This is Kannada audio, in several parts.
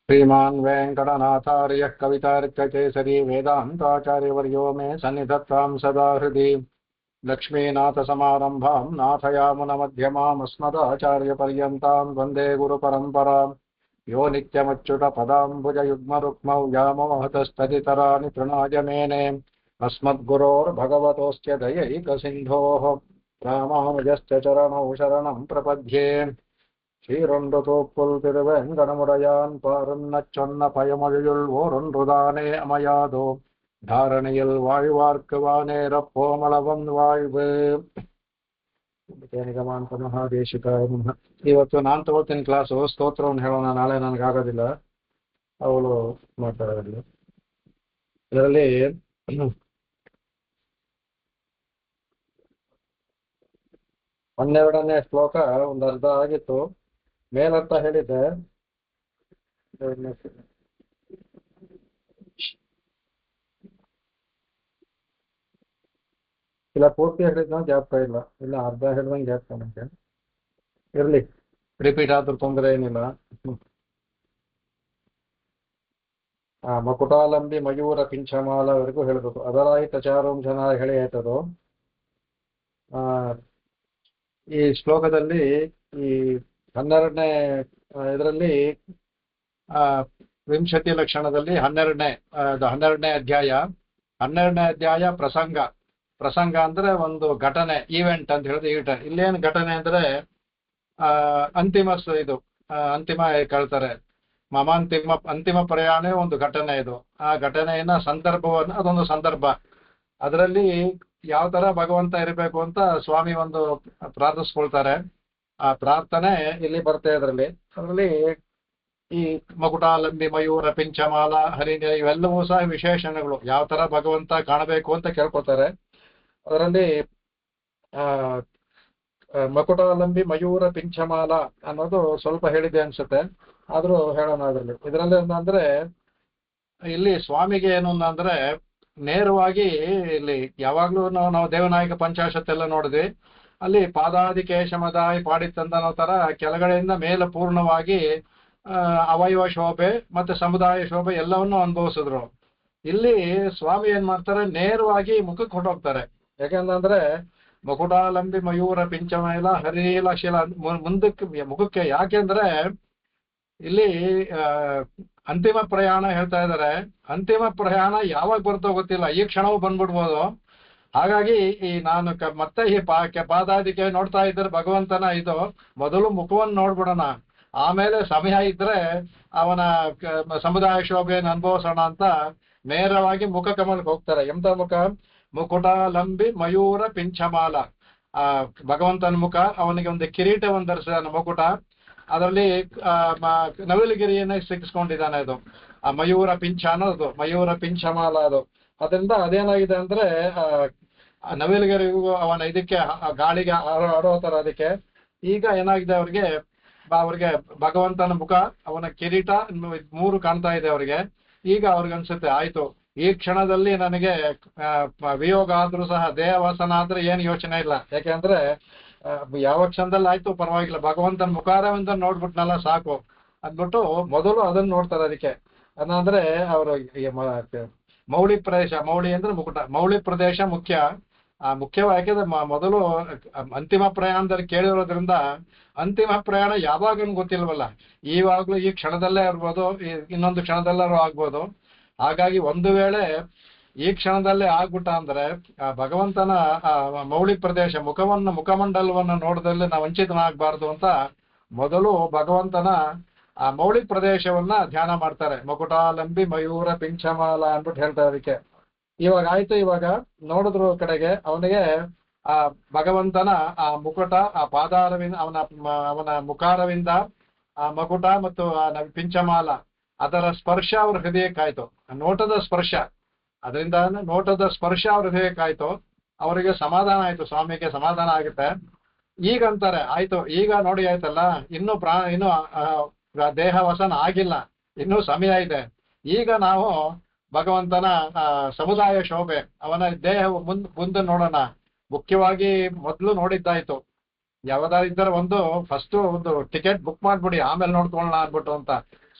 श्रीमान् वेङ्कटनाथार्यः कवितार्ककेसरी वेदान्ताचार्यवर्यो मे सन्निधत्तां सदा हृदि लक्ष्मीनाथसमारम्भां नाथयामुनमध्यमामस्मदाचार्यपर्यन्तां वन्दे गुरुपरम्परां यो नित्यमच्युतपदाम्बुजयुग्मरुक्मौ व्यामोहतस्तदितराणि तृणाय मेने अस्मद्गुरोर्भगवतोऽस्य दयैकसिन्धोः रामानुजस्य चरणौ शरणं प्रपद्ये ஸ்ரீரொன்றுதோப்புல் திருவேங்கடமுடையான் பாருன்னச் சொன்ன பயமொழியுள் ஓரொன்றுதானே அமையாதோ ಧಾರಣೆಯಲ್ ವಾಯುವಾರ್ಕ ವಾನೇರப் ಪೋಮಳವನ್ ವಾಯುವೆ. ನಿಗಮಾಂತ ಮಹಾದೇಶಿಕಾಯ ನಮಃ. ಇವತ್ತು ನಾನು ತಗೊಳ್ತೀನಿ ಕ್ಲಾಸು, ಸ್ತೋತ್ರವನ್ನು ಹೇಳೋಣ. ನಾಳೆ ನನಗಾಗೋದಿಲ್ಲ, ಅವಳು ಮಾತಾಡೋದಿಲ್ಲ. ಇದರಲ್ಲಿ 12ನೇ ಶ್ಲೋಕ ಒಂದು ಅರ್ಧ ಆಗಿತ್ತು. ಮೇಲರ್ಥ ಹೇಳಿದ್ದೆ, ಇಲ್ಲ ಪೂರ್ತಿ ಹೇಳಿದ್ನ ಜ್ಞಾಪಕ ಇಲ್ಲ, ಇಲ್ಲ ಅರ್ಧ ಹೇಳಿದಂಗೆ ಜ್ಞಾಪಕ ನನಗೆ. ಇರ್ಲಿ, ರಿಪೀಟ್ ಆದ್ರೂ ತೊಂದರೆ ಏನಿಲ್ಲ. ಮಕುಟಾಲಂಬಿ ಮಯೂರ ಪಿಂಚಮಾಲವರೆಗೂ ಹೇಳ್ಬೇಕು. ಅದರಾಯ್ತ ಚಾರೋಂ ಜನ ಹೇಳಿ ಆಯ್ತದು. ಈ ಶ್ಲೋಕದಲ್ಲಿ ಈ 12ನೇ ಇದರಲ್ಲಿ ವಿಂಶತಿ ಲಕ್ಷಣದಲ್ಲಿ 12ನೇ ಅಧ್ಯಾಯ. 12ನೇ ಅಧ್ಯಾಯ ಪ್ರಸಂಗ ಅಂದ್ರೆ ಒಂದು ಘಟನೆ, ಈವೆಂಟ್ ಅಂತ ಹೇಳಿದ್ರೆ ಇಲ್ಲೇನು ಘಟನೆ ಅಂದ್ರೆ ಅಂತಿಮ ಕೇಳ್ತಾರೆ. ಅಂತಿಮ ಪ್ರಯಾಣ ಒಂದು ಘಟನೆ. ಇದು ಆ ಘಟನೆಯನ್ನ ಸಂದರ್ಭವನ್ನು, ಅದೊಂದು ಸಂದರ್ಭ. ಅದರಲ್ಲಿ ಯಾವ ತರ ಭಗವಂತ ಇರಬೇಕು ಅಂತ ಸ್ವಾಮಿ ಒಂದು ಪ್ರಾರ್ಥಿಸ್ಕೊಳ್ತಾರೆ. ಆ ಪ್ರಾರ್ಥನೆ ಇಲ್ಲಿ ಬರ್ತದೆ. ಅದರಲ್ಲಿ ಈ ಮಕುಟಾಲಂಬಿ ಮಯೂರ ಪಿಂಚಮಾಲ ಹರಿಣ ಇವೆಲ್ಲವೂ ಸಹ ವಿಶೇಷಣಗಳು. ಯಾವ ತರ ಭಗವಂತ ಕಾಣಬೇಕು ಅಂತ ಕೇಳ್ಕೊತಾರೆ. ಅದರಲ್ಲಿ ಮಕುಟಾಲಂಬಿ ಮಯೂರ ಪಿಂಚಮಾಲ ಅನ್ನೋದು ಸ್ವಲ್ಪ ಹೇಳಿದೆ ಅನ್ಸುತ್ತೆ, ಆದ್ರೂ ಹೇಳೋಣ. ಇದರಲ್ಲಿ ಅಂದ್ರೆ ಇಲ್ಲಿ ಸ್ವಾಮಿಗೆ ಏನು ಅಂದ್ರೆ ನೇರವಾಗಿ ಇಲ್ಲಿ ಯಾವಾಗ್ಲೂ ನಾವು ದೇವನಾಯಕ ಪಂಚಾಶತ್ ಎಲ್ಲ ನೋಡಿದ್ವಿ. ಅಲ್ಲಿ ಪಾದಾದಿ ಕೇಶಮದಾಯಿ ಪಾಡಿತ್ತಂದ ಅನ್ನೋ ತರ ಕೆಳಗಡೆಯಿಂದ ಮೇಲೆ ಪೂರ್ಣವಾಗಿ ಅವಯವ ಶೋಭೆ ಮತ್ತೆ ಸಮುದಾಯ ಶೋಭೆ ಎಲ್ಲವನ್ನೂ ಅನುಭವಿಸಿದ್ರು. ಇಲ್ಲಿ ಸ್ವಾಮಿ ಏನ್ ಮಾಡ್ತಾರೆ, ನೇರವಾಗಿ ಮುಖಕ್ಕೆ ಹೊಟ್ಟೋಗ್ತಾರೆ. ಯಾಕೆಂದ್ರೆ ಮಕುಟಾಲಂಬಿ ಮಯೂರ ಪಿಂಚಮೇಲ ಹರಿನೀಲ ಶಿಲ ಮುಖಕ್ಕೆ. ಯಾಕೆಂದ್ರೆ ಇಲ್ಲಿ ಅಂತಿಮ ಪ್ರಯಾಣ ಹೇಳ್ತಾ ಇದ್ದಾರೆ. ಅಂತಿಮ ಪ್ರಯಾಣ ಯಾವಾಗ ಬರ್ತೋ ಗೊತ್ತಿಲ್ಲ, ಈ ಕ್ಷಣವೂ ಬಂದ್ಬಿಡ್ಬೋದು. ಹಾಗಾಗಿ ಈ ನಾನು ಮತ್ತೆ ಈ ಪಾದಾದಿಕೆ ನೋಡ್ತಾ ಇದ್ರೆ ಭಗವಂತನ ಇದು ಮೊದಲು ಮುಖವನ್ನು ನೋಡ್ಬಿಡೋಣ, ಆಮೇಲೆ ಸಮಯ ಇದ್ರೆ ಅವನ ಸಮುದಾಯ ಶೋಭೆಯನ್ನು ಅನುಭವಿಸೋಣ ಅಂತ ನೇರವಾಗಿ ಮುಖ ಕಮಲಕ್ಕೆ ಹೋಗ್ತಾರೆ. ಎಂತ ಮುಖ? ಮುಕುಟಾಲಂಬಿ ಮಯೂರ ಪಿಂಚಮಾಲ. ಭಗವಂತನ ಮುಖ, ಅವನಿಗೆ ಒಂದು ಕಿರೀಟವನ್ನು ಧರಿಸಿದಾನೆ ಮುಕುಟ. ಅದರಲ್ಲಿ ನವಿಲುಗಿರಿಯನ್ನ ಸಿಕ್ಕಿಸ್ಕೊಂಡಿದ್ದಾನೆ. ಅದು ಆ ಮಯೂರ ಪಿಂಚ ಅನ್ನೋದು, ಮಯೂರ ಪಿಂಚಮಾಲ ಅದು. ಅದರಿಂದ ಅದೇನಾಗಿದೆ ಅಂದ್ರೆ ನವಿಲುಗಿರಿಗೂ ಅವನ ಇದಕ್ಕೆ ಗಾಳಿಗೆ ಆಡೋ ತರ ಅದಕ್ಕೆ. ಈಗ ಏನಾಗಿದೆ ಅವ್ರಿಗೆ ಭಗವಂತನ ಮುಖ, ಅವನ ಕಿರೀಟ, 3 ಕಾಣ್ತಾ ಇದೆ ಅವ್ರಿಗೆ. ಈಗ ಅವ್ರಿಗೆ ಅನ್ಸುತ್ತೆ, ಆಯ್ತು ಈ ಕ್ಷಣದಲ್ಲಿ ನನಗೆ ವಿಯೋಗ ಆದ್ರೂ ಸಹ ದೇಹವಾಸನ ಆದ್ರೆ ಏನು ಯೋಚನೆ ಇಲ್ಲ. ಯಾಕೆಂದ್ರೆ ಯಾವ ಕ್ಷಣದಲ್ಲಿ ಆಯ್ತು ಪರವಾಗಿಲ್ಲ, ಭಗವಂತನ ಮುಖಾರವಿಂದ ನೋಡ್ಬಿಟ್ನಲ್ಲ ಸಾಕು ಅಂದ್ಬಿಟ್ಟು ಮೊದಲು ಅದನ್ನ ನೋಡ್ತಾರೆ. ಅದಕ್ಕೆ ಅಂದ್ರೆ ಅವರು ಮೌಳಿ ಪ್ರದೇಶ, ಮೌಳಿ ಅಂದ್ರೆ ಮುಕುಟ, ಮೌಳಿ ಪ್ರದೇಶ ಮುಖ್ಯವಾಗಿ ಮೊದಲು ಅಂತಿಮ ಪ್ರಯಾಣದಲ್ಲಿ ಕೇಳಿರೋದ್ರಿಂದ ಅಂತಿಮ ಪ್ರಯಾಣ ಯಾವಾಗನು ಗೊತ್ತಿಲ್ವಲ್ಲ. ಈವಾಗ್ಲೂ ಈ ಕ್ಷಣದಲ್ಲೇ ಇರ್ಬೋದು, ಇನ್ನೊಂದು ಕ್ಷಣದಲ್ಲಾರು ಆಗ್ಬೋದು. ಹಾಗಾಗಿ ಒಂದು ವೇಳೆ ಈ ಕ್ಷಣದಲ್ಲೇ ಆಗ್ಬಿಟ್ಟ ಅಂದ್ರೆ ಆ ಭಗವಂತನ ಆ ಮೌಳಿ ಪ್ರದೇಶ ಮುಖಮಂಡಲವನ್ನು ನೋಡದಲ್ಲಿ ನಾವು ವಂಚಿತನಾಗಬಾರ್ದು ಅಂತ ಮೊದಲು ಭಗವಂತನ ಆ ಮೌಳಿ ಪ್ರದೇಶವನ್ನ ಧ್ಯಾನ ಮಾಡ್ತಾರೆ. ಮಕುಟಾಲಂಬಿ ಮಯೂರ ಪಿಂಚಮಾಲ ಅಂದ್ಬಿಟ್ಟು ಹೇಳ್ತಾರೆ ಅದಕ್ಕೆ. ಇವಾಗ ಆಯ್ತು, ಇವಾಗ ನೋಡಿದ್ರು ಕಡೆಗೆ ಅವನಿಗೆ ಆ ಭಗವಂತನ ಆ ಮುಕುಟ, ಆ ಪಾದಾರವಿಂದ, ಅವನ ಮುಖಾರವಿಂದ ಆ ಮಕುಟ ಮತ್ತು ಆ ಪಿಂಚಮಾಲ ಅದರ ಸ್ಪರ್ಶ ಅವ್ರ ಹೃದಯಕ್ಕಾಯ್ತು. ನೋಟದ ಸ್ಪರ್ಶ, ಅದರಿಂದ ನೋಟದ ಸ್ಪರ್ಶ ಅವ್ರ ಹೃದಯಕ್ಕಾಯ್ತು. ಅವರಿಗೆ ಸಮಾಧಾನ ಆಯ್ತು, ಸ್ವಾಮಿಗೆ ಸಮಾಧಾನ ಆಗುತ್ತೆ. ಈಗ ಅಂತಾರೆ ಆಯ್ತು, ಈಗ ನೋಡಿ ಆಯ್ತಲ್ಲ, ಇನ್ನು ದೇಹ ವಸನ ಆಗಿಲ್ಲ, ಇನ್ನೂ ಸಮಯ ಇದೆ. ಈಗ ನಾವು ಭಗವಂತನ ಸಮುದಾಯ ಶೋಭೆ, ಅವನ ದೇಹ ಮುಂದೆ ನೋಡೋಣ. ಮುಖ್ಯವಾಗಿ ಮೊದಲು ನೋಡಿದ್ದಾಯ್ತು, ಯಾವ್ದಾರಿದ್ದರೆ ಫಸ್ಟ್ ಒಂದು ಟಿಕೆಟ್ ಬುಕ್ ಮಾಡ್ಬಿಡಿ, ಆಮೇಲೆ ನೋಡ್ಕೊಳ್ಳೋಣ ಅಂದ್ಬಿಟ್ಟು ಅಂತ.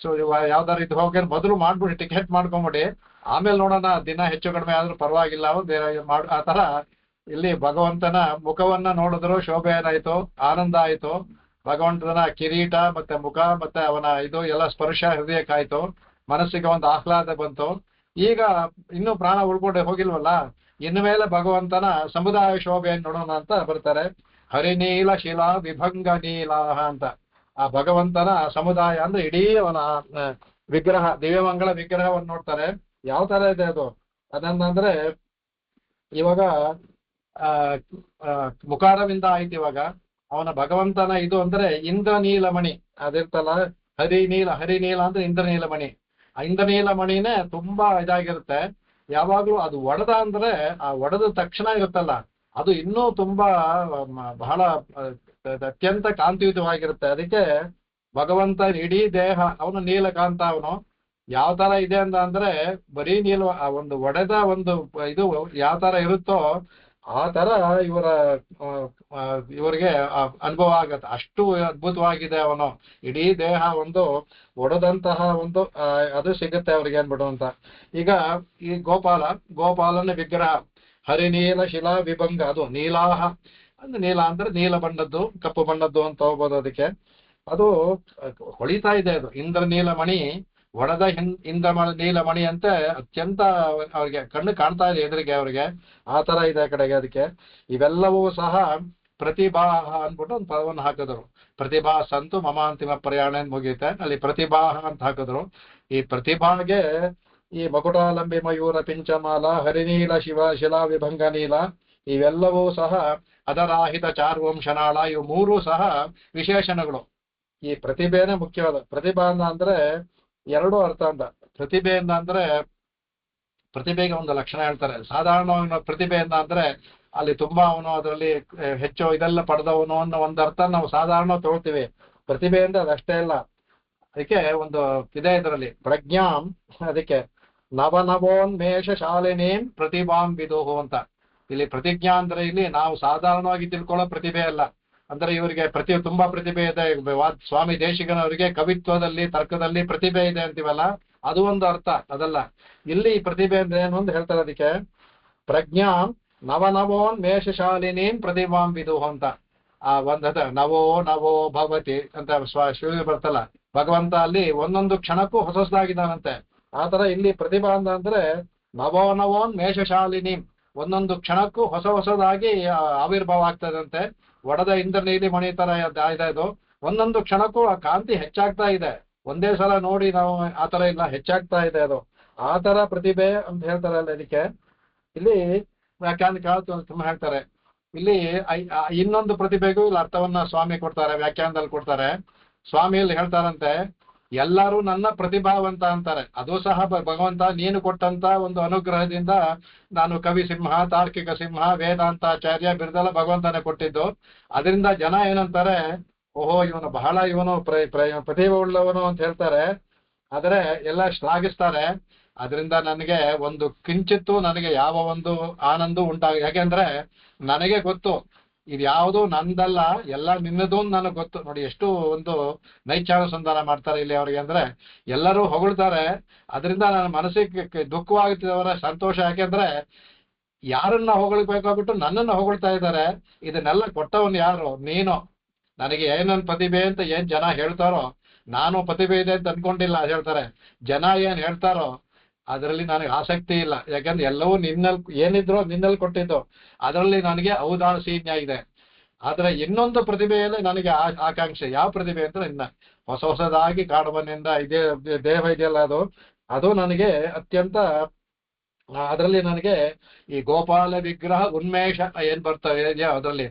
ಸೊ ಯಾವ್ದಾರು ಇದು ಹೋಗಿ ಮೊದಲು ಮಾಡ್ಬಿಡಿ, ಟಿಕೆಟ್ ಮಾಡ್ಕೊಂಬಿಡಿ, ಆಮೇಲೆ ನೋಡೋಣ, ದಿನ ಹೆಚ್ಚು ಕಡಿಮೆ ಆದ್ರೂ ಪರವಾಗಿಲ್ಲ ಆ ತರ ಇಲ್ಲಿ ಭಗವಂತನ ಮುಖವನ್ನ ನೋಡಿದ್ರು ಶೋಭೆ ಏನಾಯ್ತು, ಆನಂದ ಆಯ್ತು. ಭಗವಂತನ ಕಿರೀಟ ಮತ್ತೆ ಮುಖ ಮತ್ತೆ ಅವನ ಇದು ಎಲ್ಲ ಸ್ಪರ್ಶ ಹೃದಯಕ್ಕಾಯ್ತು, ಮನಸ್ಸಿಗೆ ಒಂದು ಆಹ್ಲಾದ ಬಂತು. ಈಗ ಇನ್ನೂ ಪ್ರಾಣ ಉಳ್ಕೊಂಡು ಹೋಗಿಲ್ವಲ್ಲ, ಇನ್ನು ಮೇಲೆ ಭಗವಂತನ ಸಮುದಾಯ ಶೋಭೆಯನ್ನು ನೋಡೋಣ ಅಂತ ಬರ್ತಾರೆ. ಹರಿನೀಲ ಶಿಲಾ ವಿಭಂಗ ನೀಲಾಹ ಅಂತ ಆ ಭಗವಂತನ ಸಮುದಾಯ ಅಂದ್ರೆ ಇಡೀ ಅವನ ವಿಗ್ರಹ, ದಿವ್ಯಮಂಗಳ ವಿಗ್ರಹವನ್ನು ನೋಡ್ತಾರೆ. ಯಾವ ತರ ಇದೆ ಅದು ಅದನ್ನಂದ್ರೆ ಇವಾಗ ಮುಖಾರವಿಂದ ಆಯ್ತು. ಇವಾಗ ಅವನ ಭಗವಂತನ ಇದು ಅಂದ್ರೆ ಇಂದ್ರನೀಲಮಣಿ ಅದಿರ್ತಲ್ಲ, ಹರಿನೀಲ ಅಂದ್ರೆ ಇಂದ್ರನೀಲಮಣಿ. ಆ ಇಂದ್ರನೀಲಮಣಿನೇ ತುಂಬಾ ಇದಾಗಿರುತ್ತೆ. ಯಾವಾಗ್ಲೂ ಅದು ಒಡೆದ ಅಂದ್ರೆ ಆ ಒಡೆದ ತಕ್ಷಣ ಇರುತ್ತಲ್ಲ, ಅದು ಇನ್ನೂ ತುಂಬಾ ಬಹಳ ಅತ್ಯಂತ ಕಾಂತಿಯುತವಾಗಿರುತ್ತೆ. ಅದಕ್ಕೆ ಭಗವಂತ ಇಡೀ ದೇಹ ಅವನು ನೀಲಕಾಂತ. ಅವನು ಯಾವ ತರ ಇದೆ ಅಂದ್ರೆ ಬರೀ ಒಂದು ಒಡೆದ ಒಂದು ಇದು ಯಾವ ತರ ಇರುತ್ತೋ ಆ ತರ ಇವರಿಗೆ ಅನುಭವ ಆಗತ್ತೆ. ಅಷ್ಟು ಅದ್ಭುತವಾಗಿದೆ ಅವನು. ಇಡೀ ದೇಹ ಒಂದು ಒಡೆದಂತಹ ಒಂದು ಅದು ಸಿಗುತ್ತೆ ಅವ್ರಿಗೆ ಅನ್ಬಿಡು ಅಂತ. ಈಗ ಈ ಗೋಪಾಲನ ವಿಗ್ರಹ ಹರಿನೀಲ ಶಿಲಾ ವಿಭಂಗ, ಅದು ನೀಲಾಹ ಅಂದ್ರೆ ನೀಲ ಅಂದ್ರೆ ನೀಲ ಬಣ್ಣದ್ದು, ಕಪ್ಪು ಬಣ್ಣದ್ದು ಅಂತ ಹೋಗ್ಬೋದು ಅದಕ್ಕೆ. ಅದು ಹೊಳಿತಾ ಇದೆ, ಅದು ಇಂದ್ರ ನೀಲಮಣಿ, ಒಡೆದ ನೀಲಮಣಿ ಅಂತೆ ಅತ್ಯಂತ ಅವ್ರಿಗೆ ಕಣ್ಣು ಕಾಣ್ತಾ ಇದೆ ಎದುರಿಗೆ ಅವ್ರಿಗೆ, ಆ ತರ ಇದೆ ಆ ಕಡೆಗೆ. ಅದಕ್ಕೆ ಇವೆಲ್ಲವೂ ಸಹ ಪ್ರತಿಭಾ ಅಂದ್ಬಿಟ್ಟು ಒಂದು ಪದವನ್ನು ಹಾಕಿದ್ರು. ಪ್ರತಿಭಾ ಸಂತು ಮಮಾಂತಿಮ ಪ್ರಯಾಣ ಅಂತ ಮುಗಿಯುತ್ತೆ, ಅಲ್ಲಿ ಪ್ರತಿಭಾ ಅಂತ ಹಾಕಿದ್ರು. ಈ ಪ್ರತಿಭಾಗೆ ಈ ಮಕುಟಾಲಂಬಿ ಮಯೂರ ಪಿಂಚಮಾಲ ಹರಿನೀಲ ಶಿಲಾ ವಿಭಂಗ ನೀಲ ಇವೆಲ್ಲವೂ ಸಹ ಅದರಾಹಿತ ಚಾರ್ವಂಶನಾಳ, ಇವು ಮೂರೂ ಸಹ ವಿಶೇಷಣಗಳು. ಈ ಪ್ರತಿಭೆನೇ ಮುಖ್ಯವಾದ. ಪ್ರತಿಭಾ ಅಂದ್ರೆ ಎರಡು ಅರ್ಥ ಅಂತ. ಪ್ರತಿಭೆಯಿಂದ ಅಂದ್ರೆ ಪ್ರತಿಭೆಗೆ ಒಂದು ಲಕ್ಷಣ ಹೇಳ್ತಾರೆ. ಸಾಧಾರಣವಾಗಿ ಪ್ರತಿಭೆಯಿಂದ ಅಂದ್ರೆ ಅಲ್ಲಿ ತುಂಬಾ ಅವನು ಅದರಲ್ಲಿ ಹೆಚ್ಚು ಇದೆಲ್ಲ ಪಡೆದವನು ಅನ್ನೋ ಒಂದು ಅರ್ಥ ನಾವು ಸಾಧಾರಣ ತಗೊಳ್ತೀವಿ. ಪ್ರತಿಭೆಯಿಂದ ಅದಷ್ಟೇ ಇಲ್ಲ. ಅದಕ್ಕೆ ಒಂದು ಇದೆ ಇದರಲ್ಲಿ ಪ್ರಜ್ಞಾಂ, ಅದಕ್ಕೆ ನವನವೋನ್ಮೇಷ ಶಾಲಿನೀಂ ಪ್ರತಿಭಾಂ ವಿದುಹು ಅಂತ. ಇಲ್ಲಿ ಪ್ರತಿಜ್ಞಾ ಅಂದ್ರೆ ಇಲ್ಲಿ ನಾವು ಸಾಧಾರಣವಾಗಿ ತಿಳ್ಕೊಳ್ಳೋ ಪ್ರತಿಭೆ ಅಲ್ಲ. ಅಂದ್ರೆ ಇವರಿಗೆ ತುಂಬಾ ಪ್ರತಿಭೆ ಇದೆ. ಸ್ವಾಮಿ ದೇಶಿಕನವರಿಗೆ ಕವಿತ್ವದಲ್ಲಿ ತರ್ಕದಲ್ಲಿ ಪ್ರತಿಭೆ ಇದೆ ಅಂತೀವಲ್ಲ, ಅದು ಒಂದು ಅರ್ಥ ಅದಲ್ಲ. ಇಲ್ಲಿ ಪ್ರತಿಭೆ ಅಂದ್ರೆ ಏನು ಅಂತ ಹೇಳ್ತಾರೆ. ಅದಕ್ಕೆ ಪ್ರಜ್ಞಾಂ ನವನವೋನ್ಮೇಷ ಶಾಲಿನೀಂ ಪ್ರತಿಭಾಂ ವಿದುಹು ಅಂತ. ಆ ಒಂದ್ ನವೋ ಭವತಿ ಅಂತ ಶಿವ ಬರ್ತಲ್ಲ, ಭಗವಂತ ಅಲ್ಲಿ ಒಂದೊಂದು ಕ್ಷಣಕ್ಕೂ ಹೊಸದಾಗಿದ್ದಾನಂತೆ. ಆತರ ಇಲ್ಲಿ ಪ್ರತಿಭಾ ಅಂದ್ರೆ ನವೋನ್ ಮೇಷಶಾಲಿನಿ, ಒಂದೊಂದು ಕ್ಷಣಕ್ಕೂ ಹೊಸದಾಗಿ ಆವಿರ್ಭಾವ ಆಗ್ತದಂತೆ. ಒಡೆದ ಇಂದ್ರನೀಲಿ ಮಣಿ ತರ ಇದೆ ಇದು. ಒಂದೊಂದು ಕ್ಷಣಕ್ಕೂ ಆ ಕಾಂತಿ ಹೆಚ್ಚಾಗ್ತಾ ಇದೆ. ಒಂದೇ ಸಲ ನೋಡಿ ನಾವು ಆತರ ಇಲ್ಲ, ಹೆಚ್ಚಾಗ್ತಾ ಇದೆ ಅದು. ಆ ತರ ಪ್ರತಿಭೆ ಅಂತ ಹೇಳ್ತಾರಲ್ಲ. ಇದಕ್ಕೆ ಇಲ್ಲಿ ವ್ಯಾಖ್ಯಾನ ತುಂಬ ಹೇಳ್ತಾರೆ. ಇಲ್ಲಿ ಇನ್ನೊಂದು ಪ್ರತಿಭೆಗೂ ಇಲ್ಲಿ ಅರ್ಥವನ್ನ ಸ್ವಾಮಿ ಕೊಡ್ತಾರೆ, ವ್ಯಾಖ್ಯಾನದಲ್ಲಿ ಕೊಡ್ತಾರೆ. ಸ್ವಾಮಿಯಲ್ಲಿ ಹೇಳ್ತಾರಂತೆ, ಎಲ್ಲರೂ ನನ್ನ ಪ್ರತಿಭಾವಂತ ಅಂತಾರೆ. ಅದು ಸಹ ಭಗವಂತ ನೀನು ಕೊಟ್ಟಂತ ಒಂದು ಅನುಗ್ರಹದಿಂದ ನಾನು ಕವಿ ಸಿಂಹ, ತಾರ್ಕಿಕ ಸಿಂಹ, ವೇದಾಂತಾಚಾರ್ಯ ಬಿರುದೆಲ್ಲ ಭಗವಂತನೇ ಕೊಟ್ಟಿದ್ದು. ಅದರಿಂದ ಜನ ಏನಂತಾರೆ, ಓಹೋ ಇವನು ಪ್ರತಿಭೆ ಉಳ್ಳವನು ಅಂತ ಹೇಳ್ತಾರೆ. ಆದ್ರೆ ಎಲ್ಲ ಶ್ಲಾಘಿಸ್ತಾರೆ. ಅದರಿಂದ ನನಗೆ ಒಂದು ಕಿಂಚಿತ್ತು ನನಗೆ ಯಾವ ಒಂದು ಆನಂದ ಯಾಕೆಂದ್ರೆ ನನಗೆ ಗೊತ್ತು ಇದು ಯಾವುದು ನಂದಲ್ಲ, ಎಲ್ಲ ನಿನ್ನದು ನನಗೆ ಗೊತ್ತು. ನೋಡಿ ಎಷ್ಟು ಒಂದು ನೈಚ್ಛಾನುಸಂಧಾನ ಮಾಡ್ತಾರೆ ಇಲ್ಲಿ ಅವ್ರಿಗೆ. ಅಂದ್ರೆ ಎಲ್ಲರೂ ಹೊಗಳ್ತಾರೆ, ಅದರಿಂದ ನನ್ನ ಮನಸ್ಸಿಗೆ ದುಃಖವಾಗುತ್ತಿದ್ದವರ ಸಂತೋಷ. ಯಾಕೆಂದ್ರೆ ಯಾರನ್ನ ಹೊಗಳ್ಬೇಕಾಗ್ಬಿಟ್ಟು ನನ್ನನ್ನು ಹೊಗಳ್ತಾ ಇದ್ದಾರೆ. ಇದನ್ನೆಲ್ಲ ಕೊಟ್ಟವನು ಯಾರು? ನೀನು. ನನಗೆ ಏನನ್ ಪ್ರತಿಭೆ ಅಂತ ಏನ್ ಜನ ಹೇಳ್ತಾರೋ, ನಾನು ಪ್ರತಿಭೆ ಇದೆ ಅಂತ ಅನ್ಕೊಂಡಿಲ್ಲ ಹೇಳ್ತಾರೆ. ಜನ ಏನ್ ಹೇಳ್ತಾರೋ ಅದರಲ್ಲಿ ನನಗೆ ಆಸಕ್ತಿ ಇಲ್ಲ. ಯಾಕಂದ್ರೆ ಎಲ್ಲವೂ ನಿನ್ನಲ್ಲಿ ಏನಿದ್ರು ನಿನ್ನಲ್ಲಿ ಕೊಟ್ಟಿದ್ದು, ಅದರಲ್ಲಿ ನನಗೆ ಔದಾಸೀನ್ಯ ಇದೆ. ಆದ್ರೆ ಇನ್ನೊಂದು ಪ್ರತಿಭೆಯಲ್ಲಿ ನನಗೆ ಆಕಾಂಕ್ಷೆ. ಯಾವ ಪ್ರತಿಭೆ ಅಂದ್ರೆ ಇನ್ನ ಹೊಸದಾಗಿ ಕಾಡುಮನೆಯಿಂದ ಇದೇ ದೇಹ ಇದೆಯಲ್ಲ, ಅದು ನನಗೆ ಅತ್ಯಂತ ಅದರಲ್ಲಿ ನನಗೆ ಈ ಗೋಪಾಲ ವಿಗ್ರಹ ಉನ್ಮೇಷ ಏನ್ ಬರ್ತವೆ ಇದೆಯಾ, ಅದರಲ್ಲಿ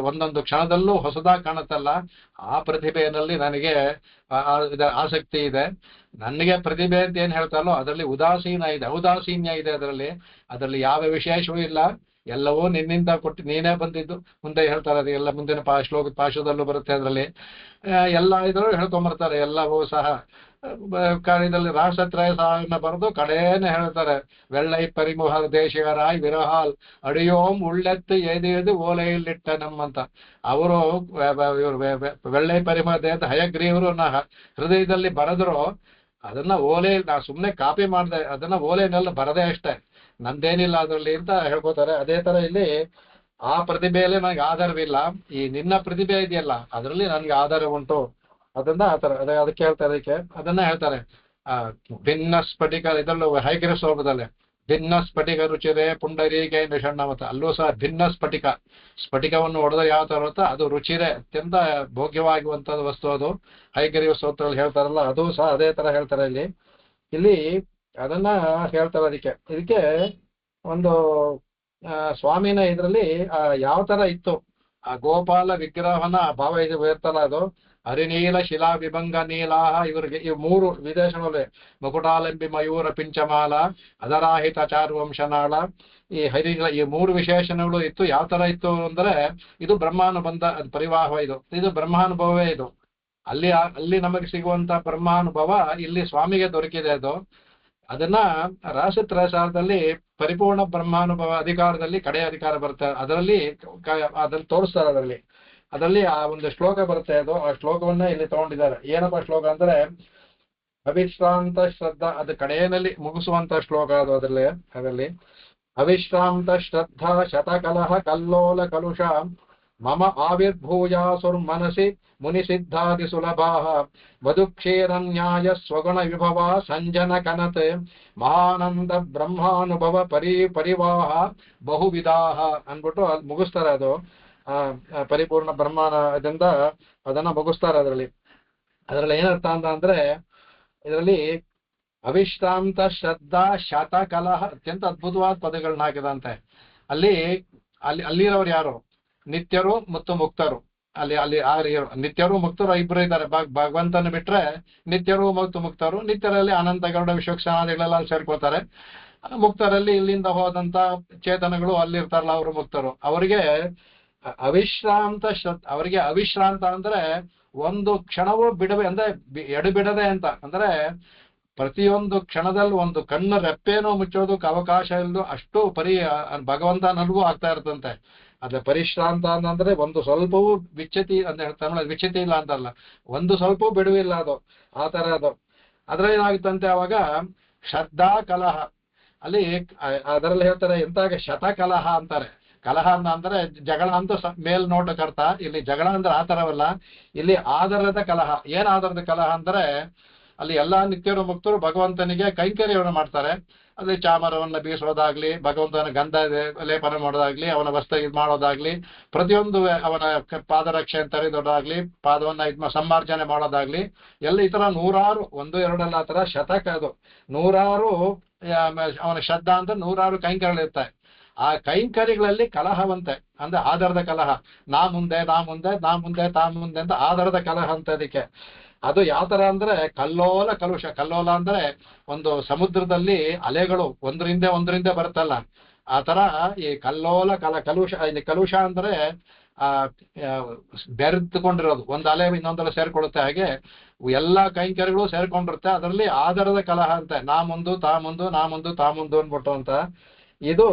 ಒಂದೊಂದು ಕ್ಷಣದಲ್ಲೂ ಹೊಸದಾಗಿ ಕಾಣುತ್ತಲ್ಲ, ಆ ಪ್ರತಿಭೆಯಲ್ಲಿ ನನಗೆ ಆಸಕ್ತಿ ಇದೆ. ನನಗೆ ಪ್ರತಿಭೆ ಅಂತ ಏನ್ ಹೇಳ್ತಾರೋ ಅದರಲ್ಲಿ ಔದಾಸೀನ್ಯ ಇದೆ. ಅದರಲ್ಲಿ ಯಾವ ವಿಶೇಷವೂ ಇಲ್ಲ, ಎಲ್ಲವೂ ನಿನ್ನಿಂದ ಕೊಟ್ಟು ನೀನೇ ಬಂದಿದ್ದು. ಮುಂದೆ ಹೇಳ್ತಾರೆ, ಅದು ಎಲ್ಲ ಮುಂದಿನ ಪಾಶದಲ್ಲೂ ಬರುತ್ತೆ. ಅದರಲ್ಲಿ ಎಲ್ಲ ಇದ್ರೂ ಹೇಳ್ಕೊಂಬರ್ತಾರೆ ಎಲ್ಲವೂ ಸಹ. ಇದರಲ್ಲಿ ರಾಸತ್ರಯ ಸಾರನ್ನ ಬರೆದು ಕಡೆಯೇ ಹೇಳ್ತಾರೆ, வெள்ளை ಪರಿಮುಹ ದೇಶಿಗರಾಯ್ ವಿರಹಾಲ್ ಅಡಿಯೋಂ ಉಳ್ಳೆತ್ತು ಎದು ಓಲೆಯಲ್ಲಿಟ್ಟ ನಮ್ಮಂತ. ಅವರು வெள்ளை ಪರಿಮುಹ ದೇಹದ ಹಯಗ್ರೀವರು ಹೃದಯದಲ್ಲಿ ಬರೆದ್ರು. ಅದನ್ನ ನಾ ಸುಮ್ಮನೆ ಕಾಪಿ ಮಾಡಿದೆ, ಅದನ್ನ ಓಲೆನೆಲ್ಲ ಬರದೆ ಅಷ್ಟೇ, ನಂದೇನಿಲ್ಲ ಅದರಲ್ಲಿ ಅಂತ ಹೇಳ್ಕೊತಾರೆ. ಅದೇ ತರ ಇಲ್ಲಿ ಆ ಪ್ರತಿಭೆಯಲ್ಲಿ ನನಗೆ ಆಧಾರವಿಲ್ಲ, ಈ ನಿನ್ನ ಪ್ರತಿಭೆ ಇದೆಯಲ್ಲ ಅದರಲ್ಲಿ ನನ್ಗೆ ಆಧಾರ ಉಂಟು. ಅದನ್ನ ಆತರ ಅದಕ್ಕೆ ಹೇಳ್ತಾರೆ, ಅದನ್ನ ಹೇಳ್ತಾರೆ. ಭಿನ್ನ ಸ್ಫಟಿಕ ಇದರಲ್ಲೂ ಹೈಗ್ರೀವ ಶ್ಲೋಕದಲ್ಲಿ ಭಿನ್ನ ಸ್ಫಟಿಕ ರುಚಿರೇ ಪುಂಡರೀಗೆ ನಿಷಣ್ಣಮತ, ಅಲ್ಲೂ ಸಹ ಭಿನ್ನ ಸ್ಫಟಿಕವನ್ನು ಹೊಡೆದ್ರೆ ಯಾವ ತರ ಇರುತ್ತೋ ಅದು ರುಚಿರೇ, ಅತ್ಯಂತ ಭೋಗ್ಯವಾಗಿರುವಂತದ್ದು ವಸ್ತು ಅದು. ಹೈಗ್ರೀವ ಸ್ತೋತ್ರದಲ್ಲಿ ಹೇಳ್ತಾರಲ್ಲ, ಅದು ಸಹ ಅದೇ ತರ ಹೇಳ್ತಾರೆ ಇಲ್ಲಿ ಅದನ್ನ ಹೇಳ್ತಾರೆ. ಇದಕ್ಕೆ ಒಂದು ಸ್ವಾಮಿನ ಇದರಲ್ಲಿ ಯಾವ ತರ ಇತ್ತು ಆ ಗೋಪಾಲ ವಿಗ್ರಹನ ಭಾವ ಇದು ಇರ್ತಲ್ಲ, ಅದು ಹರಿನೀಲ ಶಿಲಾ ವಿಭಂಗ ನೀಲಾಹ, ಇವರಿಗೆ ಈ ಮೂರು ವಿದೇಶಗಳಲ್ಲಿ ಮಕುಟಾಲಂಬಿ ಮಯೂರ ಪಿಂಚಮಾಲ ಅದರಾಹಿತ ಚಾರುವಂಶನಾಳ, ಈ ಹರಿನೀಲ, ಈ ಮೂರು ವಿಶೇಷಣಗಳು ಇತ್ತು. ಯಾವ ತರ ಇತ್ತು ಅಂದ್ರೆ ಇದು ಬ್ರಹ್ಮಾನುಬಂಧ ಪರಿವಾಹ, ಇದು ಬ್ರಹ್ಮಾನುಭವವೇ. ಅಲ್ಲಿ ನಮಗೆ ಸಿಗುವಂತ ಬ್ರಹ್ಮಾನುಭವ ಇಲ್ಲಿ ಸ್ವಾಮಿಗೆ ದೊರಕಿದೆ. ಅದನ್ನ ರಾಸತ್ರಯಸಾರದಲ್ಲಿ ಪರಿಪೂರ್ಣ ಬ್ರಹ್ಮಾನುಭವ ಅಧಿಕಾರದಲ್ಲಿ ಕಡೆ ಅಧಿಕಾರ ಬರುತ್ತೆ. ಅದರಲ್ಲಿ ತೋರಿಸ್ತಾರೆ. ಅದರಲ್ಲಿ ಆ ಒಂದು ಶ್ಲೋಕ ಬರುತ್ತೆ, ಆ ಶ್ಲೋಕವನ್ನ ಇಲ್ಲಿ ತಗೊಂಡಿದ್ದಾರೆ. ಏನಪ್ಪ ಶ್ಲೋಕ ಅಂದ್ರೆ ಅವಿಶ್ರಾಂತ ಶ್ರದ್ಧಾ, ಅದು ಕಡೆಯಲ್ಲಿ ಮುಗಿಸುವಂತ ಶ್ಲೋಕ ಅದು. ಅದರಲ್ಲಿ ಅವಿಶ್ರಾಂತ ಶ್ರದ್ಧಾ ಶತಕಲಹ ಕಲ್ಲೋಲ ಕಲುಷ ಮಮ ಆವಿರ್ಭೂಯಾಸುರ್ಮನಸಿ ಮುನಿಸಿದ್ಧಾದಿ ಸುಲಭಾಃ ಮಧುಕ್ಷೀರನ್ಯಾಯ ಸ್ವಗುಣ ವಿಭವ ಸಂಜನ ಕನತೆ ಮಹಾನಂದ ಬ್ರಹ್ಮಾನುಭವ ಪರಿವಾಹ ಬಹುವಿಧಾಹ ಅನ್ಬಿಟ್ಟು ಅಲ್ಲಿ ಮುಗಿಸ್ತಾರೆ. ಅದು ಪರಿಪೂರ್ಣ ಬ್ರಹ್ಮಾನದಿಂದ ಅದನ್ನ ಮುಗಿಸ್ತಾರೆ. ಅದರಲ್ಲಿ ಏನರ್ಥ ಅಂದ್ರೆ ಇದರಲ್ಲಿ ಅವಿಶ್ರಾಂತ ಶ್ರದ್ಧಾ ಶತಕಲಹ, ಅತ್ಯಂತ ಅದ್ಭುತವಾದ ಪದಗಳನ್ನ ಹಾಕಿದಂತೆ. ಅಲ್ಲಿರೋರು ಯಾರು? ನಿತ್ಯರು ಮತ್ತು ಮುಕ್ತರು. ಅಲ್ಲಿ ನಿತ್ಯರು ಮುಕ್ತರು ಇಬ್ರು ಇದ್ದಾರೆ. ಭಗವಂತನ ಬಿಟ್ರೆ ನಿತ್ಯರು ಮತ್ತು ಮುಕ್ತರು. ನಿತ್ಯರಲ್ಲಿ ಅನಂತ ಗರುಡ ವಿಶ್ವಕ್ಷನಾದಿಗಳೆಲ್ಲ ಅಲ್ಲಿ ಸೇರ್ಕೊಳ್ತಾರೆ. ಮುಕ್ತರಲ್ಲಿ ಇಲ್ಲಿಂದ ಹೋದಂತ ಚೇತನಗಳು ಅಲ್ಲಿರ್ತಾರಲ್ಲ, ಅವರು ಮುಕ್ತರು. ಅವರಿಗೆ ಅವಿಶ್ರಾಂತ ಅಂದ್ರೆ ಒಂದು ಕ್ಷಣವೂ ಬಿಡವೆ ಅಂದ್ರೆ ಎಡಬಿಡದೆ ಅಂತ ಅಂದ್ರೆ ಪ್ರತಿಯೊಂದು ಕ್ಷಣದಲ್ಲಿ ಒಂದು ಕಣ್ಣು ರೆಪ್ಪೇನೋ ಮುಚ್ಚೋದಕ್ಕೆ ಅವಕಾಶ ಇಲ್ಲದು ಅಷ್ಟು ಭಗವಂತ ನನಗೂ ಆಗ್ತಾ ಇರ್ತಂತೆ. ಅದ್ರ ಪರಿಶ್ರಾಂತ ಅಂದ್ರೆ ಒಂದು ಸ್ವಲ್ಪವೂ ವಿಚ್ಛತಿ ಅಂತ ಹೇಳ್ತಾರೆ, ವಿಚ್ಛತಿ ಇಲ್ಲ ಅಂತಲ್ಲ, ಒಂದು ಸ್ವಲ್ಪವೂ ಬಿಡುವಿಲ್ಲ ಅದು. ಆ ತರ ಅದ್ರ ಏನಾಗುತ್ತಂತೆ ಅವಾಗ ಶ್ರದ್ಧಾ ಕಲಹ. ಅದರಲ್ಲಿ ಹೇಳ್ತಾರೆ ಎಂತಾಗ ಶತಕಲಹ ಅಂತಾರೆ. ಕಲಹ ಅಂದ್ರೆ ಜಗಳ ಅಂತ ಮೇಲ್ನೋಟಕ್ಕೆ ಅರ್ಥ. ಇಲ್ಲಿ ಜಗಳ ಅಂದ್ರೆ ಆ ತರವಲ್ಲ, ಇಲ್ಲಿ ಆಧಾರದ ಕಲಹ. ಏನ್ ಆಧಾರದ ಕಲಹ ಅಂದ್ರೆ ಅಲ್ಲಿ ಎಲ್ಲಾ ನಿತ್ಯರು ಮುಕ್ತರು ಭಗವಂತನಿಗೆ ಕೈಂಕರ್ಯವನ್ನು ಮಾಡ್ತಾರೆ. ಅಲ್ಲಿ ಚಾಮರವನ್ನ ಬೀಸೋದಾಗ್ಲಿ, ಭಗವಂತನ ಗಂಧ ಲೇಪನ ಮಾಡೋದಾಗ್ಲಿ, ಅವನ ವಸ್ತ್ರ ಮಾಡೋದಾಗ್ಲಿ, ಪ್ರತಿಯೊಂದು ಅವನ ಪಾದರಕ್ಷೆ ತರಿದೋದಾಗ್ಲಿ, ಪಾದವನ್ನ ಸಮ್ಮಾರ್ಜನೆ ಮಾಡೋದಾಗ್ಲಿ, ಎಲ್ಲ ಈ ತರ ನೂರಾರು, ಒಂದು ಎರಡಲ್ಲ, ಆ ತರ ಶತಕ ಅದು ನೂರಾರು ಅವನ ಶ್ರದ್ಧಾ ಅಂತ ನೂರಾರು ಕೈಂಕರ್ಯಗಳಿರ್ತಾರೆ. ಆ ಕೈಂಕರ್ಯಗಳಲ್ಲಿ ಕಲಹವಂತೆ ಅಂದ್ರೆ ಆಧಾರದ ಕಲಹ. ನಾ ಮುಂದೆ ಅಂತ ಆಧಾರದ ಕಲಹ ಅಂತ. ಅದು ಯಾವ ತರ ಅಂದ್ರೆ ಕಲ್ಲೋಲ ಕಲುಷ. ಕಲ್ಲೋಲ ಅಂದ್ರೆ ಒಂದು ಸಮುದ್ರದಲ್ಲಿ ಅಲೆಗಳು ಒಂದರಿಂದ ಬರುತ್ತಲ್ಲ, ಆ ತರ ಈ ಕಲ್ಲೋಲ ಕಲುಷ. ಇಲ್ಲಿ ಕಲುಷ ಅಂದ್ರೆ ಬೆರೆತುಕೊಂಡಿರೋದು, ಒಂದು ಅಲೆ ಇನ್ನೊಂದರ ಸೇರ್ಕೊಳ್ಳುತ್ತೆ. ಹಾಗೆ ಎಲ್ಲಾ ಕೈಂಕರ್ಯಗಳು ಸೇರ್ಕೊಂಡಿರುತ್ತೆ. ಅದರಲ್ಲಿ ಆಧಾರದ ಕಲಹ ಅಂತೆ. ನಾ ಮುಂದು ತಾ ಮುಂದು ಅನ್ಬಿಟ್ಟು ಅಂತ.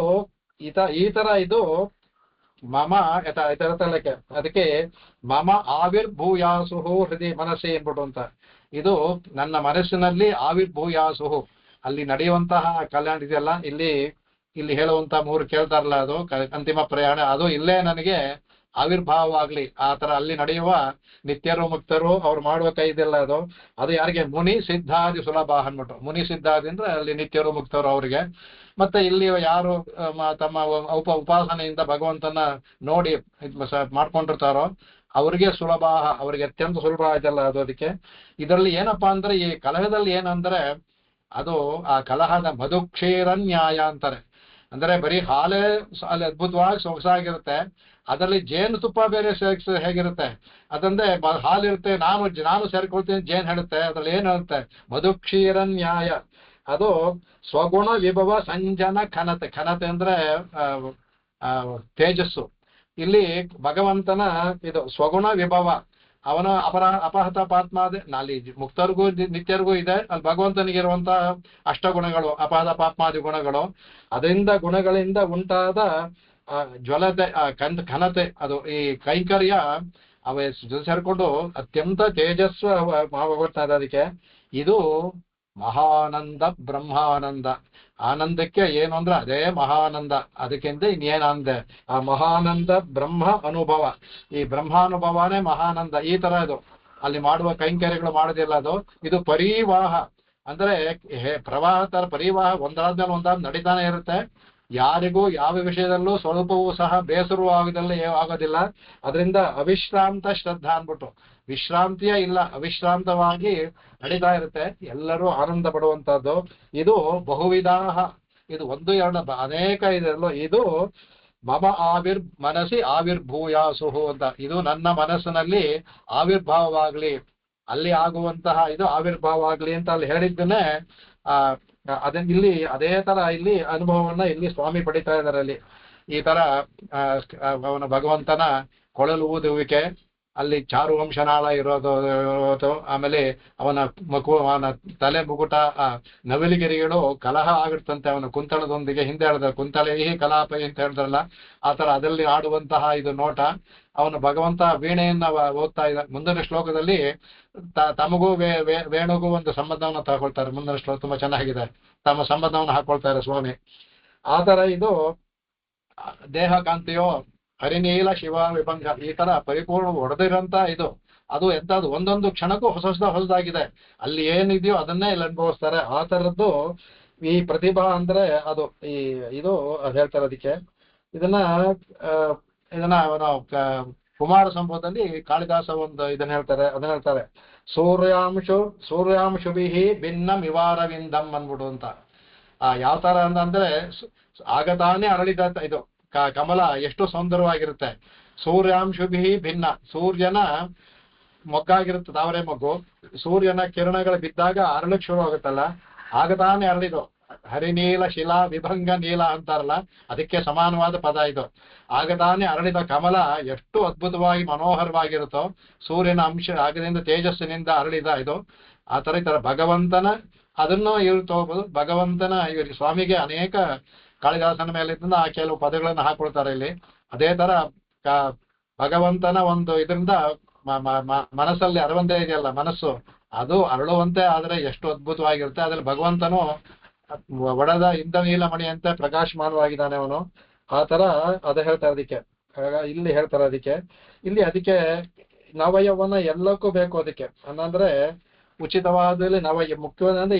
ಈ ತರ ಇದು ಮಮ ಇತರತಲಕ್ಕೆ. ಅದಕ್ಕೆ ಮಮ ಆವಿರ್ಭೂಯಾಸುಹು ಹೃದಯ ಮನಸ್ಸೆ ಎಂಬಿಟ್ಟು ಅಂತ. ಇದು ನನ್ನ ಮನಸ್ಸಿನಲ್ಲಿ ಆವಿರ್ಭೂಯಾಸುಹು, ಅಲ್ಲಿ ನಡೆಯುವಂತಹ ಕಲ್ಯಾಣ ಇದೆಯಲ್ಲ, ಇಲ್ಲಿ ಹೇಳುವಂತ ಮೂರು ಕೇಳ್ತಾರಲ್ಲ, ಅದು ಅಂತಿಮ ಪ್ರಯಾಣ, ಅದು ಇಲ್ಲೇ ನನಗೆ ಆವಿರ್ಭಾವವಾಗ್ಲಿ. ಆ ತರ ಅಲ್ಲಿ ನಡೆಯುವ ನಿತ್ಯರು ಮುಕ್ತರು ಅವ್ರು ಮಾಡುವ ಕೈದೆಲ್ಲ ಅದು ಯಾರಿಗೆ ಮುನಿ ಸಿದ್ಧಾದಿ ಸುಲಭ ಅನ್ಬಿಟ್ಟು, ಮುನಿ ಸಿದ್ಧಾದಿ ಅಂದ್ರೆ ಅಲ್ಲಿ ನಿತ್ಯರು ಮುಕ್ತರು ಅವರಿಗೆ. ಮತ್ತೆ ಇಲ್ಲಿ ಯಾರು ತಮ್ಮ ಉಪಾಸನೆಯಿಂದ ಭಗವಂತನ ನೋಡಿ ಮಾಡ್ಕೊಂಡಿರ್ತಾರೋ ಅವ್ರಿಗೆ ಸುಲಭ, ಅವ್ರಿಗೆ ಅತ್ಯಂತ ಸುಲಭ ಇದೆಲ್ಲ ಅದಕ್ಕೆ. ಇದರಲ್ಲಿ ಏನಪ್ಪಾ ಅಂದ್ರೆ ಈ ಕಲಹದಲ್ಲಿ ಏನಂದ್ರೆ ಅದು ಆ ಕಲಹದ ಮಧುಕ್ಷೀರ ನ್ಯಾಯ ಅಂತಾರೆ. ಅಂದ್ರೆ ಬರೀ ಹಾಲೇ ಅಲ್ಲಿ ಅದ್ಭುತವಾಗಿ ಸೊಗಸಾಗಿರುತ್ತೆ, ಅದರಲ್ಲಿ ಜೇನು ತುಪ್ಪ ಬೇರೆ ಹೇಗಿರುತ್ತೆ ಅದಂದ್ರೆ ಹಾಲಿರುತ್ತೆ, ನಾನು ಸೇರ್ಕೊಳ್ತೀನಿ ಜೇನು ಹೇಳುತ್ತೆ, ಅದ್ರಲ್ಲಿ ಏನ್ ಹೇಳುತ್ತೆ ಮಧುಕ್ಷೀರ ನ್ಯಾಯ. ಅದು ಸ್ವಗುಣ ವಿಭವ ಸಂಜನ ಘನತೆ. ಘನತೆ ಅಂದ್ರೆ ತೇಜಸ್ಸು. ಇಲ್ಲಿ ಭಗವಂತನ ಇದು ಸ್ವಗುಣ ವಿಭವ, ಅವನ ಅಪಹತ ಪಾತ್ಮಾದೆ ನಲ್ಲಿ ಮುಕ್ತರಿಗೂ ನಿತ್ಯರಿಗೂ ಇದೆ, ಅಲ್ಲಿ ಭಗವಂತನಿಗಿರುವಂತಹ ಅಷ್ಟಗುಣಗಳು ಅಪಹತ ಪಾತ್ಮಾದಿ ಗುಣಗಳು, ಅದರಿಂದ ಗುಣಗಳಿಂದ ಉಂಟಾದ ಜ್ವಲತೆ ಘನತೆ, ಅದು ಈ ಕೈಂಕರ್ಯ ಅವ ಸೇರ್ಕೊಂಡು ಅತ್ಯಂತ ತೇಜಸ್ವ ಹೋಗ್ತಾ ಇದೆ. ಅದಕ್ಕೆ ಇದು ಮಹಾನಂದ ಬ್ರಹ್ಮಾನಂದ. ಆನಂದಕ್ಕೆ ಏನು ಅಂದ್ರೆ ಅದೇ ಮಹಾನಂದ, ಅದಕ್ಕಿಂತ ಇನ್ನೇನಂದೆ ಆ ಮಹಾನಂದ ಬ್ರಹ್ಮ ಅನುಭವ. ಈ ಬ್ರಹ್ಮಾನುಭವನೇ ಮಹಾನಂದ. ಈ ತರ ಇದು ಅಲ್ಲಿ ಮಾಡುವ ಕೈಂಕರ್ಯಗಳು ಮಾಡೋದಿಲ್ಲ, ಇದು ಪರಿವಾಹ ಅಂದ್ರೆ ಪ್ರವಾಹ ತರ ಪರಿವಾಹ ಒಂದಾದ್ಮೇಲೆ ಒಂದಾದ್ ನಡೀತಾನೆ ಇರುತ್ತೆ. ಯಾರಿಗೂ ಯಾವ ವಿಷಯದಲ್ಲೂ ಸ್ವಲ್ಪವೂ ಸಹ ಬೇಸರವೂ ಆಗೋದಿಲ್ಲ. ಅದರಿಂದ ಅವಿಶ್ರಾಂತ ಶ್ರದ್ಧಾ ಅನ್ಬಿಟ್ಟು ವಿಶ್ರಾಂತಿಯೇ ಇಲ್ಲ, ಅವಿಶ್ರಾಂತವಾಗಿ ನಡೀತಾ ಇರುತ್ತೆ, ಎಲ್ಲರೂ ಆನಂದ ಪಡುವಂತಹದ್ದು. ಇದು ಬಹುವಿಧಾಹ, ಇದು ಒಂದು ಎರಡು ಅನೇಕ ಇದೆಲ್ಲ. ಇದು ಮಮ ಮನಸಿ ಆವಿರ್ಭೂಯಾಸುಹು ಅಂತ, ಇದು ನನ್ನ ಮನಸ್ಸಿನಲ್ಲಿ ಆವಿರ್ಭಾವವಾಗ್ಲಿ, ಅಲ್ಲಿ ಆಗುವಂತಹ ಇದು ಆವಿರ್ಭಾವ ಆಗ್ಲಿ ಅಂತ ಅಲ್ಲಿ ಹೇಳಿದ್ದನ್ನೇ ಇಲ್ಲಿ ಅದೇ ತರ ಇಲ್ಲಿ ಅನುಭವವನ್ನ ಇಲ್ಲಿ ಸ್ವಾಮಿ ಪಡಿತಾ ಇದ್ದಾರೆ. ಅಲ್ಲಿ ಈ ತರ ಅವನ ಭಗವಂತನ ಕೊಳಲು ಊದುವಿಕೆ, ಅಲ್ಲಿ ಚಾರುವಂಶನಾಳ ಇರೋದು, ಆಮೇಲೆ ಅವನ ತಲೆ ಮುಗುಟ ನವಿಲಿಗಿರಿಗಳು ಕಲಹ ಆಗಿರ್ತಂತೆ ಅವನ ಕುಂತಳದೊಂದಿಗೆ. ಹಿಂದೆ ಹೇಳಿದ ಕುಂತಳೆ ಕಲಾಪ ಅಂತ ಹೇಳಿದ್ರಲ್ಲ, ಆ ತರ ಅದರಲ್ಲಿ ಆಡುವಂತಹ ಇದು ನೋಟ. ಅವನು ಭಗವಂತ ವೀಣೆಯನ್ನ ಓದ್ತಾ ಇದ್ದ. ಮುಂದಿನ ಶ್ಲೋಕದಲ್ಲಿ ತಮಗೂ ವೇಣುಗೂ ಒಂದು ಸಂಬಂಧವನ್ನು ತಗೊಳ್ತಾರೆ. ಮುಂದಿನ ಶ್ಲೋಕ ತುಂಬಾ ಚೆನ್ನಾಗಿದೆ, ತಮ್ಮ ಸಂಬಂಧವನ್ನು ಹಾಕೊಳ್ತಾರೆ ಸ್ವಾಮಿ. ಆ ತರ ಇದು ದೇಹ ಕಾಂತಿಯೋ ಹರಿನೀಲ ಶಿವ ವಿಭಂಗ, ಈ ತರ ಪರಿಪೂರ್ಣ ಹೊಡೆದಿರಂತ ಇದು. ಅದು ಎಂತದ್ದು ಒಂದೊಂದು ಕ್ಷಣಕ್ಕೂ ಹೊಸದಾಗಿದೆ. ಅಲ್ಲಿ ಏನಿದೆಯೋ ಅದನ್ನೇ ಇಲ್ಲಿ ಅನುಭವಿಸ್ತಾರೆ. ಆ ತರದ್ದು ಈ ಪ್ರತಿಭಾ ಅಂದ್ರೆ ಅದು ಈ ಇದು ಹೇಳ್ತಾರೆ. ಅದಕ್ಕೆ ಇದನ್ನ ಕುಮಾರ ಸಂಭವದಲ್ಲಿ ಕಾಳಿದಾಸ ಒಂದು ಇದನ್ನ ಹೇಳ್ತಾರೆ ಸೂರ್ಯಾಂಶುಭಿ ಭಿನ್ನ ಮಿವಾರವಿಂದಂ ಅನ್ಬಿಡು ಅಂತ. ಯಾವ ತರ ಅಂದ್ರೆ ಆಗತಾನೆ ಅರಳಿದ ಇದು ಕಮಲ ಎಷ್ಟು ಸುಂದರವಾಗಿರುತ್ತೆ. ಸೂರ್ಯಾಂಶುಭಿ ಭಿನ್ನ, ಸೂರ್ಯನ ಮೊಗ್ಗಾಗಿರುತ್ತೆ, ತಾವರೆ ಮೊಗ್ಗು. ಸೂರ್ಯನ ಕಿರಣಗಳು ಬಿದ್ದಾಗ ಅರಳಕ್ ಶುರು ಆಗುತ್ತಲ್ಲ, ಆಗತಾನೆ ಅರಳಿದು. ಹರಿನೀಲ ಶಿಲಾ ವಿಭಂಗ ನೀಲ ಅಂತಾರಲ್ಲ, ಅದಕ್ಕೆ ಸಮಾನವಾದ ಪದ ಇದು. ಆಗತಾನೆ ಅರಳಿದ ಕಮಲ ಎಷ್ಟು ಅದ್ಭುತವಾಗಿ ಮನೋಹರವಾಗಿರುತ್ತೋ, ಸೂರ್ಯನ ಅಂಶ ಆಗದಿಂದ ತೇಜಸ್ಸಿನಿಂದ ಅರಳಿದ ಇದು. ಆ ತರ ಈ ತರ ಭಗವಂತನ ಅದನ್ನು ಇವ್ರು ತಗೋಬಹುದು. ಭಗವಂತನ ಇವ್ರಿಗೆ ಸ್ವಾಮಿಗೆ ಅನೇಕ ಕಾಳಿದಾಸನ ಮೇಲೆ ಆ ಕೆಲವು ಪದಗಳನ್ನು ಹಾಕೊಳ್ತಾರೆ ಇಲ್ಲಿ. ಅದೇ ತರ ಭಗವಂತನ ಒಂದು ಇದರಿಂದ ಮನಸ್ಸಲ್ಲಿ ಅರವಂತೆ ಇದೆಯಲ್ಲ, ಮನಸ್ಸು ಅದು ಅರಳುವಂತೆ ಆದ್ರೆ ಎಷ್ಟು ಅದ್ಭುತವಾಗಿರುತ್ತೆ. ಅದ್ರಲ್ಲಿ ಭಗವಂತನು ಒಡೆದ ಇಂದ್ರನೀಲ ಮಣಿಯಂತೆ ಪ್ರಕಾಶಮಾನವಾಗಿದ್ದಾನೆ ಅವನು. ಆ ತರ ಅದ ಹೇಳ್ತಾರೆ. ಅದಕ್ಕೆ ಇಲ್ಲಿ ಹೇಳ್ತಾರೆ. ಅದಕ್ಕೆ ನವಯೌವನ ಎಲ್ಲಕ್ಕೂ ಬೇಕು. ಅದಕ್ಕೆ ಅಂದ್ರೆ ಉಚಿತವಾದಲ್ಲಿ ಮುಖ್ಯವಾದ ಅಂದ್ರೆ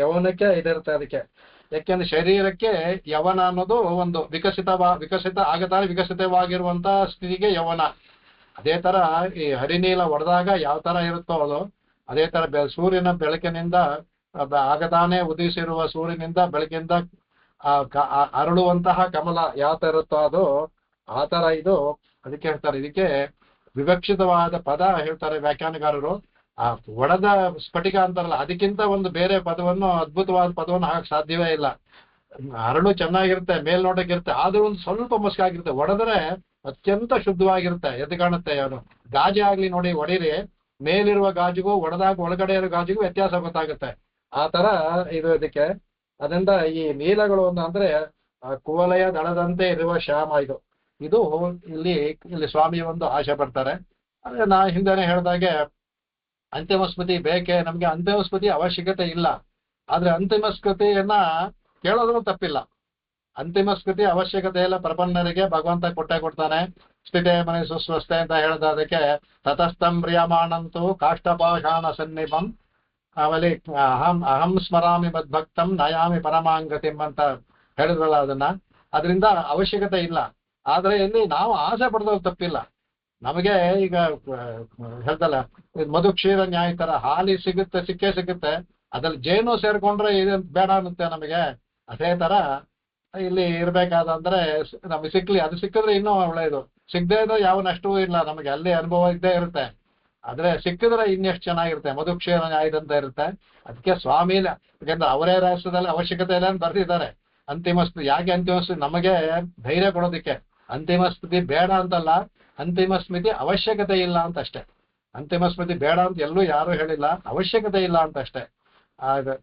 ಯೌವನಕ್ಕೆ ಇದಿರುತ್ತೆ. ಅದಕ್ಕೆ ಯಾಕೆಂದ್ರೆ ಶರೀರಕ್ಕೆ ಯವನ ಅನ್ನೋದು ಒಂದು ವಿಕಸಿತ ಆಗತಾನೆ ವಿಕಸಿತವಾಗಿರುವಂತಹ ಸ್ಥಿತಿಗೆ ಯವನ. ಅದೇ ತರ ಈ ಹರಿನೀಲ ಹೊಡೆದಾಗ ಯಾವ ತರ ಇರುತ್ತೋ ಅದು ಅದೇ ತರ ಸೂರ್ಯನ ಬೆಳಕಿನಿಂದ ಆಗತಾನೆ ಉದಿಸಿರುವ ಸೂರ್ಯನಿಂದ ಬೆಳಕಿಂದ ಅರಳುವಂತಹ ಕಮಲ ಯಾವ ತರ ಇರುತ್ತೋ ಅದು ಆ ತರ ಇದು. ಅದಕ್ಕೆ ಹೇಳ್ತಾರೆ, ಇದಕ್ಕೆ ವಿವಕ್ಷಿತವಾದ ಪದ ಹೇಳ್ತಾರೆ ವ್ಯಾಖ್ಯಾನಕಾರರು. ಆ ಒಡೆದ ಸ್ಫಟಿಕ ಅಂತಾರಲ್ಲ, ಅದಕ್ಕಿಂತ ಒಂದು ಬೇರೆ ಪದವನ್ನು ಅದ್ಭುತವಾದ ಪದವನ್ನು ಹಾಕಕ್ ಸಾಧ್ಯವೇ ಇಲ್ಲ. ಅರಳು ಚೆನ್ನಾಗಿರುತ್ತೆ, ಮೇಲ್ನೋಟಕ್ಕಿರುತ್ತೆ, ಆದ್ರೂ ಒಂದು ಸ್ವಲ್ಪ ಮಸ್ಕಾಗಿರುತ್ತೆ. ಒಡೆದ್ರೆ ಅತ್ಯಂತ ಶುದ್ಧವಾಗಿರುತ್ತೆ, ಎದ್ದು ಕಾಣುತ್ತೆ. ಅವನು ಗಾಜೆ ಆಗ್ಲಿ ನೋಡಿ, ಹೊಡೀರಿ, ಮೇಲಿರುವ ಗಾಜಿಗೂ ಒಡೆದಾಗ ಒಳಗಡೆ ಇರೋ ಗಾಜಿಗೂ ವ್ಯತ್ಯಾಸ ಗೊತ್ತಾಗುತ್ತೆ. ಆ ತರ ಇದು ಇದಕ್ಕೆ. ಅದರಿಂದ ಈ ನೀಲಗಳು ಅಂದ್ರೆ ಕುವಲಯ ದಳದಂತೆ ಇರುವ ಶ್ಯಾಮ ಇದು. ಇಲ್ಲಿ ಸ್ವಾಮಿ ಒಂದು ಆಶೆ ಪಡ್ತಾರೆ. ಅಂದ್ರೆ ನಾ ಹಿಂದೆನೆ ಹೇಳ್ದಾಗೆ ಅಂತಿಮ ಸ್ಮೃತಿ ಬೇಕೆ ನಮ್ಗೆ? ಅಂತಿಮ ಸ್ಮೃತಿ ಅವಶ್ಯಕತೆ ಇಲ್ಲ, ಆದ್ರೆ ಅಂತಿಮ ಸ್ಮೃತಿಯನ್ನ ಕೇಳೋದ್ರೂ ತಪ್ಪಿಲ್ಲ. ಅಂತಿಮ ಸ್ಥಿತಿ ಅವಶ್ಯಕತೆ ಇಲ್ಲ ಪ್ರಪನ್ನರಿಗೆ ಭಗವಂತ ಕೊಟ್ಟೆ ಕೊಡ್ತಾನೆ. ಸ್ಥಿತೇ ಮನೆ ಸುಸ್ವಸ್ಥೆ ಅಂತ ಹೇಳಿದ ಅದಕ್ಕೆ ತತಸ್ಥಂ ಪ್ರಿಯಮಾಣಂತೂ ಕಾಷ್ಟಪಾಷಾಣ ಸನ್ನಿಭಂ ಆಮೇಲೆ ಅಹಂ ಅಹಂ ಸ್ಮರಾಮಿ ಮದ್ಭಕ್ತಂ ನಯಾಮಿ ಪರಮಾಂಗತಿಂ ಅಂತ ಹೇಳಿದ್ರಲ್ಲ ಅದನ್ನ. ಅದರಿಂದ ಅವಶ್ಯಕತೆ ಇಲ್ಲ. ಆದ್ರೆ ಇಲ್ಲಿ ನಾವು ಆಸೆ ಪಡೆದವ್ರು ತಪ್ಪಿಲ್ಲ. ನಮಗೆ ಈಗ ಹೇಳ್ದಲ್ಲ ಮಧು ಕ್ಷೀರ ನ್ಯಾಯ ತರ ಹಾಲಿ ಸಿಕ್ಕೇ ಸಿಗುತ್ತೆ. ಅದ್ರಲ್ಲಿ ಜೇನು ಸೇರ್ಕೊಂಡ್ರೆ ಇದು ಬೇಡ ಅನ್ನುತ್ತೆ ನಮಗೆ. ಅದೇ ತರ ಇಲ್ಲಿ ಇರ್ಬೇಕಾದಂದ್ರೆ ನಮಗೆ ಸಿಕ್ಲಿ, ಅದು ಸಿಕ್ಕಿದ್ರೆ ಇನ್ನೂ ಒಳ್ಳೇದು. ಸಿಗದೆ ಇದ್ರೆ ಯಾವ ನಷ್ಟವೂ ಇಲ್ಲ, ನಮಗೆ ಅಲ್ಲಿ ಅನುಭವ ಇದ್ದೇ ಇರುತ್ತೆ. ಆದ್ರೆ ಸಿಕ್ಕಿದ್ರೆ ಇನ್ನೆಷ್ಟು ಚೆನ್ನಾಗಿರುತ್ತೆ, ಮಧುಕ್ಷೀರ ನ್ಯಾಯದಂತ ಇರುತ್ತೆ. ಅದಕ್ಕೆ ಸ್ವಾಮಿ ಯಾಕಂದ್ರೆ ಅವರೇ ರಾಷ್ಟ್ರದಲ್ಲಿ ಅವಶ್ಯಕತೆ ಇಲ್ಲ ಅಂತ ಬರ್ತಿದ್ದಾರೆ. ಅಂತಿಮ ಸ್ಥಿತಿ ಯಾಕೆ ಅಂತಿಮ ಸ್ಥಿತಿ ನಮಗೆ ಧೈರ್ಯ ಕೊಡೋದಕ್ಕೆ. ಅಂತಿಮ ಸ್ಥಿತಿ ಬೇಡ ಅಂತಲ್ಲ, ಅಂತಿಮ ಸ್ಮೃತಿ ಅವಶ್ಯಕತೆ ಇಲ್ಲ ಅಂತ ಅಷ್ಟೇ. ಅಂತಿಮ ಸ್ಮೃತಿ ಬೇಡ ಅಂತ ಎಲ್ಲೂ ಯಾರು ಹೇಳಿಲ್ಲ, ಅವಶ್ಯಕತೆ ಇಲ್ಲ ಅಂತ ಅಷ್ಟೇ.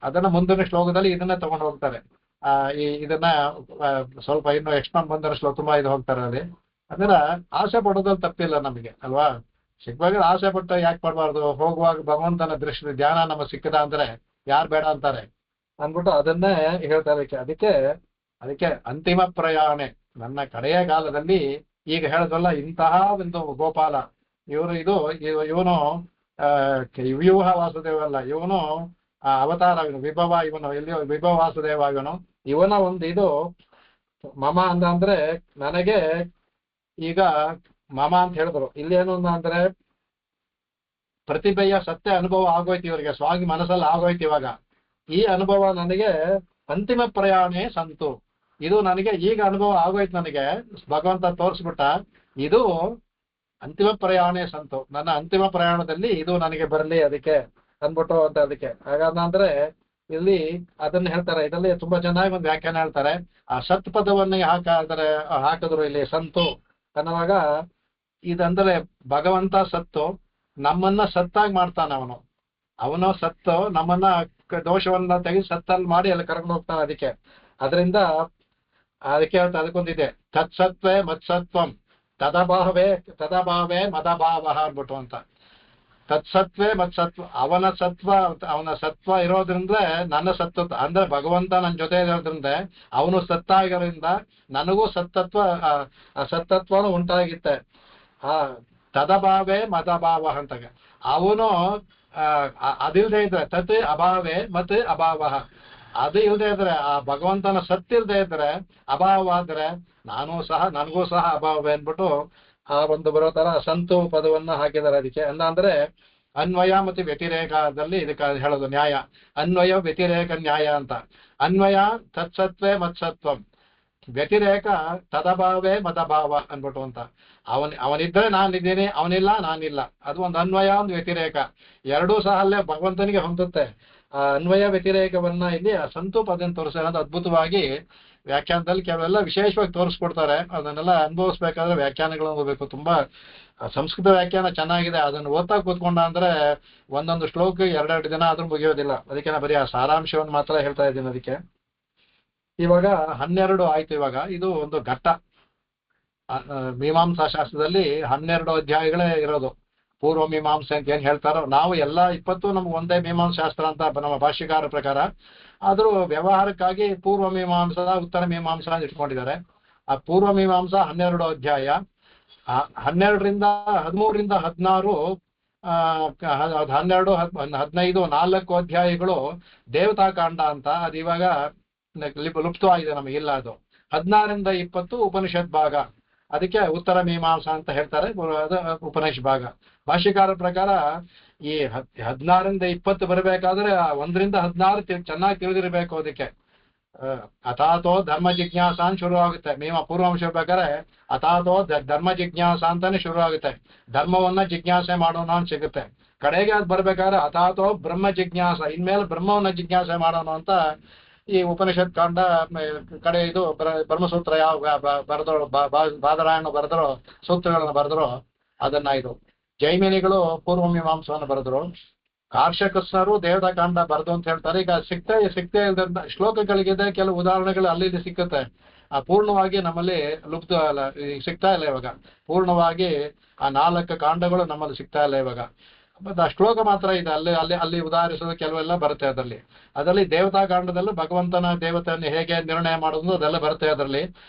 ಅದನ್ನ ಮುಂದಿನ ಶ್ಲೋಕದಲ್ಲಿ ಇದನ್ನೇ ತಗೊಂಡು ಹೋಗ್ತಾರೆ. ಇದನ್ನ ಸ್ವಲ್ಪ ಇನ್ನು ಎಕ್ಸ್ಟ್ರಾ ಮುಂದಿನ ಶ್ಲೋಕ ತುಂಬಾ ಇದು ಹೋಗ್ತಾರೆ ಅಲ್ಲಿ. ಅದನ್ನ ಆಸೆ ಪಡೋದ್ರಲ್ಲಿ ತಪ್ಪಿಲ್ಲ ನಮಗೆ ಅಲ್ವಾ. ಸಿಕ್ಕುವಾಗ ಆಸೆ ಪಟ್ಟು ಯಾಕೆ ಪಡಬಾರ್ದು, ಹೋಗುವಾಗ ಭಗವಂತನ ದೃಷ್ಟಿ ಧ್ಯಾನ ನಮಗೆ ಸಿಕ್ಕದ ಅಂದ್ರೆ ಯಾರು ಬೇಡ ಅಂತಾರೆ ಅಂದ್ಬಿಟ್ಟು ಅದನ್ನೇ ಹೇಳ್ತಾರೆ. ಅದಕ್ಕೆ ಅಂತಿಮ ಪ್ರಯಾಣೆ ನನ್ನ ಕಡೆಯ ಕಾಲದಲ್ಲಿ ಈಗ ಹೇಳಿದ್ರಲ್ಲ ಇಂತಹ ಒಂದು ಗೋಪಾಲ ಇವನು ವ್ಯೂಹ ವಾಸುದೇವಲ್ಲ, ಇವನು ಅವತಾರ, ವಿಭವ, ಇವನು ಎಲ್ಲಿಯೋ ವಿಭವ ವಾಸುದೇವ, ಇವನ ಒಂದು ಇದು ಮಮ ಅಂದ್ರೆ ನನಗೆ ಈಗ ಮಮ ಅಂತ ಹೇಳಿದ್ರು. ಇಲ್ಲೇನು ಅಂದ್ರೆ ಪ್ರತಿಭೆಯ ಸತ್ಯ ಅನುಭವ ಆಗೋಯ್ತು ಇವರಿಗೆ, ಸ್ವಾಮಿ ಮನಸ್ಸಲ್ಲಿ ಆಗೋಯ್ತು. ಇವಾಗ ಈ ಅನುಭವ ನನಗೆ ಅಂತಿಮ ಪ್ರಯಾಣೇ ಸಂತು, ಇದು ನನಗೆ ಈಗ ಅನುಭವ ಆಗೋಯ್ತು, ನನಗೆ ಭಗವಂತ ತೋರಿಸ್ಬಿಟ್ಟ. ಇದು ಅಂತಿಮ ಪ್ರಯಾಣೇ ಸಂತು, ನನ್ನ ಅಂತಿಮ ಪ್ರಯಾಣದಲ್ಲಿ ಇದು ನನಗೆ ಬರಲಿ ಅದಕ್ಕೆ ಅಂದ್ಬಿಟ್ಟು ಅಂತ. ಅದಕ್ಕೆ ಹಾಗಾದ್ರೆ ಇಲ್ಲಿ ಅದನ್ನ ಹೇಳ್ತಾರೆ. ಇದರಲ್ಲಿ ತುಂಬಾ ಚೆನ್ನಾಗಿ ಒಂದು ವ್ಯಾಖ್ಯಾನ ಹೇಳ್ತಾರೆ. ಆ ಸತ್ ಪದವನ್ನೇ ಹಾಕಿದ್ರು ಇಲ್ಲಿ ಸಂತು ಅನ್ನುವಾಗ. ಇದಂದ್ರೆ ಭಗವಂತ ಸತ್ತು ನಮ್ಮನ್ನ ಸತ್ತಾಗಿ ಮಾಡ್ತಾನೆ. ಅವನು ಸತ್ತು ನಮ್ಮನ್ನ ದೋಷವನ್ನ ತೆಗೆದು ಸತ್ತಲ್ಲಿ ಮಾಡಿ ಅಲ್ಲಿ ಕರ್ಕೊಂಡು ಹೋಗ್ತಾನೆ. ಅದರಿಂದ ಹೇಳ್ತಾ ಅದಕ್ಕೊಂದಿದೆ, ತತ್ಸತ್ವೇ ಮತ್ಸತ್ವಂ ತದಭಾವೇ ಮದಭಾವ ಅಂದ್ಬಿಟ್ಟು ಅಂತ. ತತ್ಸತ್ವೇ ಮತ್ಸತ್ವ, ಅವನ ಸತ್ವ ಇರೋದ್ರಿಂದ ನನ್ನ ಸತ್ವ ಅಂದ್ರೆ ಭಗವಂತ ನನ್ನ ಜೊತೆ ಇರೋದ್ರಿಂದ ಅವನು ಸತ್ತಾಗಿರೋದ್ರಿಂದ ನನಗೂ ಸತ್ತತ್ವನು ಉಂಟಾಗಿತ್ತೆ. ತದಭಾವೇ ಮದಭಾವ ಅಂತ. ಅವನು ಅದಿಲ್ದೇ ಇದ್ರೆ ತತ್ ಅಭಾವೇ ಮತ್ ಅಭಾವ, ಅದು ಇಲ್ದೇ ಇದ್ರೆ ಆ ಭಗವಂತನ ಸತ್ತಿಲ್ದೇ ಇದ್ರೆ ಅಭಾವ ಆದ್ರೆ ನನಗೂ ಸಹ ಅಭಾವವೇ ಅಂದ್ಬಿಟ್ಟು ಆ ಒಂದು ಬರೋ ತರ ಸಂತು ಪದವನ್ನ ಹಾಕಿದ್ದಾರೆ. ಅದಕ್ಕೆ ಅಂದ್ರೆ ಅನ್ವಯ ಮತ್ತು ವ್ಯತಿರೇಕದಲ್ಲಿ ಇದಕ್ಕೆ ಹೇಳೋದು ನ್ಯಾಯ. ಅನ್ವಯ ವ್ಯತಿರೇಕ ನ್ಯಾಯ ಅಂತ. ಅನ್ವಯ ತತ್ಸತ್ವೇ ಮತ್ಸತ್ವಂ, ವ್ಯತಿರೇಕ ತದಭಾವೇ ಮದಭಾವ ಅನ್ಬಿಟ್ಟು ಅಂತ. ಅವನಿದ್ರೆ ನಾನಿದ್ದೀನಿ, ಅವನಿಲ್ಲ ನಾನಿಲ್ಲ, ಅದು ಒಂದು ಅನ್ವಯ ಒಂದು ವ್ಯತಿರೇಕ, ಎರಡೂ ಸಹ ಅಲ್ಲೇ ಭಗವಂತನಿಗೆ ಹೊಂದುತ್ತೆ. ಆ ಅನ್ವಯ ವ್ಯತಿರೇಕವನ್ನ ಇಲ್ಲಿ ಆ ಸಂತು ಪದನ ತೋರಿಸ್ತಾರೆ. ಅದು ಅದ್ಭುತವಾಗಿ ವ್ಯಾಖ್ಯಾನದಲ್ಲಿ ಕೆಲವೆಲ್ಲ ವಿಶೇಷವಾಗಿ ತೋರಿಸ್ಕೊಡ್ತಾರೆ. ಅದನ್ನೆಲ್ಲ ಅನುಭವಿಸ್ಬೇಕಾದ್ರೆ ವ್ಯಾಖ್ಯಾನಗಳು ಓದಬೇಕು. ತುಂಬಾ ಸಂಸ್ಕೃತ ವ್ಯಾಖ್ಯಾನ ಚೆನ್ನಾಗಿದೆ. ಅದನ್ನು ಓದ್ತಾ ಕೂತ್ಕೊಂಡ ಅಂದ್ರೆ ಒಂದೊಂದು ಶ್ಲೋಕ 2 ದಿನ ಆದ್ರೂ ಮುಗಿಯೋದಿಲ್ಲ. ಅದಕ್ಕೆ ನಾ ಬರೀ ಆ ಸಾರಾಂಶವನ್ನು ಮಾತ್ರ ಹೇಳ್ತಾ ಇದ್ದೀನಿ. ಅದಕ್ಕೆ ಇವಾಗ 12 ಆಯ್ತು. ಇವಾಗ ಇದು ಒಂದು ಘಟ್ಟ. ಮೀಮಾಂಸಾ ಶಾಸ್ತ್ರದಲ್ಲಿ 12 ಅಧ್ಯಾಯಗಳೇ ಇರೋದು. ಪೂರ್ವ ಮೀಮಾಂಸೆ ಅಂತ ಏನ್ ಹೇಳ್ತಾರೋ, ನಾವು ಎಲ್ಲ 20 ನಮ್ಗೆ ಒಂದೇ ಮೀಮಾಂಸಾ ಶಾಸ್ತ್ರ ಅಂತ ನಮ್ಮ ಭಾಷ್ಯಕಾರ ಪ್ರಕಾರ. ಆದ್ರೂ ವ್ಯವಹಾರಕ್ಕಾಗಿ ಪೂರ್ವ ಮೀಮಾಂಸಾ ಉತ್ತರ ಮೀಮಾಂಸಾ ಇಟ್ಕೊಂಡಿದ್ದಾರೆ. ಆ ಪೂರ್ವ ಮೀಮಾಂಸಾ 12 ಅಧ್ಯಾಯ, 12ರಿಂದ 13ರಿಂದ 16, 12, 15, 4 ಅಧ್ಯಾಯಗಳು ದೇವತಾಕಾಂಡ ಅಂತ. ಅದು ಇವಾಗ ಲುಪ್ತವಾಗಿದೆ, ನಮಗಿಲ್ಲ ಅದು. 16ರಿಂದ 20 ಉಪನಿಷತ್ ಭಾಗ, ಅದಕ್ಕೆ ಉತ್ತರ ಮೀಮಾಂಸಾ ಅಂತ ಹೇಳ್ತಾರೆ. ಅದು ಉಪನಿಷತ್ ಭಾಗ. ಭಾಷ್ಯಕಾರ ಪ್ರಕಾರ ಈ 16ರಿಂದ 20 ಬರಬೇಕಾದ್ರೆ 1ರಿಂದ 16 ಚೆನ್ನಾಗಿ ತಿಳಿದಿರ್ಬೇಕು. ಅದಕ್ಕೆ ಅಥಾತೋ ಧರ್ಮ ಜಿಜ್ಞಾಸ ಅಂತ ಶುರು ಆಗುತ್ತೆ. ಪೂರ್ವಾಂಶ ಬೇಕಾದ್ರೆ ಅಥಾತೋ ಧರ್ಮ ಜಿಜ್ಞಾಸ ಅಂತಾನೆ ಶುರು ಆಗುತ್ತೆ. ಧರ್ಮವನ್ನ ಜಿಜ್ಞಾಸೆ ಮಾಡೋಣ ಅಂತ ಸಿಗುತ್ತೆ. ಕಡೆಗೆ ಅದು ಬರ್ಬೇಕಾದ್ರೆ ಅಥಾತೋ ಬ್ರಹ್ಮ ಜಿಜ್ಞಾಸ, ಇನ್ಮೇಲೆ ಬ್ರಹ್ಮವನ್ನ ಜಿಜ್ಞಾಸೆ ಮಾಡೋಣ ಅಂತ ಈ ಉಪನಿಷತ್ ಕಾಂಡ ಕಡೆ ಇದು ಬ್ರಹ್ಮಸೂತ್ರ ಯಾವ ಬರೆದರೋ, ಬಾದರಾಯಣ ಬರೆದರೋ, ಸೂತ್ರಗಳನ್ನ ಬರೆದರೋ ಅದನ್ನ ಇದು ಜೈಮಿನಿಗಳು ಪೂರ್ವ ಮೀಮಾಂಸವನ್ನು ಬರೆದ್ರು. ಕಾರ್ಷಕಸ್ನರು ದೇವತಾಕಾಂಡ ಬರೆದು ಅಂತ ಹೇಳ್ತಾರೆ. ಈಗ ಸಿಕ್ತೇ ಇಲ್ದಂತ ಶ್ಲೋಕಗಳಿಗಿದೆ, ಕೆಲವು ಉದಾಹರಣೆಗಳು ಅಲ್ಲಿ ಸಿಕ್ಕುತ್ತೆ. ಪೂರ್ಣವಾಗಿ ನಮ್ಮಲ್ಲಿ ಲುಪ್ತ ಸಿಗ್ತಾ ಇಲ್ಲ ಇವಾಗ. ಪೂರ್ಣವಾಗಿ ಆ 4 ಕಾಂಡಗಳು ನಮ್ಮಲ್ಲಿ ಸಿಗ್ತಾ ಇಲ್ಲ ಇವಾಗ. ಮತ್ತೆ ಆ ಶ್ಲೋಕ ಮಾತ್ರ ಇದೆ, ಅಲ್ಲಿ ಅಲ್ಲಿ ಅಲ್ಲಿ ಉದಾಹರಿಸೋದು ಕೆಲವೆಲ್ಲ ಬರುತ್ತೆ ಅದರಲ್ಲಿ ದೇವತಾ ಕಾಂಡದಲ್ಲೂ ಭಗವಂತನ ದೇವತೆಯನ್ನು ಹೇಗೆ ನಿರ್ಣಯ ಮಾಡೋದು ಅದೆಲ್ಲ ಬರುತ್ತೆ ಅದರಲ್ಲಿ.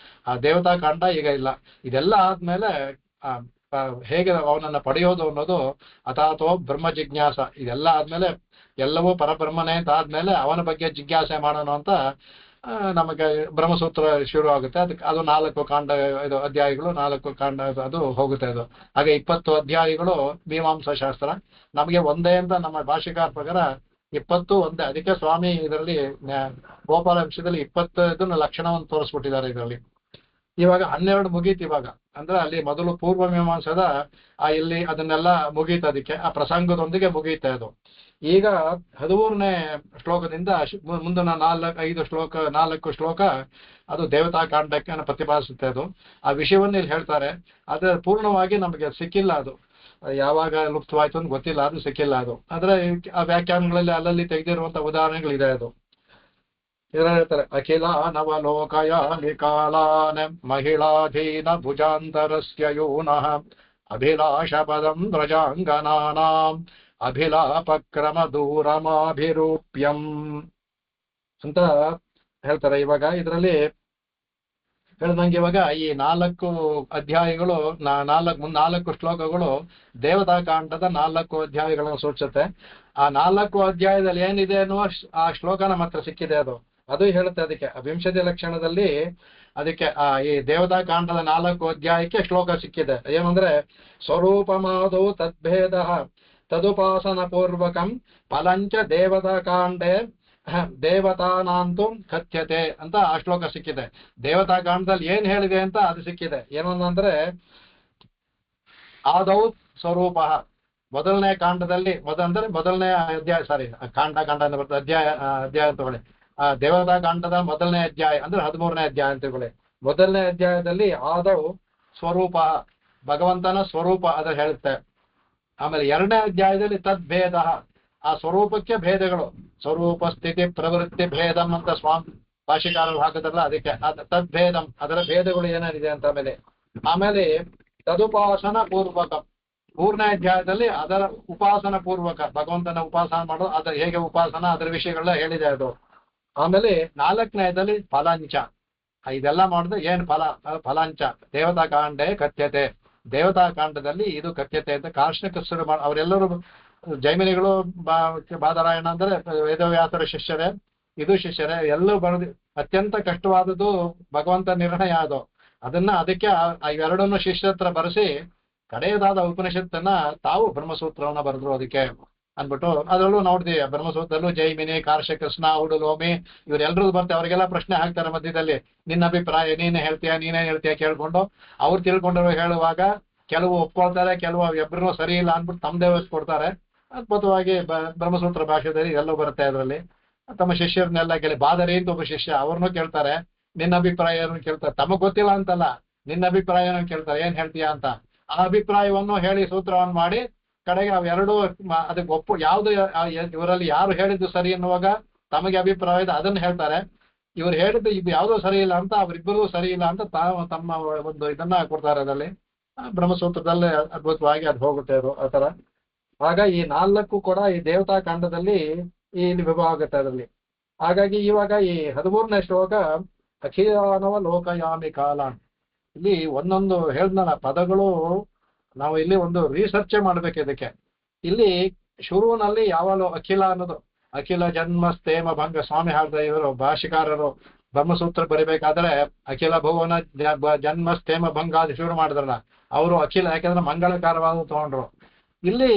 ಆ ದೇವತಾ ಕಾಂಡ ಈಗ ಇಲ್ಲ. ಇದೆಲ್ಲ ಆದ್ಮೇಲೆ ಆ ಹೇಗೆ ಅವನನ್ನ ಪಡೆಯೋದು ಅನ್ನೋದು ಅಥಾತೋ ಬ್ರಹ್ಮ ಜಿಜ್ಞಾಸ, ಇದೆಲ್ಲ ಆದ್ಮೇಲೆ ಎಲ್ಲವೂ ಪರಬ್ರಹ್ಮನೇ ಅಂತ ಆದ್ಮೇಲೆ ಅವನ ಬಗ್ಗೆ ಜಿಜ್ಞಾಸೆ ಮಾಡೋಣ ಅಂತ ನಮಗೆ ಬ್ರಹ್ಮಸೂತ್ರ ಶುರು ಆಗುತ್ತೆ. ಅದಕ್ಕೆ ಅದು 4 ಕಾಂಡ, ಇದು ಅಧ್ಯಾಯಗಳು 4 ಕಾಂಡ ಅದು ಹೋಗುತ್ತೆ. ಅದು ಹಾಗೆ 20 ಅಧ್ಯಾಯಗಳು ಮೀಮಾಂಸಾ ಶಾಸ್ತ್ರ. ನಮಗೆ ಒಂದೇ ಅಂತ ನಮ್ಮ ಭಾಷಿಕಾರ ಪ್ರಕಾರ 20 ಒಂದೇ. ಅದಕ್ಕೆ ಸ್ವಾಮಿ ಇದರಲ್ಲಿ ಗೋಪಾಲ ಅಂಶದಲ್ಲಿ 20 ಇದನ್ನ ಲಕ್ಷಣವನ್ನು ತೋರಿಸ್ಬಿಟ್ಟಿದ್ದಾರೆ ಇದರಲ್ಲಿ. ಇವಾಗ 12 ಮುಗೀತು ಇವಾಗ. ಅಂದ್ರೆ ಅಲ್ಲಿ ಮೊದಲು ಪೂರ್ವ ಮೀಮಾಂಸದ ಇಲ್ಲಿ ಅದನ್ನೆಲ್ಲ ಮುಗೀತು, ಅದಕ್ಕೆ ಆ ಪ್ರಸಂಗದೊಂದಿಗೆ ಮುಗೀತೆ ಅದು. ಈಗ 13ನೇ ಶ್ಲೋಕದಿಂದ ಮುಂದಿನ 4 ಶ್ಲೋಕ ಅದು ದೇವತಾ ಕಾಂಡಕ್ಕೆ ಪ್ರತಿಪಾದಿಸುತ್ತೆ. ಅದು ಆ ವಿಷಯವನ್ನ ಇಲ್ಲಿ ಹೇಳ್ತಾರೆ. ಆದ್ರೆ ಪೂರ್ಣವಾಗಿ ನಮಗೆ ಸಿಕ್ಕಿಲ್ಲ, ಅದು ಯಾವಾಗ ಲುಪ್ತವಾಯ್ತು ಅಂತ ಗೊತ್ತಿಲ್ಲ, ಅದು ಸಿಕ್ಕಿಲ್ಲ ಅದು. ಆದ್ರೆ ಆ ವ್ಯಾಖ್ಯಾನಗಳಲ್ಲಿ ಅಲ್ಲಲ್ಲಿ ತೆಗೆದಿರುವಂತ ಉದಾಹರಣೆಗಳಿದೆ. ಅದು ಇದರಲ್ಲಿ ಹೇಳ್ತಾರೆ, ಅಖಿಲ ನವಲೋಕಯಾನಿ ಕಾಲಾನ ಮಹಿಳಾಧೀನ ಭುಜಾಂತರಸ್ಯ ಯೂನಃ ಅಭಿಲಾಷ ಪದಂ ವ್ರಜಾಂಗನಾನಾಂ ಅಭಿಲಾಪಕ್ರಮ ದೂರಮಾಭಿರೂಪ್ಯಂ ಅಂತ ಹೇಳ್ತಾರೆ. ಇವಾಗ ಇದರಲ್ಲಿ ಹೇಳ್ದಂಗೆ ಇವಾಗ ಈ 4 ಅಧ್ಯಾಯಗಳು 4 ಶ್ಲೋಕಗಳು ದೇವತಾ ಕಾಂಡದ 4 ಅಧ್ಯಾಯಗಳನ್ನು ಸೂಚಿಸುತ್ತೆ. ಆ 4 ಅಧ್ಯಾಯದಲ್ಲಿ ಏನಿದೆ ಅನ್ನುವ ಆ ಶ್ಲೋಕನ ಮಾತ್ರ ಸಿಕ್ಕಿದೆ. ಅದು ಹೇಳುತ್ತೆ. ಅದಕ್ಕೆ ವಿಂಶತಿ ಲಕ್ಷಣದಲ್ಲಿ ಅದಕ್ಕೆ ಈ ದೇವತಾ ಕಾಂಡದ 4 ಅಧ್ಯಾಯಕ್ಕೆ ಶ್ಲೋಕ ಸಿಕ್ಕಿದೆ. ಏನಂದ್ರೆ ಸ್ವರೂಪಮಾದೌ ತದ್ಭೇದ ತದುಪಾಸನ ಪೂರ್ವಕಂ ಫಲಂಚ ದೇವತಾ ಕಾಂಡೆ ದೇವತಾನಾಂತು ಕಥ್ಯತೆ ಅಂತ ಆ ಶ್ಲೋಕ ಸಿಕ್ಕಿದೆ. ದೇವತಾ ಕಾಂಡದಲ್ಲಿ ಏನ್ ಹೇಳಿದೆ ಅಂತ ಅದು ಸಿಕ್ಕಿದೆ. ಏನಂದ್ರೆ ಆದೌ ಸ್ವರೂಪ, ಮೊದಲನೇ ಕಾಂಡದಲ್ಲಿ ಮೊದಲನೇ ಅಧ್ಯಾಯ, ಕಾಂಡ ಅಂತ ಬರ್ತದೆ, ಅಧ್ಯಾಯ ತಗೊಳ್ಳಿ. ದೇವತಾ ಕಾಂಡದ ಮೊದಲನೇ ಅಧ್ಯಾಯ ಅಂದ್ರೆ 13ನೇ ಅಧ್ಯಾಯ ಅಂತ ತಗೊಳ್ಳಿ. ಮೊದಲನೇ ಅಧ್ಯಾಯದಲ್ಲಿ ಆದೌ ಸ್ವರೂಪ, ಭಗವಂತನ ಸ್ವರೂಪ ಅದು ಹೇಳುತ್ತೆ. ಆಮೇಲೆ 2ನೇ ಅಧ್ಯಾಯದಲ್ಲಿ ತದ್ಭೇದ, ಆ ಸ್ವರೂಪಕ್ಕೆ ಭೇದಗಳು, ಸ್ವರೂಪ ಸ್ಥಿತಿ ಪ್ರವೃತ್ತಿ ಭೇದಂ ಅಂತ ಸ್ವಾಮಿ ಭಾಷಿಕಾರರು ಹಾಕಿದ್ರಲ್ಲ, ಅದಕ್ಕೆ ತದ್ಭೇದಂ, ಅದರ ಭೇದಗಳು ಏನೇನಿದೆ ಅಂತ. ಆಮೇಲೆ ತದುಪಾಸನ ಪೂರ್ವಕ, 3ನೇ ಅಧ್ಯಾಯದಲ್ಲಿ ಅದರ ಉಪಾಸನ ಪೂರ್ವಕ, ಭಗವಂತನ ಉಪಾಸನ ಮಾಡೋದು, ಅದರ ಹೇಗೆ ಉಪಾಸನ ಅದರ ವಿಷಯಗಳೆಲ್ಲ ಹೇಳಿದೆ ಅದು. ಆಮೇಲೆ 4ನೇದಲ್ಲಿ ಫಲಾಂಚ, ಇದೆಲ್ಲ ಮಾಡಿದ್ರೆ ಏನ್ ಫಲಾಂಚ ದೇವತಾ ಕಾಂಡೇ ಕಥ್ಯತೆ, ದೇವತಾ ಕಾಂಡದಲ್ಲಿ ಇದು ಕಥ್ಯತೆ ಅಂತ ಕಾರ್ಷ್ಣಕಸ್ಸರು ಅವರೆಲ್ಲರೂ ಜೈಮಿನಿಗಳು, ಬಾದರಾಯಣ ಅಂದ್ರೆ ವೇದವ್ಯಾಸರ ಶಿಷ್ಯರೇ, ಇದು ಶಿಷ್ಯರೇ, ಎಲ್ಲರೂ ಬರೆದು ಅತ್ಯಂತ ಕಷ್ಟವಾದದ್ದು ಭಗವಂತ ನಿರ್ಣಯ ಅದು. ಅದಕ್ಕೆ ಇವೆರಡನ್ನು ಶಿಷ್ಯರ ಹತ್ರ ಬರೆಸಿ ಕಡೆಯದಾದ ಉಪನಿಷತ್ತನ್ನ ತಾವು ಬ್ರಹ್ಮಸೂತ್ರವನ್ನ ಬರೆದ್ರು ಅದಕ್ಕೆ ಅಂದ್ಬಿಟ್ಟು. ಅದರಲ್ಲೂ ನೋಡಿದ್ವಿ ಬ್ರಹ್ಮಸೂತ್ರದಲ್ಲೂ ಜೈಮಿನಿ, ಕಾರ್ಷಕೃಷ್ಣ, ಉಡುಲೋಮಿ ಇವರೆಲ್ಲರೂ ಬರ್ತಾರೆ. ಅವರಿಗೆಲ್ಲ ಪ್ರಶ್ನೆ ಹಾಕ್ತಾರೆ ಮಧ್ಯದಲ್ಲಿ, ನಿನ್ನ ಅಭಿಪ್ರಾಯ ನೀನೇ ಹೇಳ್ತೀಯ ಕೇಳ್ಕೊಂಡು. ಅವ್ರು ತಿಳ್ಕೊಂಡ್ರು ಹೇಳುವಾಗ ಕೆಲವು ಒಪ್ಕೊಳ್ತಾರೆ, ಕೆಲವು ಇಬ್ಬರು ಸರಿ ಇಲ್ಲ ಅಂದ್ಬಿಟ್ಟು ತಮ್ಮದೇ ಕೊಡ್ತಾರೆ. ಅದ್ಭುತವಾಗಿ ಬ್ರಹ್ಮಸೂತ್ರ ಭಾಷೆಯಲ್ಲಿ ಎಲ್ಲೂ ಬರುತ್ತೆ. ಅದರಲ್ಲಿ ತಮ್ಮ ಶಿಷ್ಯರನ್ನೆಲ್ಲ ಕೇಳಿ, ಬಾದರಿ ಅಂತ ಒಬ್ಬ ಶಿಷ್ಯ, ಅವ್ರನ್ನೂ ಕೇಳ್ತಾರೆ, ನಿನ್ನ ಅಭಿಪ್ರಾಯ ಏನು ಕೇಳ್ತಾರೆ. ತಮಗ್ ಗೊತ್ತಿಲ್ಲ ಅಂತಲ್ಲ, ನಿನ್ನ ಅಭಿಪ್ರಾಯ ಏನು ಕೇಳ್ತಾರೆ, ಏನ್ ಹೇಳ್ತೀಯಾ ಅಂತ. ಆ ಅಭಿಪ್ರಾಯವನ್ನು ಹೇಳಿ ಸೂತ್ರವನ್ನು ಮಾಡಿ ಕಡೆಗೆ ಅವೆರಡು ಅದಕ್ಕೆ ಯಾವ್ದು ಇವರಲ್ಲಿ ಯಾರು ಹೇಳಿದ್ದು ಸರಿ ಎನ್ನುವಾಗ ತಮಗೆ ಅಭಿಪ್ರಾಯ ಇದೆ ಅದನ್ನ ಹೇಳ್ತಾರೆ. ಇವ್ರು ಹೇಳಿದ್ದು ಇದು ಯಾವುದೋ ಸರಿ ಇಲ್ಲ ಅಂತ, ಅವರಿಬ್ಬರೂ ಸರಿ ಇಲ್ಲ ಅಂತ ತಮ್ಮ ಒಂದು ಇದನ್ನ ಕೊಡ್ತಾರೆ. ಅದರಲ್ಲಿ ಬ್ರಹ್ಮಸೂತ್ರದಲ್ಲಿ ಅದ್ಭುತವಾಗಿ ಅದು ಹೋಗುತ್ತೆ ಅದು ಆ ತರ. ಆಗ ಈ 4 ಕೂಡ ಈ ದೇವತಾ ಕಾಂಡದಲ್ಲಿ ಇಲ್ಲಿ ವಿಭಾಗ ಆಗುತ್ತೆ ಅದರಲ್ಲಿ. ಹಾಗಾಗಿ ಇವಾಗ ಈ 13ನೇ ಶ್ಲೋಕ ಅಖಿಲಾನವ ಲೋಕಯಾಮಿ ಕಾಲ, ಇಲ್ಲಿ ಒಂದೊಂದು ಹೇಳ್ದಲ್ಲ ಪದಗಳು ನಾವು ಇಲ್ಲಿ ಒಂದು ರಿಸರ್ಚ್ ಮಾಡ್ಬೇಕು ಇದಕ್ಕೆ. ಇಲ್ಲಿ ಶುರುವಿನಲ್ಲಿ ಯಾವಾಗಲೂ ಅಖಿಲ ಅನ್ನೋದು, ಅಖಿಲ ಜನ್ಮ ಸ್ಥೇಮ ಭಂಗ, ಸ್ವಾಮಿ ಹೇಳ್ದ ಇವರು ಭಾಷಿಕಾರರು ಬ್ರಹ್ಮಸೂತ್ರ ಬರಿಬೇಕಾದ್ರೆ ಅಖಿಲ ಭುವನ ಜನ್ಮ ಸ್ಥೇಮ ಭಂಗ ಅದು ಶುರು ಮಾಡಿದ್ರಲ್ಲ ಅವರು ಅಖಿಲ, ಯಾಕಂದ್ರೆ ಮಂಗಳಕಾರವಾದ ತಗೊಂಡ್ರು. ಇಲ್ಲಿ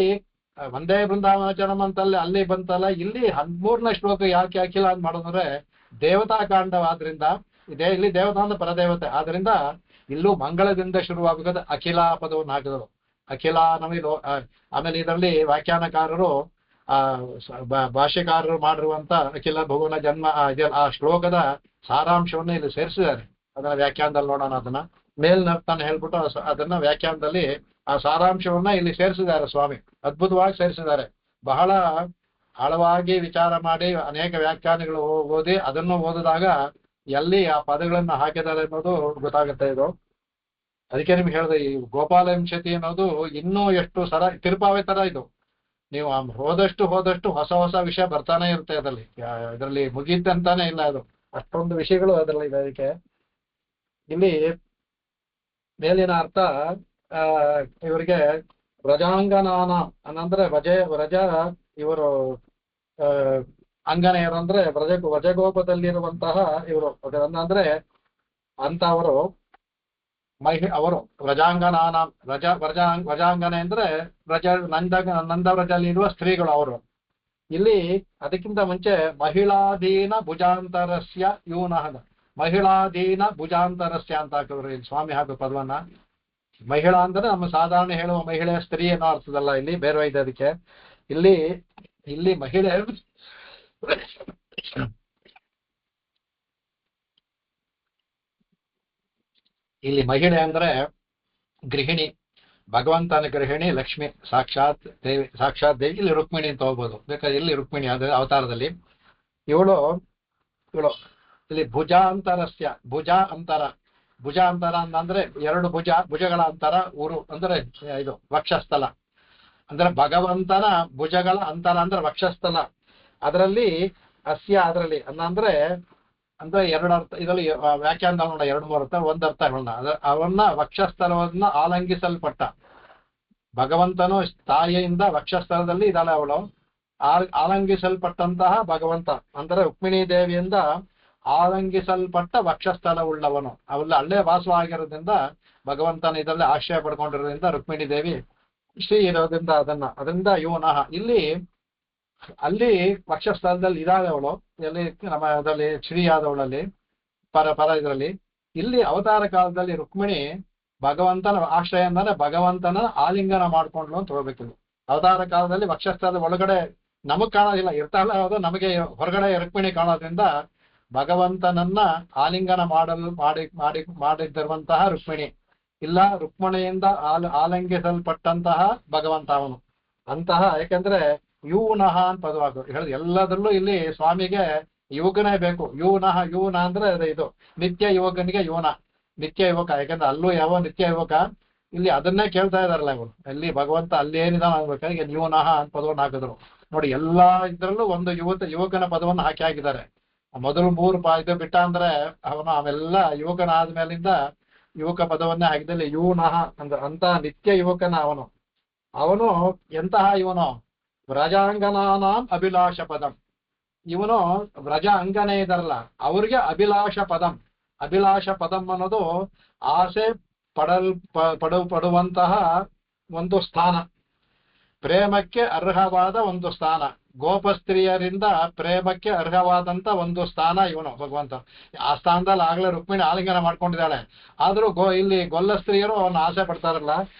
ಒಂದೇ ಬೃಂದಾವನಚರಂ ಅಂತಲ್ಲಿ ಅಲ್ಲಿ ಬಂತಲ್ಲ, ಇಲ್ಲಿ 13ನೇ ಶ್ಲೋಕ ಯಾಕೆ ಅಖಿಲ ಅಂತ ಮಾಡೋದಂದ್ರೆ ದೇವತಾ ಕಾಂಡವಾದ್ರಿಂದ ಇಲ್ಲಿ ದೇವತಾ ಅಂದ್ರೆ ಪರದೇವತೆ ಆದ್ರಿಂದ ಇಲ್ಲೂ ಮಂಗಳದಿಂದ ಶುರುವಾಗದ ಅಖಿಲ ಪದವನ್ನು ಹಾಕಿದರು. ಅಖಿಲ ನಮಗೆ ಆಮೇಲೆ ಇದರಲ್ಲಿ ವ್ಯಾಖ್ಯಾನಕಾರರು ಭಾಷ್ಯಕಾರರು ಮಾಡಿರುವಂತ ಅಖಿಲ ಭುವನ ಜನ್ಮ ಆ ಶ್ಲೋಕದ ಸಾರಾಂಶವನ್ನು ಇಲ್ಲಿ ಸೇರಿಸಿದ್ದಾರೆ. ಅದನ್ನ ವ್ಯಾಖ್ಯಾನದಲ್ಲಿ ನೋಡೋಣ. ಅದನ್ನ ಮೇಲ್ನರ್ತಾನೆ ಹೇಳ್ಬಿಟ್ಟು ಅದನ್ನ ವ್ಯಾಖ್ಯಾನದಲ್ಲಿ ಆ ಸಾರಾಂಶವನ್ನ ಇಲ್ಲಿ ಸೇರಿಸಿದ್ದಾರೆ ಸ್ವಾಮಿ, ಅದ್ಭುತವಾಗಿ ಸೇರಿಸಿದ್ದಾರೆ. ಬಹಳ ಆಳವಾಗಿ ವಿಚಾರ ಮಾಡಿ ಅನೇಕ ವ್ಯಾಖ್ಯಾನಗಳು ಓದಿ ಅದನ್ನು ಓದಿದಾಗ ಎಲ್ಲಿ ಆ ಪದಗಳನ್ನ ಹಾಕಿದ್ದಾರೆ ಅನ್ನೋದು ಗೊತ್ತಾಗುತ್ತೆ. ಇದು ಅದಕ್ಕೆ ನಿಮ್ಗೆ ಹೇಳಿದೆ, ಈ ಗೋಪಾಲಂಶತಿ ಅನ್ನೋದು ಇನ್ನೂ ಎಷ್ಟು ತಿರುಪಾವೆ ತರ ಇದು. ನೀವು ಹೋದಷ್ಟು ಹೋದಷ್ಟು ಹೊಸ ಹೊಸ ವಿಷಯ ಬರ್ತಾನೆ ಇರುತ್ತೆ ಇದರಲ್ಲಿ ಮುಗೀತಂತಾನೆ ಇಲ್ಲ ಅದು, ಅಷ್ಟೊಂದು ವಿಷಯಗಳು ಅದರಲ್ಲಿ ಇದೆ. ಅದಕ್ಕೆ ಇಲ್ಲಿ ಮೇಲಿನ ಅರ್ಥ ಆ ಇವರಿಗೆ ವ್ರಜಾಂಗನಾನ ಅನ್ನಂದ್ರೆ ವ್ರಜ ಇವರು ಆ ಅಂಗನೆಯರು ಅಂದ್ರೆ ವ್ರಜಗೋಪದಲ್ಲಿರುವಂತಹ ಇವರು ಅಂದ್ರೆ ಅಂತ ಅವರು ವ್ರಜಾಂಗನಾನ ವ್ರಜಾಂಗನೆ ಅಂದ್ರೆ ನಂದ ಇರುವ ಸ್ತ್ರೀಗಳು ಅವರು. ಇಲ್ಲಿ ಅದಕ್ಕಿಂತ ಮುಂಚೆ ಮಹಿಳಾಧೀನ ಭುಜಾಂತರಸ್ಯ ಯೂನಃ, ಮಹಿಳಾಧೀನ ಭುಜಾಂತರಸ್ಯ ಅಂತ ಹಾಕಿದ್ರು ಇಲ್ಲಿ ಸ್ವಾಮಿ ಹಾಕೋ ಪದವನ್ನ. ಮಹಿಳಾ ಅಂದ್ರೆ ನಮ್ಮ ಸಾಧಾರಣ ಹೇಳುವ ಮಹಿಳೆಯ ಸ್ತ್ರೀ ಅನ್ನೋ ಅರ್ಥದಲ್ಲ, ಇಲ್ಲಿ ಬೇರೆ ಇದೆ. ಅದಕ್ಕೆ ಇಲ್ಲಿ ಮಹಿಳೆ ಇಲ್ಲಿ ಮಹಿಳೆ ಅಂದ್ರೆ ಗೃಹಿಣಿ, ಭಗವಂತನ ಗೃಹಿಣಿ ಲಕ್ಷ್ಮಿ, ಸಾಕ್ಷಾತ್ ದೇವಿ. ಇಲ್ಲಿ ರುಕ್ಮಿಣಿ ಅಂತ ಹೋಗ್ಬೋದು, ಬೇಕಾದ್ರೆ ಇಲ್ಲಿ ರುಕ್ಮಿಣಿ ಆದ್ರೆ ಅವತಾರದಲ್ಲಿ ಇವಳು ಇಲ್ಲಿ ಭುಜಾಂತರಸ್ಯ, ಭುಜ ಅಂತರ ಅಂದ್ರೆ ಎರಡು ಭುಜಗಳ ಅಂತರ, ಊರು ಅಂದ್ರೆ ಇದು ವಕ್ಷಸ್ಥಲ ಅಂದ್ರೆ ಭಗವಂತನ ಭುಜಗಳ ಅಂತರ ಅಂದ್ರೆ ವಕ್ಷಸ್ಥಲ. ಅದರಲ್ಲಿ ಅದರಲ್ಲಿ ಅಂದ್ರೆ ಎರಡು ಅರ್ಥ ಇದರಲ್ಲಿ ವ್ಯಾಖ್ಯಾನ ನೋಡ, ಎರಡು ಮೂರು ಅರ್ಥ, ಒಂದರ್ಥ ಹೇಳೋಣ. ಅವನ್ನ ವಕ್ಷಸ್ಥಲವನ್ನ ಆಲಂಗಿಸಲ್ಪಟ್ಟ ಭಗವಂತನು ತಾಯಿಯಿಂದ ವಕ್ಷಸ್ಥಲದಲ್ಲಿ ಇದ್ದಾಳೆ ಅವಳು, ಆಲಂಗಿಸಲ್ಪಟ್ಟಂತಹ ಭಗವಂತ ಅಂದ್ರೆ ರುಕ್ಮಿಣಿ ದೇವಿಯಿಂದ ಆಲಂಗಿಸಲ್ಪಟ್ಟ ವಕ್ಷಸ್ಥಲ ಉಳ್ಳವನು. ಅಲ್ಲೇ ವಾಸವಾಗಿರೋದ್ರಿಂದ ಭಗವಂತನ ಇದರಲ್ಲಿ ಆಶ್ರಯ ಪಡ್ಕೊಂಡಿರೋದ್ರಿಂದ ರುಕ್ಮಿಣಿ ದೇವಿ ಶ್ರೀ ಇರೋದ್ರಿಂದ ಅದರಿಂದ ಯುವನಃ ಅಲ್ಲಿ ವಕ್ಷಸ್ಥಳದಲ್ಲಿ ಇದ್ದಾಳೆ ಅವಳು, ಎಲ್ಲಿ ನಮ್ಮ ಅದರಲ್ಲಿ ಶ್ರೀ ಆದವಳಲ್ಲಿ ಪರ ಇದರಲ್ಲಿ. ಇಲ್ಲಿ ಅವತಾರ ಕಾಲದಲ್ಲಿ ರುಕ್ಮಿಣಿ ಭಗವಂತನ ಆಶ್ರಯ ಅಂದ್ರೆ ಭಗವಂತನ ಆಲಿಂಗನ ಮಾಡ್ಕೊಂಡ್ಲು ಅಂತ ಹೋಗ್ಬೇಕಿಲ್ಲ. ಅವತಾರ ಕಾಲದಲ್ಲಿ ವಕ್ಷಸ್ಥಳದ ಒಳಗಡೆ ನಮಗ್ ಕಾಣೋದಿಲ್ಲ, ಇರ್ತಾಳ ಅದು ನಮಗೆ ಹೊರಗಡೆ ರುಕ್ಮಿಣಿ ಕಾಣೋದ್ರಿಂದ ಭಗವಂತನನ್ನ ಆಲಿಂಗನ ಮಾಡಿದ್ದಿರುವಂತಹ ರುಕ್ಮಿಣಿ, ಇಲ್ಲ ರುಕ್ಮಿಣಿಯಿಂದ ಆಲಂಗಿಸಲ್ಪಟ್ಟಂತಹ ಭಗವಂತ ಅವನು ಅಂತಹ. ಯಾಕಂದ್ರೆ ಯೂನಃ ಅಂತ ಪದವಾದ್ರು ಹೇಳುದು ಎಲ್ಲದರಲ್ಲೂ ಇಲ್ಲಿ ಸ್ವಾಮಿಗೆ ಯುವಕನೇ ಬೇಕು. ಯೂನ ಅಂದ್ರೆ ಇದು ನಿತ್ಯ ಯುವಕನಿಗೆ ಯೂನ, ನಿತ್ಯ ಯುವಕ. ಯಾಕಂದ್ರೆ ಅಲ್ಲೂ ಯಾವ ನಿತ್ಯ ಯುವಕ, ಇಲ್ಲಿ ಅದನ್ನೇ ಕೇಳ್ತಾ ಇದಾರಲ್ಲ ಇವರು. ಅಲ್ಲಿ ಭಗವಂತ ಅಲ್ಲಿ ಏನಿದಾನ ಅನ್ಬೇಕಾದ್ರೆ ಯೂನಃ ಅಂತ ಪದವನ್ನು ಹಾಕಿದ್ರು ನೋಡಿ. ಎಲ್ಲಾ ಇದ್ರಲ್ಲೂ ಒಂದು ಯುವಕನ ಪದವನ್ನು ಹಾಕಿದ್ದಾರೆ. ಮೊದಲು 3 ಇದು ಬಿಟ್ಟ ಅಂದ್ರೆ ಅವನು ಅವೆಲ್ಲ ಯುವಕನ ಆದ್ಮೇಲಿಂದ ಯುವಕ ಪದವನ್ನೇ ಹಾಕಿದಲ್ಲಿ ಯೂನಃ ಅಂದ್ರೆ ಅಂತ ನಿತ್ಯ ಯುವಕನ ಅವನು ಎಂತಹ ಇವನು ವ್ರಜಾಂಗನಾನಾಂ ಅಭಿಲಾಷ ಪದಂ. ಇವನು ವ್ರಜ ಅಂಗನೇ ಇದಾರಲ್ಲ ಅವ್ರಿಗೆ ಅಭಿಲಾಷ ಪದಂ ಅನ್ನೋದು ಆಸೆ ಪಡುವಂತಹ ಒಂದು ಸ್ಥಾನ, ಪ್ರೇಮಕ್ಕೆ ಅರ್ಹವಾದ ಒಂದು ಸ್ಥಾನ, ಗೋಪಸ್ತ್ರೀಯರಿಂದ ಪ್ರೇಮಕ್ಕೆ ಅರ್ಹವಾದಂತ ಒಂದು ಸ್ಥಾನ ಇವನು ಭಗವಂತ. ಆ ಸ್ಥಾನದಲ್ಲಿ ಆಗ್ಲೇ ರುಕ್ಮಿಣಿ ಆಲಿಂಗನ ಮಾಡ್ಕೊಂಡಿದ್ದಾಳೆ. ಆದ್ರೂ ಇಲ್ಲಿ ಗೊಲ್ಲ ಸ್ತ್ರೀಯರು ಅವನ್ನ ಆಸೆ ಪಡ್ತಾರಲ್ಲ,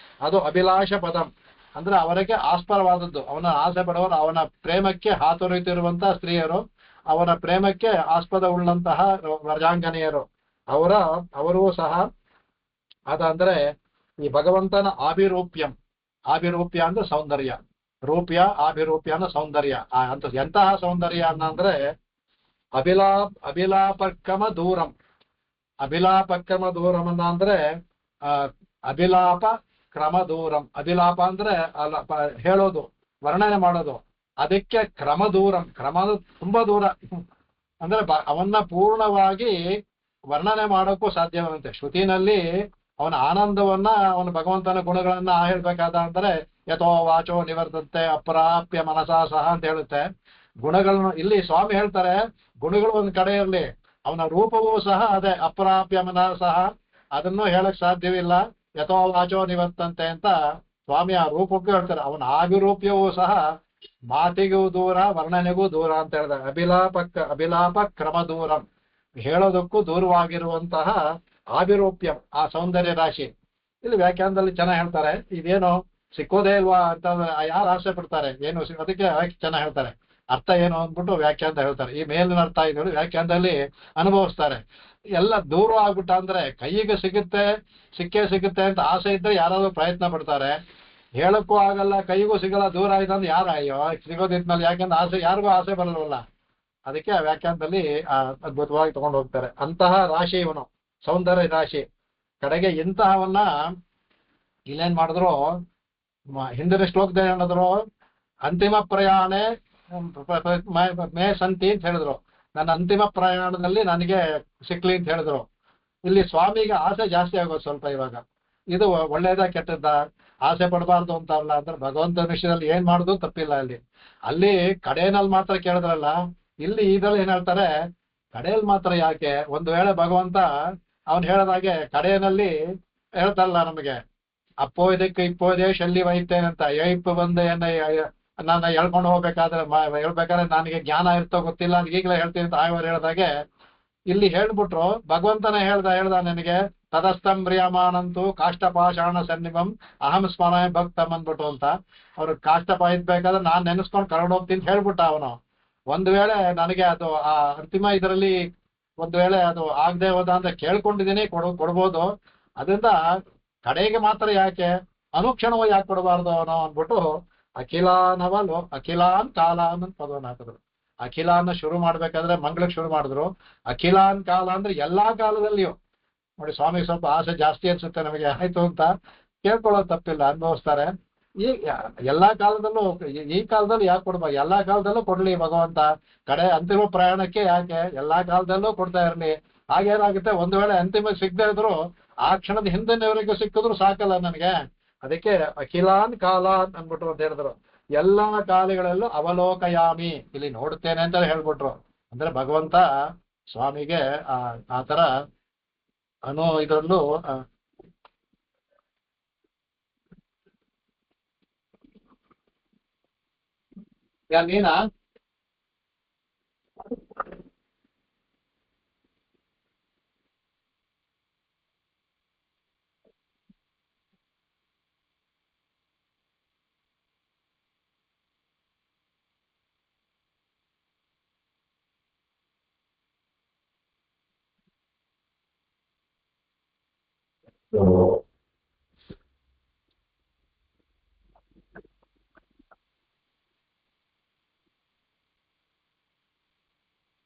ಅದು ಅಭಿಲಾಷ ಪದಂ ಅಂದ್ರೆ ಅವರಿಗೆ ಆಸ್ಪದವಾದದ್ದು. ಅವನ ಆಸೆ ಪಡುವವರು, ಅವನ ಪ್ರೇಮಕ್ಕೆ ಹಾತೊರೆಯುತ್ತಿರುವಂತಹ ಸ್ತ್ರೀಯರು, ಅವನ ಪ್ರೇಮಕ್ಕೆ ಆಸ್ಪದ ಉಳ್ಳಂತಹ ವ್ರಜಾಂಗನೆಯರು ಅವರೂ ಸಹ ಅದಂದ್ರೆ ಈ ಭಗವಂತನ ಆಭಿರೂಪ್ಯ ಅಂದ್ರೆ ಸೌಂದರ್ಯ, ಆಭಿರೂಪ್ಯ ಅಂದ್ರೆ ಸೌಂದರ್ಯ. ಅಂತ ಎಂತಹ ಸೌಂದರ್ಯ ಅಂದ್ರೆ ಅಭಿಲಾಪಕ್ರಮ ದೂರಂ ಅಂದ್ರೆ ಅಭಿಲಾಪ ಕ್ರಮ ದೂರಂ. ಅಭಿಲಾಪ ಅಂದ್ರೆ ಹೇಳೋದು, ವರ್ಣನೆ ಮಾಡೋದು, ಅದಕ್ಕೆ ಕ್ರಮ ತುಂಬಾ ದೂರ ಅಂದ್ರೆ ಅವನ್ನ ಪೂರ್ಣವಾಗಿ ವರ್ಣನೆ ಮಾಡೋಕ್ಕೂ ಸಾಧ್ಯವಂತೆ. ಶ್ರುತಿನಲ್ಲಿ ಅವನ ಆನಂದವನ್ನ, ಅವನ ಭಗವಂತನ ಗುಣಗಳನ್ನ ಹೇಳ್ಬೇಕಾದ ಅಂದ್ರೆ ಯಥೋ ವಾಚೋ ನಿವರ್ತಂತೆ ಅಪ್ರಾಪ್ಯ ಮನಸಾ ಸಹ ಅಂತ ಹೇಳುತ್ತೆ. ಗುಣಗಳನ್ನು ಇಲ್ಲಿ ಸ್ವಾಮಿ ಹೇಳ್ತಾರೆ, ಗುಣಗಳು ಒಂದ್ ಕಡೆ ಇರಲಿ, ಅವನ ರೂಪವೂ ಸಹ ಅದೇ ಅಪ್ರಾಪ್ಯ ಮನಸಃ, ಅದನ್ನು ಹೇಳಕ್ ಸಾಧ್ಯವಿಲ್ಲ. ಯಥೋ ವಾಚೋ ನಿವರ್ತಂತೆ ಅಂತ ಸ್ವಾಮಿ ಆ ರೂಪಕ್ಕೂ ಹೇಳ್ತಾರೆ. ಅವನ ಅಭಿರೂಪ್ಯವೂ ಸಹ ಮಾತಿಗೂ ದೂರ, ವರ್ಣನೆಗೂ ದೂರ ಅಂತ ಹೇಳಿದ. ಅಭಿಲಾಪ ಕ್ರಮ ದೂರಂ, ಹೇಳೋದಕ್ಕೂ ದೂರವಾಗಿರುವಂತಹ ಅಭಿರೂಪ್ಯ ಆ ಸೌಂದರ್ಯ ರಾಶಿ. ಇಲ್ಲಿ ವ್ಯಾಖ್ಯಾನದಲ್ಲಿ ಚೆನ್ನಾಗಿ ಹೇಳ್ತಾರೆ. ಇದೇನು ಸಿಕ್ಕೋದೇ ಇಲ್ವಾ ಅಂತ ಯಾರು ಆಸೆ ಪಡ್ತಾರೆ, ಏನು ಅದಕ್ಕೆ ಚೆನ್ನಾಗಿ ಹೇಳ್ತಾರೆ ಅರ್ಥ ಏನು ಅಂದ್ಬಿಟ್ಟು ವ್ಯಾಖ್ಯಾನ ಹೇಳ್ತಾರೆ. ಈ ಮೇಲಿನ ಅರ್ಥ ಇದು ವ್ಯಾಖ್ಯಾನದಲ್ಲಿ ಅನುಭವಿಸ್ತಾರೆ. ಎಲ್ಲ ದೂರ ಆಗ್ಬಿಟ್ಟ ಅಂದ್ರೆ ಕೈಗೆ ಸಿಕ್ಕೇ ಸಿಗುತ್ತೆ ಅಂತ ಆಸೆ ಇದ್ರೆ ಯಾರಾದ್ರೂ ಪ್ರಯತ್ನ ಪಡ್ತಾರೆ. ಹೇಳಕ್ಕೂ ಆಗಲ್ಲ, ಕೈಗೂ ಸಿಗಲ್ಲ, ದೂರ ಆಯ್ತು ಅಂದ್ರೆ ಯಾರು ಅಯ್ಯೋ ಸಿಗೋದಿದ್ಮೇಲೆ, ಯಾಕಂದ್ರೆ ಆಸೆ ಯಾರಿಗೂ ಆಸೆ ಬರಲ್ವಲ್ಲ. ಅದಕ್ಕೆ ಆ ವ್ಯಾಖ್ಯಾನದಲ್ಲಿ ಅದ್ಭುತವಾಗಿ ತಗೊಂಡು ಹೋಗ್ತಾರೆ. ಅಂತಹ ರಾಶಿ ಇವನು, ಸೌಂದರ್ಯ ರಾಶಿ. ಕಡೆಗೆ ಇಂತಹವನ್ನ ಇಲ್ಲೇನ್ ಮಾಡಿದ್ರು, ಹಿಂದಿನ ಶ್ಲೋಕದಲ್ಲಿ ಏನಾದ್ರು ಅಂತಿಮ ಪ್ರಯಾಣೆ ಮೇ ಸಂತಿ ಅಂತ ಹೇಳಿದ್ರು. ನನ್ನ ಅಂತಿಮ ಪ್ರಯಾಣದಲ್ಲಿ ನನಗೆ ಸಿಕ್ಲಿ ಅಂತ ಹೇಳಿದ್ರು. ಇಲ್ಲಿ ಸ್ವಾಮಿಗೆ ಆಸೆ ಜಾಸ್ತಿ ಆಗೋದು ಸ್ವಲ್ಪ ಇವಾಗ. ಇದು ಒಳ್ಳೇದ ಕೆಟ್ಟದ್ದ? ಆಸೆ ಪಡಬಾರ್ದು ಅಂತ ಅಲ್ಲ, ಅಂದ್ರೆ ಭಗವಂತನ ವಿಷಯದಲ್ಲಿ ಏನ್ ಮಾಡುದು ತಪ್ಪಿಲ್ಲ. ಅಲ್ಲಿ ಕಡೆಯಲ್ಲಿ ಮಾತ್ರ ಕೇಳಿದ್ರಲ್ಲ, ಇಲ್ಲಿ ಇದ್ರಲ್ಲಿ ಏನ್ ಹೇಳ್ತಾರೆ, ಕಡೆಯಲ್ಲಿ ಮಾತ್ರ ಯಾಕೆ? ಒಂದು ವೇಳೆ ಭಗವಂತ ಅವನು ಹೇಳದಾಗೆ ಕಡೆಯಲ್ಲಿ ಹೇಳ್ತಾರಲ್ಲ ನಮಗೆ, ಅಪ್ಪೋದಕ್ಕೆ ಇಪ್ಪೋದೆ ಶಲ್ಲಿ ವೈತೇನೆ ಅಂತ, ಏಯ್ಪು ಬಂದು ನಾನು ಹೇಳ್ಕೊಂಡು ಹೋಗ್ಬೇಕಾದ್ರೆ ಹೇಳ್ಬೇಕಾದ್ರೆ ನನಗೆ ಜ್ಞಾನ ಇರ್ತೋ ಗೊತ್ತಿಲ್ಲ, ಈಗಲೇ ಹೇಳ್ತೀನಿ ಅಂತ ಆಯವರು ಹೇಳ್ದಾಗೆ ಇಲ್ಲಿ ಹೇಳ್ಬಿಟ್ರು. ಭಗವಂತನೇ ಹೇಳ್ದ ನನಗೆ ತದಸ್ತಂ ಪ್ರಿಯಮಾನಂತೂ ಕಾಷ್ಟಪಾಷಾಣ ಸನ್ನಿಮಂ ಅಹಂ ಸ್ಮರಾಯ ಭಕ್ತಮ್ ಅಂದ್ಬಿಟ್ಟು ಅಂತ. ಅವ್ರು ಕಾಷ್ಟಪ ಇದ್ಬೇಕಾದ್ರೆ ನಾನ್ ನೆನೆಸ್ಕೊಂಡು ಕರ್ಕೊಂಡೋಗ್ತೀನಿ ಅಂತ ಹೇಳ್ಬಿಟ್ಟ ಅವನು. ಒಂದು ವೇಳೆ ನನಗೆ ಅದು ಆ ಅಂತಿಮ ಇದರಲ್ಲಿ ಒಂದು ವೇಳೆ ಅದು ಆಗದೆ ಹೋದ ಅಂತ ಕೇಳ್ಕೊಂಡಿದ್ದೀನಿ, ಕೊಡ್ಬೋದು. ಅದರಿಂದ ಕಡೆಗೆ ಮಾತ್ರ ಯಾಕೆ, ಅನುಕ್ಷಣವೂ ಯಾಕೆ ಕೊಡಬಾರ್ದು ಅವನು ಅಂದ್ಬಿಟ್ಟು ಅಖಿಲಾನವಲು ಅಖಿಲಾನ್ ಕಾಲಾನ್ ಅಂತ ಪದವನ್ನು ಹಾಕಿದ್ರು. ಅಖಿಲಾನ್ನ ಶುರು ಮಾಡ್ಬೇಕಾದ್ರೆ ಮಂಗಳಕ್ಕೆ ಶುರು ಮಾಡಿದ್ರು. ಅಖಿಲಾನ್ ಕಾಲ ಅಂದ್ರೆ ಎಲ್ಲಾ ಕಾಲದಲ್ಲಿಯೂ. ನೋಡಿ, ಸ್ವಾಮಿ ಸ್ವಲ್ಪ ಆಸೆ ಜಾಸ್ತಿ ಅನ್ಸುತ್ತೆ ನಮಗೆ, ಆಯ್ತು ಅಂತ ಕೇಳ್ಕೊಳ್ಳೋದು ತಪ್ಪಿಲ್ಲ, ಅನುಭವಿಸ್ತಾರೆ. ಈ ಎಲ್ಲಾ ಕಾಲದಲ್ಲೂ, ಈ ಕಾಲದಲ್ಲಿ ಯಾಕೆ ಕೊಡ್ಬಾರ್ದು? ಎಲ್ಲಾ ಕಾಲದಲ್ಲೂ ಕೊಡ್ಲಿ ಭಗವಂತ. ಕಡೆ ಅಂತಿಮ ಪ್ರಯಾಣಕ್ಕೆ ಯಾಕೆ, ಎಲ್ಲಾ ಕಾಲದಲ್ಲೂ ಕೊಡ್ತಾ ಇರ್ಲಿ. ಹಾಗೇನಾಗುತ್ತೆ, ಒಂದು ವೇಳೆ ಅಂತಿಮ ಸಿಗದೆ ಇದ್ರು ಆ ಕ್ಷಣದ ಹಿಂದಿನವರೆಗೂ ಸಿಕ್ಕಿದ್ರು ಸಾಕಲ್ಲ ನನಗೆ. ಅದಕ್ಕೆ ಅಖಿಲಾನ್ ಕಾಲಾನ್ ಅನ್ಬಿಟ್ರು ಅಂತ ಹೇಳಿದ್ರು. ಎಲ್ಲಾ ಕಾಲಗಳಲ್ಲೂ ಅವಲೋಕಯಾಮಿ, ಇಲ್ಲಿ ನೋಡುತ್ತೇನೆ ಅಂತ ಹೇಳ್ಬಿಟ್ರು. ಅಂದ್ರೆ ಭಗವಂತ ಸ್ವಾಮಿಗೆ ಆ ತರ ಇದರಲ್ಲೂ ನೀನಾ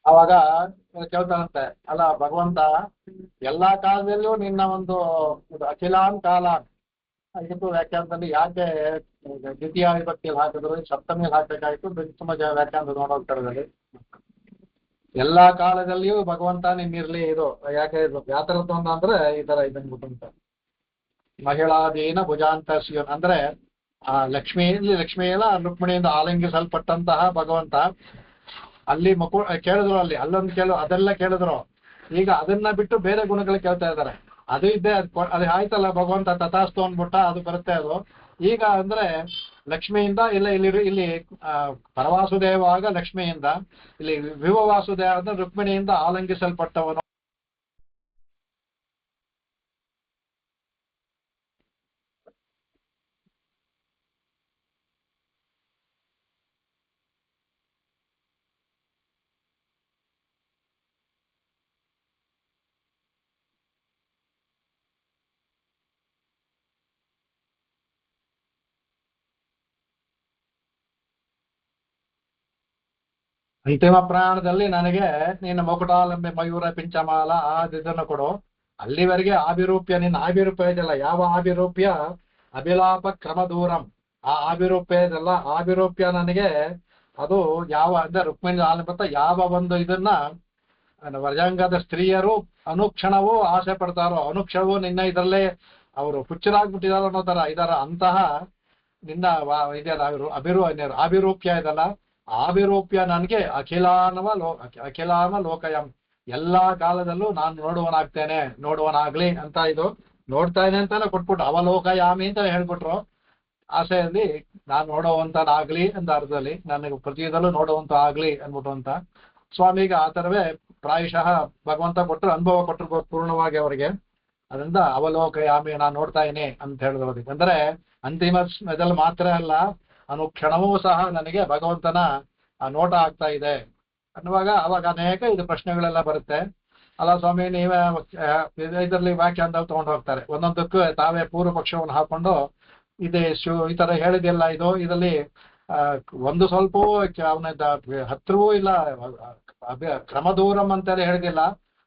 ಅವಾಗ ಕೇಳ್ತಾನಂತೆ, ಅಲ್ಲ ಭಗವಂತ ಎಲ್ಲಾ ಕಾಲದಲ್ಲೂ ನಿನ್ನ ಒಂದು ಅಖಿಲಾನ್ ಕಾಲಾನ್ ಇದಕ್ಕೂ ವ್ಯಾಖ್ಯಾನದಲ್ಲಿ ಯಾಕೆ ದ್ವಿತೀಯ ವಿಭಕ್ತಿಯಲ್ಲಿ ಹಾಕಿದ್ರು, ಸಪ್ತಮಿಯಲ್ಲಿ ಹಾಕ್ಬೇಕಾಯ್ತು, ತುಂಬ ವ್ಯಾಖ್ಯಾನದ ನೋಡೋಗ್ತಾರೆ. ಎಲ್ಲಾ ಕಾಲದಲ್ಲಿಯೂ ಭಗವಂತ ನಿನ್ನಿರ್ಲಿ. ಇದು ಯಾಕೆ ವ್ಯಾತರತ್ವ ಅಂದ್ರೆ ಈ ತರ ಇದನ್ಬಿಟ್ಟು ಮಹಿಳಾದೀನ ಭುಜಾಂತಸ್ಯ ಅಂದ್ರೆ ಆ ಲಕ್ಷ್ಮಿಯಲ್ಲ ರುಕ್ಮಿಣಿಯಿಂದ ಆಲಿಂಗಿಸಲ್ಪಟ್ಟಂತಹ ಭಗವಂತ. ಅಲ್ಲಿ ಕೇಳಿದ್ರು, ಅಲ್ಲೊಂದು ಅದೆಲ್ಲ ಕೇಳಿದ್ರು. ಈಗ ಅದನ್ನ ಬಿಟ್ಟು ಬೇರೆ ಗುಣಗಳು ಕೇಳ್ತಾ ಇದ್ದಾರೆ. ಅದು ಇದ್ದೇ ಅದು ಆಯ್ತಲ್ಲ, ಭಗವಂತ ತಥಾಸ್ತು ಅಂದ್ಬಿಟ್ಟ, ಅದು ಬರುತ್ತೆ ಅದು. ಈಗ ಅಂದ್ರೆ ಲಕ್ಷ್ಮಿಯಿಂದ ಇಲ್ಲಿ ಪರವಾಸುದೇವಾಗ ಲಕ್ಷ್ಮಿಯಿಂದ, ಇಲ್ಲಿ ವಿವವಾಸುದೇವ ಅಂದ್ರೆ ರುಕ್ಮಿಣಿಯಿಂದ ಆಲಂಗಿಸಲ್ಪಟ್ಟವನು. ಅಂತಿಮ ಪ್ರಾಣದಲ್ಲಿ ನನಗೆ ನಿನ್ನ ಮೊಕಟಾಲಂಬೆ ಮಯೂರ ಪಿಂಚಮಾಲ ಇದನ್ನು ಕೊಡು. ಅಲ್ಲಿವರೆಗೆ ಆಭಿರೂಪ್ಯ, ನಿನ್ನ ಆಭಿರೂಪ್ಯ ಇದೆಲ್ಲ, ಯಾವ ಆಭಿರೂಪ್ಯ? ಅಭಿಲಾಪ ಕ್ರಮ ದೂರಂ. ಆ ಆಭಿರೂಪ್ಯ ಇದೆಲ್ಲ, ಆಭಿರೂಪ್ಯ ನನಗೆ ಅದು ಯಾವ ಅಂದ್ರೆ ರುಕ್ಮಿಣಿ ಆಲಂಬತ್ತ ಯಾವ ಒಂದು ಇದನ್ನ ವರ್ಜಾಂಗದ ಸ್ತ್ರೀಯರು ಅನುಕ್ಷಣವೂ ಆಸೆ ಪಡ್ತಾರೋ, ಅನುಕ್ಷಣವೂ ನಿನ್ನ ಇದರಲ್ಲೇ ಅವರು ಹುಚ್ಚರಾಗ್ಬಿಟ್ಟಿದಾರೋ ಅನ್ನೋ ತರ ಇದರ ಅಂತಹ ನಿನ್ನ ಇದೆಯಲ್ಲ ಆಭಿರೂಪ್ಯ ಇದಲ್ಲ, ಆಭಿರೂಪ್ಯ ನನಗೆ ಅಖಿಲಾಮ ಲೋಕಯಂ, ಎಲ್ಲಾ ಕಾಲದಲ್ಲೂ ನಾನು ನೋಡುವನಾಗ್ಲಿ ಅಂತ. ಇದು ನೋಡ್ತಾನೆ ಅಂತಾನೆ ಕೊಟ್ಬಿಟ್ಟು ಅವಲೋಕಯಾಮಿ ಅಂತ ಹೇಳ್ಬಿಟ್ರು. ಆಸೆಯಲ್ಲಿ ನಾನು ನೋಡುವಂತನಾಗ್ಲಿ ಅಂತ ಅರ್ಥದಲ್ಲಿ, ನನಗೆ ಪ್ರತಿಯದಲ್ಲೂ ನೋಡುವಂತ ಆಗ್ಲಿ ಅನ್ಬಿಟ್ಟು ಅಂತ. ಸ್ವಾಮಿಗೆ ಆ ತರವೇ ಪ್ರಾಯಶಃ ಭಗವಂತ ಕೊಟ್ಟರು, ಅನುಭವ ಕೊಟ್ಟರು ಪೂರ್ಣವಾಗಿ ಅವರಿಗೆ. ಅದರಿಂದ ಅವಲೋಕಯಾಮಿ, ನಾನು ನೋಡ್ತಾ ಇದ್ದೀನಿ ಅಂತ ಹೇಳಿದ್ರು. ಅಂದ್ರೆ ಅಂತಿಮ ಇದರಲ್ಲಿ ಮಾತ್ರ ಅಲ್ಲ, ಅನುಕ್ಷಣವೂ ಸಹ ನನಗೆ ಭಗವಂತನ ಆ ನೋಟ ಆಗ್ತಾ ಇದೆ ಅನ್ನುವಾಗ ಅವಾಗ ಅನೇಕ ಇದು ಪ್ರಶ್ನೆಗಳೆಲ್ಲ ಬರುತ್ತೆ. ಅಲ್ಲ ಸ್ವಾಮಿ, ನೀವೇ ಇದರಲ್ಲಿ ವ್ಯಾಖ್ಯಾನದಲ್ಲಿ ತಗೊಂಡು ಹೋಗ್ತಾರೆ, ಒಂದೊಂದಕ್ಕೂ ತಾವೇ ಪೂರ್ವ ಪಕ್ಷವನ್ನು ಹಾಕೊಂಡು ಇದೆ ಈ ತರ ಹೇಳಿದೆಲ್ಲ. ಇದರಲ್ಲಿ ಒಂದು ಸ್ವಲ್ಪ ಅವನ ಹತ್ರವೂ ಇಲ್ಲ, ಕ್ರಮ ದೂರಂ ಅಂತೇಳಿ ಹೇಳಿದಿಲ್ಲ.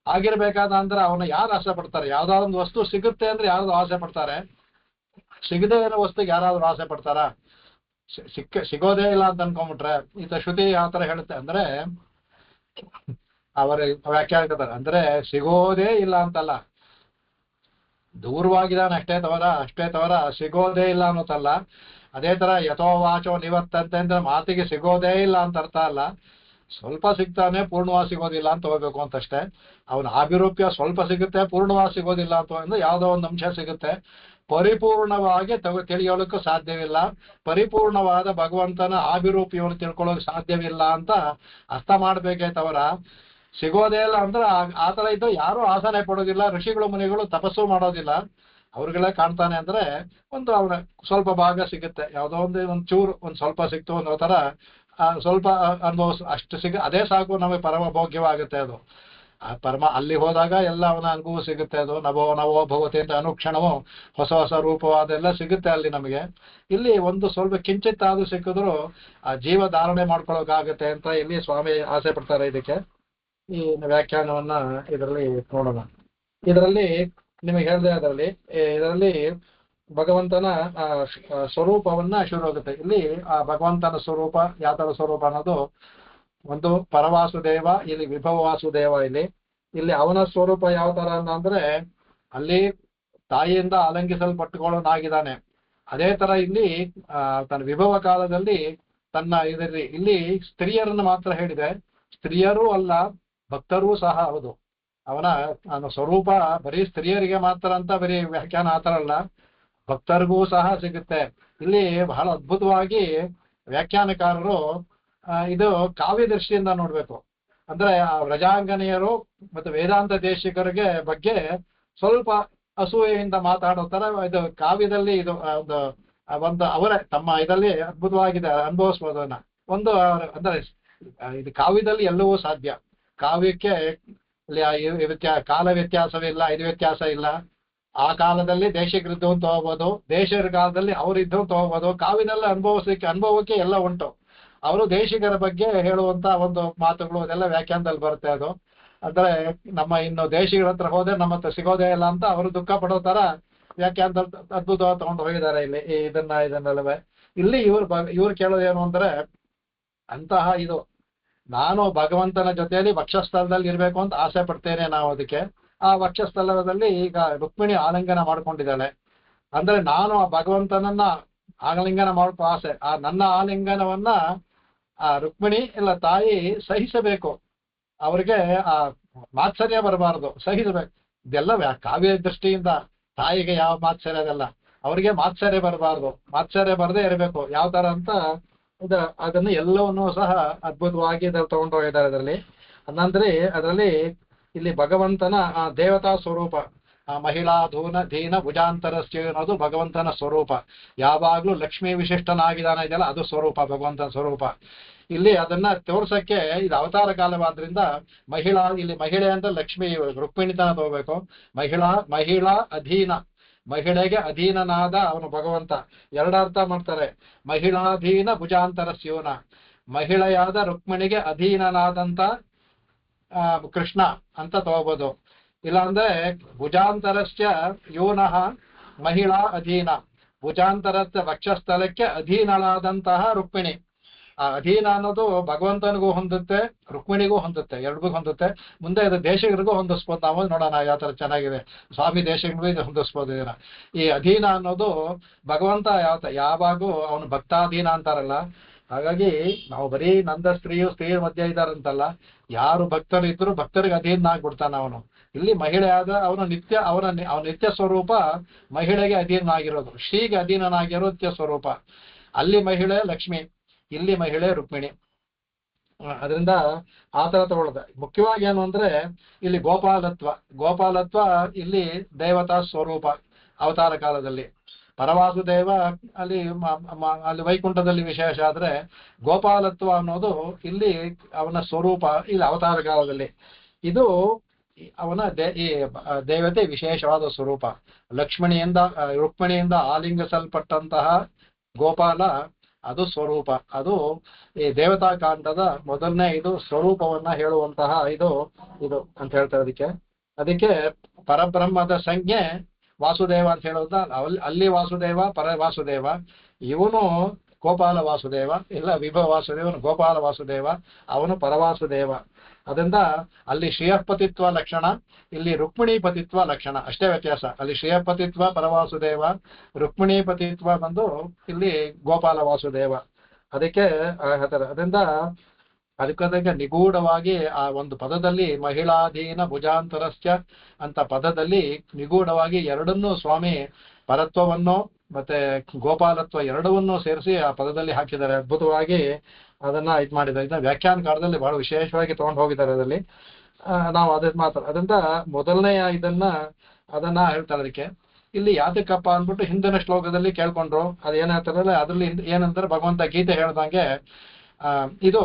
ಆಗಿರ್ಬೇಕಾದ ಅಂದ್ರೆ ಅವನು ಯಾರು ಆಸೆ ಪಡ್ತಾರೆ? ಯಾವ್ದಾದ್ರು ಒಂದು ವಸ್ತು ಸಿಗುತ್ತೆ ಅಂದ್ರೆ ಯಾರಾದ್ರು ಆಸೆ ಪಡ್ತಾರೆ? ಸಿಗದೇ ಇರೋ ವಸ್ತುಗೆ ಯಾರಾದ್ರೂ ಆಸೆ ಪಡ್ತಾರ? ಸಿಗೋದೇ ಇಲ್ಲ ಅಂತ ಅನ್ಕೊಂಡ್ಬಿಟ್ರೆ ಈತ ಶ್ರುತಿ ಯಾವ ತರ ಹೇಳುತ್ತೆ ಅಂದ್ರೆ ಅವರ ವ್ಯಾಖ್ಯಾನಿಸ್ತಾರೆ. ಅಂದ್ರೆ ಸಿಗೋದೇ ಇಲ್ಲ ಅಂತಲ್ಲ, ದೂರವಾಗಿದ್ದಾನೆ ಅಷ್ಟೇ ತವರ ಸಿಗೋದೇ ಇಲ್ಲ ಅನ್ನೋತಲ್ಲ. ಅದೇ ತರ ಯಥೋ ವಾಚೋ ನಿವರ್ತಂತೆ ಅಂದ್ರೆ ಮಾತಿಗೆ ಸಿಗೋದೇ ಇಲ್ಲ ಅಂತ ಅರ್ಥ ಅಲ್ಲ. ಸ್ವಲ್ಪ ಸಿಗ್ತಾನೆ, ಪೂರ್ಣವಾಗಿ ಸಿಗೋದಿಲ್ಲ ಅಂತ ಹೋಗ್ಬೇಕು ಅಂತಷ್ಟೇ. ಅವನ ಅಭಿರೂಪ್ಯ ಸ್ವಲ್ಪ ಸಿಗುತ್ತೆ, ಪೂರ್ಣವಾಗಿ ಸಿಗೋದಿಲ್ಲ ಅಂತ ಅಂದ್ರೆ ಯಾವುದೋ ಒಂದು ಅಂಶ ಸಿಗುತ್ತೆ. ಪರಿಪೂರ್ಣವಾಗಿ ತಿಳಿಯೋಳಕ್ಕೂ ಸಾಧ್ಯವಿಲ್ಲ, ಪರಿಪೂರ್ಣವಾದ ಭಗವಂತನ ಅಭಿರೂಪಿಯನ್ನು ತಿಳ್ಕೊಳ್ಳೋಕೆ ಸಾಧ್ಯವಿಲ್ಲ ಅಂತ ಅರ್ಥ ಮಾಡ್ಬೇಕೇ ತವರ ಸಿಗೋದೇ ಇಲ್ಲ ಅಂದ್ರೆ ಆತರ ಇದ್ದು ಯಾರು ಆಸನೆ ಪಡೋದಿಲ್ಲ, ಋಷಿಗಳು ಮುನಿಗಳು ತಪಸ್ಸು ಮಾಡೋದಿಲ್ಲ. ಅವ್ರಿಗೆಲ್ಲ ಕಾಣ್ತಾನೆ ಅಂದ್ರೆ ಒಂದು ಅವನ ಸ್ವಲ್ಪ ಭಾಗ ಸಿಗುತ್ತೆ, ಯಾವುದೋ ಒಂದು ಚೂರು ಒಂದು ಸ್ವಲ್ಪ ಸಿಕ್ತು ಅನ್ನೋ ತರ ಸ್ವಲ್ಪ ಅನುಭವಿಸ್ ಅಷ್ಟು ಅದೇ ಸಾಕು, ನಮಗೆ ಪರಮ ಭೋಗ್ಯವಾಗುತ್ತೆ ಅದು. ಆ ಪರಮ ಅಲ್ಲಿ ಹೋದಾಗ ಎಲ್ಲ ಅವನ ಅನುಭವ ಸಿಗುತ್ತೆ. ಅದು ನವೋ ಭಗವತಿ ಅಂತ ಅನುಕ್ಷಣವು ಹೊಸ ಹೊಸ ರೂಪವಾದೆಲ್ಲ ಸಿಗುತ್ತೆ ಅಲ್ಲಿ ನಮಗೆ. ಇಲ್ಲಿ ಒಂದು ಸ್ವಲ್ಪ ಕಿಂಚಿತ್ ಆದ್ರೂ ಸಿಕ್ಕಿದ್ರು ಆ ಜೀವ ಧಾರಣೆ ಮಾಡ್ಕೊಳ್ಳೋಕಾಗತ್ತೆ ಅಂತ ಇಲ್ಲಿ ಸ್ವಾಮಿ ಆಸೆ ಪಡ್ತಾರೆ. ಇದಕ್ಕೆ ಈ ವ್ಯಾಖ್ಯಾನವನ್ನ ಇದರಲ್ಲಿ ನೋಡೋಣ. ಇದರಲ್ಲಿ ನಿಮಗೆ ಹೇಳಿದೆ, ಇದರಲ್ಲಿ ಭಗವಂತನ ಸ್ವರೂಪವನ್ನ ಶುರು ಆಗುತ್ತೆ. ಇಲ್ಲಿ ಆ ಭಗವಂತನ ಸ್ವರೂಪ ಯಾವ ತರ ಸ್ವರೂಪ ಅನ್ನೋದು ಒಂದು ಪರವಾಸುದೇವ, ಇಲ್ಲಿ ವಿಭವ ವಾಸುದೇವ. ಇಲ್ಲಿ ಅವನ ಸ್ವರೂಪ ಯಾವ ತರ ಅಂದ್ರೆ ಅಲ್ಲಿ ತಾಯಿಯಿಂದ ಅಲಂಘಿಸಲ್ಪಟ್ಟುಕೊಳ್ಳೋನಾಗಿದ್ದಾನೆ. ಅದೇ ತರ ಇಲ್ಲಿ ತನ್ನ ವಿಭವ ಕಾಲದಲ್ಲಿ ತನ್ನ ಇದರಲ್ಲಿ ಇಲ್ಲಿ ಸ್ತ್ರೀಯರನ್ನು ಮಾತ್ರ ಹೇಳಿದೆ, ಸ್ತ್ರೀಯರೂ ಅಲ್ಲ ಭಕ್ತರೂ ಸಹ ಹೌದು. ಅವನ ಸ್ವರೂಪ ಬರೀ ಸ್ತ್ರೀಯರಿಗೆ ಮಾತ್ರ ಅಂತ ಬರೀ ವ್ಯಾಖ್ಯಾನ ಆತರ ಅಲ್ಲ, ಭಕ್ತರಿಗೂ ಸಹ ಸಿಗುತ್ತೆ. ಇಲ್ಲಿ ಬಹಳ ಅದ್ಭುತವಾಗಿ ವ್ಯಾಖ್ಯಾನಕಾರರು ಇದು ಕಾವ್ಯ ದೃಷ್ಟಿಯಿಂದ ನೋಡ್ಬೇಕು. ಅಂದ್ರೆ ಆ ವ್ರಜಾಂಗನೆಯರು ಮತ್ತು ವೇದಾಂತ ದೇಶಿಕರಿಗೆ ಬಗ್ಗೆ ಸ್ವಲ್ಪ ಅಸೂಯೆಯಿಂದ ಮಾತಾಡೋ ತರ ಇದು ಕಾವ್ಯದಲ್ಲಿ ಇದು ಒಂದು ಅವರೇ ತಮ್ಮ ಇದರಲ್ಲಿ ಅದ್ಭುತವಾಗಿದೆ, ಅನುಭವಿಸ್ಬೋದು ಅದನ್ನ. ಒಂದು ಅಂದ್ರೆ ಇದು ಕಾವ್ಯದಲ್ಲಿ ಎಲ್ಲವೂ ಸಾಧ್ಯ. ಕಾವ್ಯಕ್ಕೆ ಕಾಲ ವ್ಯತ್ಯಾಸವಿಲ್ಲ, ಇದು ವ್ಯತ್ಯಾಸ ಇಲ್ಲ. ಆ ಕಾಲದಲ್ಲಿ ದೇಶಿಗರಿದ್ದು ತಗೋಬಹುದು, ದೇಶದ ಕಾಲದಲ್ಲಿ ಅವರಿದ್ದು ತಗೋಬಹುದು. ಕಾವ್ಯದಲ್ಲಿ ಅನುಭವಕ್ಕೆ ಎಲ್ಲ ಉಂಟು. ಅವರು ದೇಶಿಗರ ಬಗ್ಗೆ ಹೇಳುವಂತ ಒಂದು ಮಾತುಗಳು ಅದೆಲ್ಲ ವ್ಯಾಖ್ಯಾನದಲ್ಲಿ ಬರುತ್ತೆ. ಅದು ಅಂದ್ರೆ ನಮ್ಮ ಇನ್ನು ದೇಶಿಗರ ಹತ್ರ ಹೋದ್ರೆ ನಮ್ಮ ಹತ್ರ ಸಿಗೋದೇ ಇಲ್ಲ ಅಂತ ಅವರು ದುಃಖ ಪಡೋ ತರ ವ್ಯಾಖ್ಯಾನದಲ್ಲಿ ಅದ್ಭುತವಾಗಿ ತಗೊಂಡು ಹೋಗಿದ್ದಾರೆ ಇಲ್ಲಿ ಇದನ್ನೆಲ್ಲವೇ. ಇಲ್ಲಿ ಇವ್ರು ಕೇಳೋದೇನು ಅಂದ್ರೆ ಅಂತಹ ಇದು ನಾನು ಭಗವಂತನ ಜೊತೆಯಲ್ಲಿ ವಕ್ಷಸ್ಥಳದಲ್ಲಿ ಇರ್ಬೇಕು ಅಂತ ಆಸೆ ಪಡ್ತೇನೆ ನಾವು. ಅದಕ್ಕೆ ಆ ವಕ್ಷಸ್ಥಳದಲ್ಲಿ ಈಗ ರುಕ್ಮಿಣಿ ಆಲಿಂಗನ ಮಾಡ್ಕೊಂಡಿದ್ದಾಳೆ ಅಂದ್ರೆ ನಾನು ಆ ಭಗವಂತನನ್ನ ಆಲಿಂಗನ ಮಾಡ್ಕೋ ಆಸೆ. ಆ ನನ್ನ ಆಲಿಂಗನವನ್ನ ಆ ರುಕ್ಮಿಣಿ ಇಲ್ಲ ತಾಯಿ ಸಹಿಸಬೇಕು, ಅವ್ರಿಗೆ ಆ ಮಾತ್ಸರ್ಯ ಬರಬಾರದು, ಸಹಿಸಬೇಕು. ಇದೆಲ್ಲ ಕಾವ್ಯ ದೃಷ್ಟಿಯಿಂದ ತಾಯಿಗೆ ಯಾವ ಮಾತ್ಸರ್ಯ ಅದೆಲ್ಲ, ಅವ್ರಿಗೆ ಮಾತ್ಸರ್ಯ ಬರಬಾರ್ದು, ಮಾತ್ಸರ್ಯ ಬರದೇ ಇರಬೇಕು. ಯಾವ ತರ ಅಂತ ಅದನ್ನು ಎಲ್ಲವನ್ನೂ ಸಹ ಅದ್ಭುತವಾಗಿ ತಗೊಂಡು ಹೋಗಿದ್ದಾರೆ ಅದರಲ್ಲಿ. ಅನ್ನಂದ್ರೆ ಅದರಲ್ಲಿ ಇಲ್ಲಿ ಭಗವಂತನ ಆ ದೇವತಾ ಸ್ವರೂಪ, ಆ ಮಹಿಳಾ ದೀನ ಭುಜಾಂತರಸ್ಯ ಅನ್ನೋದು ಭಗವಂತನ ಸ್ವರೂಪ. ಯಾವಾಗ್ಲೂ ಲಕ್ಷ್ಮೀ ವಿಶಿಷ್ಟನಾಗಿದ್ದಾನೆ ಇದೆಲ್ಲ ಅದು ಸ್ವರೂಪ, ಭಗವಂತನ ಸ್ವರೂಪ. ಇಲ್ಲಿ ಅದನ್ನ ತೋರ್ಸಕ್ಕೆ ಇದು ಅವತಾರ ಕಾಲವಾದ್ರಿಂದ ಇಲ್ಲಿ ಮಹಿಳೆ ಅಂತ ಲಕ್ಷ್ಮಿ ರುಕ್ಮಿಣಿತನ ತಗೋಬೇಕು. ಮಹಿಳಾ ಅಧೀನ, ಮಹಿಳೆಗೆ ಅಧೀನನಾದ ಅವನು ಭಗವಂತ. ಎರಡರ್ಥ ಮಾಡ್ತಾರೆ. ಮಹಿಳಾಧೀನ ಭುಜಾಂತರ ಸ್ಯೂನ, ಮಹಿಳೆಯಾದ ರುಕ್ಮಿಣಿಗೆ ಅಧೀನನಾದಂತ ಕೃಷ್ಣ ಅಂತ ತಗೋಬಹುದು. ಇಲ್ಲಾಂದ್ರೆ ಭುಜಾಂತರಸ್ಯ ಯೂನಃ ಮಹಿಳಾ ಅಧೀನ, ಭುಜಾಂತರದ ವಕ್ಷಸ್ಥಲಕ್ಕೆ ಅಧೀನಳಾದಂತಹ ರುಕ್ಮಿಣಿ. ಆ ಅಧೀನ ಅನ್ನೋದು ಭಗವಂತನಿಗೂ ಹೊಂದುತ್ತೆ, ರುಕ್ಮಿಣಿಗೂ ಹೊಂದುತ್ತೆ, ಎರಡಿಗೂ ಹೊಂದುತ್ತೆ. ಮುಂದೆ ಇದು ದೇಶಿಗರಿಗೂ ಹೊಂದಿಸ್ಬೋದು. ನಾವು ನೋಡೋಣ ಯಾವ ತರ ಚೆನ್ನಾಗಿದೆ. ಸ್ವಾಮಿ ದೇಶಿಗರಿಗೂ ಇದು ಹೊಂದಿಸ್ಬೋದು ಇದನ್ನ. ಈ ಅಧೀನ ಅನ್ನೋದು ಭಗವಂತ ಯಾವಾಗೂ ಅವನು ಭಕ್ತಾಧೀನ ಅಂತಾರಲ್ಲ. ಹಾಗಾಗಿ ನಾವು ಬರೀ ನಂದ ಸ್ತ್ರೀಯರ ಮಧ್ಯೆ ಇದ್ದಾರಂತಲ್ಲ, ಯಾರು ಭಕ್ತರು ಇದ್ರು ಭಕ್ತರಿಗೆ ಅಧೀನ ಆಗ್ಬಿಡ್ತಾನ ಅವನು. ಇಲ್ಲಿ ಮಹಿಳೆಯಾದ ಅವನ ನಿತ್ಯ ಸ್ವರೂಪ ಮಹಿಳೆಗೆ ಅಧೀನನಾಗಿರೋದು, ಶ್ರೀಗೆ ಅಧೀನನಾಗಿರೋ ನಿತ್ಯ ಸ್ವರೂಪ. ಅಲ್ಲಿ ಮಹಿಳೆ ಲಕ್ಷ್ಮಿ, ಇಲ್ಲಿ ಮಹಿಳೆ ರುಕ್ಮಿಣಿ. ಅದರಿಂದ ಆ ತರ ತಗೊಳ್ಳೋದು. ಮುಖ್ಯವಾಗಿ ಏನು ಅಂದ್ರೆ ಇಲ್ಲಿ ಗೋಪಾಲತ್ವ ಇಲ್ಲಿ ದೇವತಾ ಸ್ವರೂಪ ಅವತಾರ ಕಾಲದಲ್ಲಿ. ಪರವಾಸುದೇವ ಅಲ್ಲಿ ವೈಕುಂಠದಲ್ಲಿ ವಿಶೇಷ ಆದ್ರೆ ಗೋಪಾಲತ್ವ ಅನ್ನೋದು ಇಲ್ಲಿ ಅವನ ಸ್ವರೂಪ ಇಲ್ಲಿ ಅವತಾರ ಕಾಲದಲ್ಲಿ. ಇದು ಅವನ ಈ ದೇವತೆ ವಿಶೇಷವಾದ ಸ್ವರೂಪ. ರುಕ್ಮಿಣಿಯಿಂದ ಆಲಿಂಗಿಸಲ್ಪಟ್ಟಂತಹ ಗೋಪಾಲ ಅದು ಸ್ವರೂಪ. ಅದು ಈ ದೇವತಾ ಕಾಂಡದ ಮೊದಲನೇ ಇದು ಸ್ವರೂಪವನ್ನ ಹೇಳುವಂತಹ ಇದು ಅಂತ ಹೇಳ್ತಾರೆ. ಅದಕ್ಕೆ ಪರಬ್ರಹ್ಮದ ಸಂಜ್ಞೆ ವಾಸುದೇವ ಅಂತ ಹೇಳೋದ. ಅಲ್ಲಿ ವಾಸುದೇವ ಪರ ವಾಸುದೇವ. ಇವನು ಗೋಪಾಲ ವಾಸುದೇವ, ಇಲ್ಲ ವಿಭವ ವಾಸುದೇವನು ಗೋಪಾಲ ವಾಸುದೇವ, ಅವನು ಪರವಾಸುದೇವ. ಅದರಿಂದ ಅಲ್ಲಿ ಶ್ರೀಯಪತಿತ್ವ ಲಕ್ಷಣ, ಇಲ್ಲಿ ರುಕ್ಮಿಣೀಪತಿತ್ವ ಲಕ್ಷಣ, ಅಷ್ಟೇ ವ್ಯತ್ಯಾಸ. ಅಲ್ಲಿ ಶ್ರೀಯಪತಿತ್ವ ಪರವಾಸುದೇವ, ರುಕ್ಮಿಣೀಪತಿತ್ವ ಬಂದು ಇಲ್ಲಿ ಗೋಪಾಲ ವಾಸುದೇವ. ಅದಕ್ಕೆ ಅದರಿಂದ ಅದಕ್ಕೆ ನಿಗೂಢವಾಗಿ ಆ ಒಂದು ಪದದಲ್ಲಿ ಮಹಿಳಾಧೀನ ಭುಜಾಂತರಸ್ಯ ಅಂತ ಪದದಲ್ಲಿ ನಿಗೂಢವಾಗಿ ಎರಡನ್ನೂ ಸ್ವಾಮಿ ಪರತ್ವವನ್ನು ಮತ್ತೆ ಗೋಪಾಲತ್ವ ಎರಡವನ್ನೂ ಸೇರಿಸಿ ಆ ಪದದಲ್ಲಿ ಹಾಕಿದ್ದಾರೆ. ಅದ್ಭುತವಾಗಿ ಅದನ್ನ ಇದು ಮಾಡಿದ್ದಾರೆ. ಇದನ್ನ ವ್ಯಾಖ್ಯಾನ ಕಾಲದಲ್ಲಿ ಬಹಳ ವಿಶೇಷವಾಗಿ ತಗೊಂಡು ಹೋಗಿದ್ದಾರೆ. ಅದರಲ್ಲಿ ನಾವು ಅದನ್ನ ಮಾತ್ರ ಅದರಿಂದ ಮೊದಲನೆಯ ಅದನ್ನ ಹೇಳ್ತಾರೆ. ಅದಕ್ಕೆ ಇಲ್ಲಿ ಯಾತಕ್ಕಪ್ಪ ಅಂದ್ಬಿಟ್ಟು ಹಿಂದಿನ ಶ್ಲೋಕದಲ್ಲಿ ಕೇಳ್ಕೊಂಡ್ರು. ಅದೇನ್ ಹೇಳ್ತಾರಲ್ಲ, ಅದ್ರಲ್ಲಿ ಏನಂತಾರೆ ಭಗವಂತ ಗೀತೆ ಹೇಳ್ದಂಗೆ ಇದು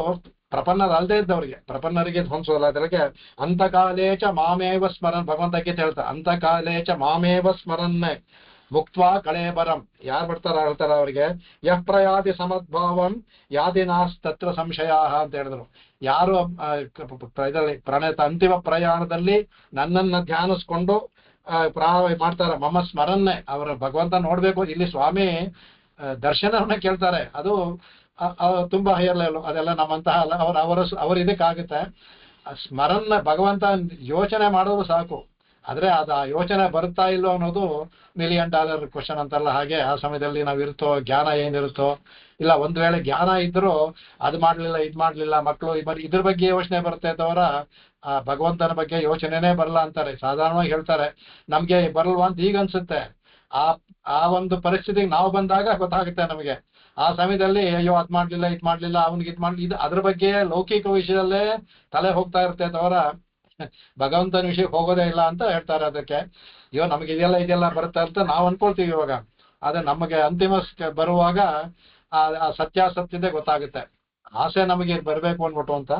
ಪ್ರಪನ್ನರಲ್ಲದೆ ಇದ್ದವ್ರಿಗೆ, ಪ್ರಪನ್ನರಿಗೆ ಧ್ವಂಸೋಲ್ಲ. ಅದಕ್ಕೆ ಅಂತಕಾಲೇಚ ಮಾಮೇವ ಸ್ಮರನ್, ಭಗವಂತ ಗೀತೆ ಹೇಳ್ತಾರೆ, ಅಂತಕಾಲೇಚ ಮಾಮೇವ ಸ್ಮರನ್ ಮುಕ್ತ್ವಾ ಕಳೇಬರಂ. ಯಾರು ಬರ್ತಾರ ಹೇಳ್ತಾರ ಅವ್ರಿಗೆ ಯಃ ಪ್ರಯಾತಿ ಸಮದ್ಭಾವಂ ಯಾತಿ ನಾಸ್ತತ್ರ ಸಂಶಯ ಅಂತ ಹೇಳಿದ್ರು. ಯಾರು ಅಂತಿಮ ಪ್ರಯಾಣದಲ್ಲಿ ನನ್ನನ್ನ ಧ್ಯಾನಿಸ್ಕೊಂಡು ಮಾಡ್ತಾರ, ಮಮ್ಮ ಸ್ಮರನ್ನೇ, ಅವರ ಭಗವಂತ ನೋಡ್ಬೇಕು. ಇಲ್ಲಿ ಸ್ವಾಮಿ ದರ್ಶನವನ್ನ ಕೇಳ್ತಾರೆ. ಅದು ತುಂಬಾ ಹೈಯರ್ ಲೆವೆಲ್, ಅದೆಲ್ಲ ನಮ್ಮಂತಹ ಅಲ್ಲ. ಅವ್ರ ಇದಕ್ಕಾಗುತ್ತೆ. ಸ್ಮರಣ ಭಗವಂತ ಯೋಚನೆ ಮಾಡೋದು ಸಾಕು. ಆದ್ರೆ ಅದು ಆ ಯೋಚನೆ ಬರುತ್ತಾ ಇಲ್ಲೋ ಅನ್ನೋದು $1,000,000 ಕ್ವಶನ್ ಅಂತಾರಲ್ಲ, ಹಾಗೆ ಆ ಸಮಯದಲ್ಲಿ ನಾವು ಇರುತ್ತೋ, ಜ್ಞಾನ ಏನಿರುತ್ತೋ, ಇಲ್ಲ ಒಂದ್ ವೇಳೆ ಜ್ಞಾನ ಇದ್ರು ಅದು ಮಾಡ್ಲಿಲ್ಲ ಇದ್ ಮಾಡ್ಲಿಲ್ಲ, ಮಕ್ಕಳು ಇದ್ರ ಬಗ್ಗೆ ಯೋಚನೆ ಬರುತ್ತೆ ತವರ ಆ ಭಗವಂತನ ಬಗ್ಗೆ ಯೋಚನೆನೇ ಬರಲ್ಲ ಅಂತಾರೆ. ಸಾಧಾರಣವಾಗಿ ಹೇಳ್ತಾರೆ, ನಮ್ಗೆ ಬರಲ್ವಾ ಅಂತ ಈಗ ಅನ್ಸುತ್ತೆ. ಆ ಒಂದು ಪರಿಸ್ಥಿತಿಗೆ ನಾವು ಬಂದಾಗ ಗೊತ್ತಾಗುತ್ತೆ ನಮಗೆ. ಆ ಸಮಯದಲ್ಲಿ ಅಯ್ಯೋ ಅದ್ ಮಾಡ್ಲಿಲ್ಲ ಇದ್ ಮಾಡ್ಲಿಲ್ಲ, ಅವ್ನಿಗೆ ಇದ್ ಮಾಡ್ಲಿ, ಇದು ಅದ್ರ ಬಗ್ಗೆ ಲೌಕಿಕ ವಿಷಯದಲ್ಲೇ ತಲೆ ಹೋಗ್ತಾ ಇರುತ್ತೆ ತವರ ಭಗವಂತನ ವಿಷಯಕ್ಕೆ ಹೋಗೋದೇ ಇಲ್ಲ ಅಂತ ಹೇಳ್ತಾರೆ. ಅದಕ್ಕೆ ಅಯ್ಯೋ ನಮ್ಗೆ ಇದೆಲ್ಲ ಬರುತ್ತೆ ಅಂತ ನಾವು ಅನ್ಕೊಳ್ತೀವಿ ಇವಾಗ. ಆದ್ರೆ ನಮಗೆ ಅಂತಿಮ ಬರುವಾಗ ಆ ಸತ್ಯಾಸತ್ಯತೆ ಗೊತ್ತಾಗುತ್ತೆ. ಆಸೆ ನಮಗೆ ಬರ್ಬೇಕು ಅನ್ಬಿಟ್ಟು ಅಂತ.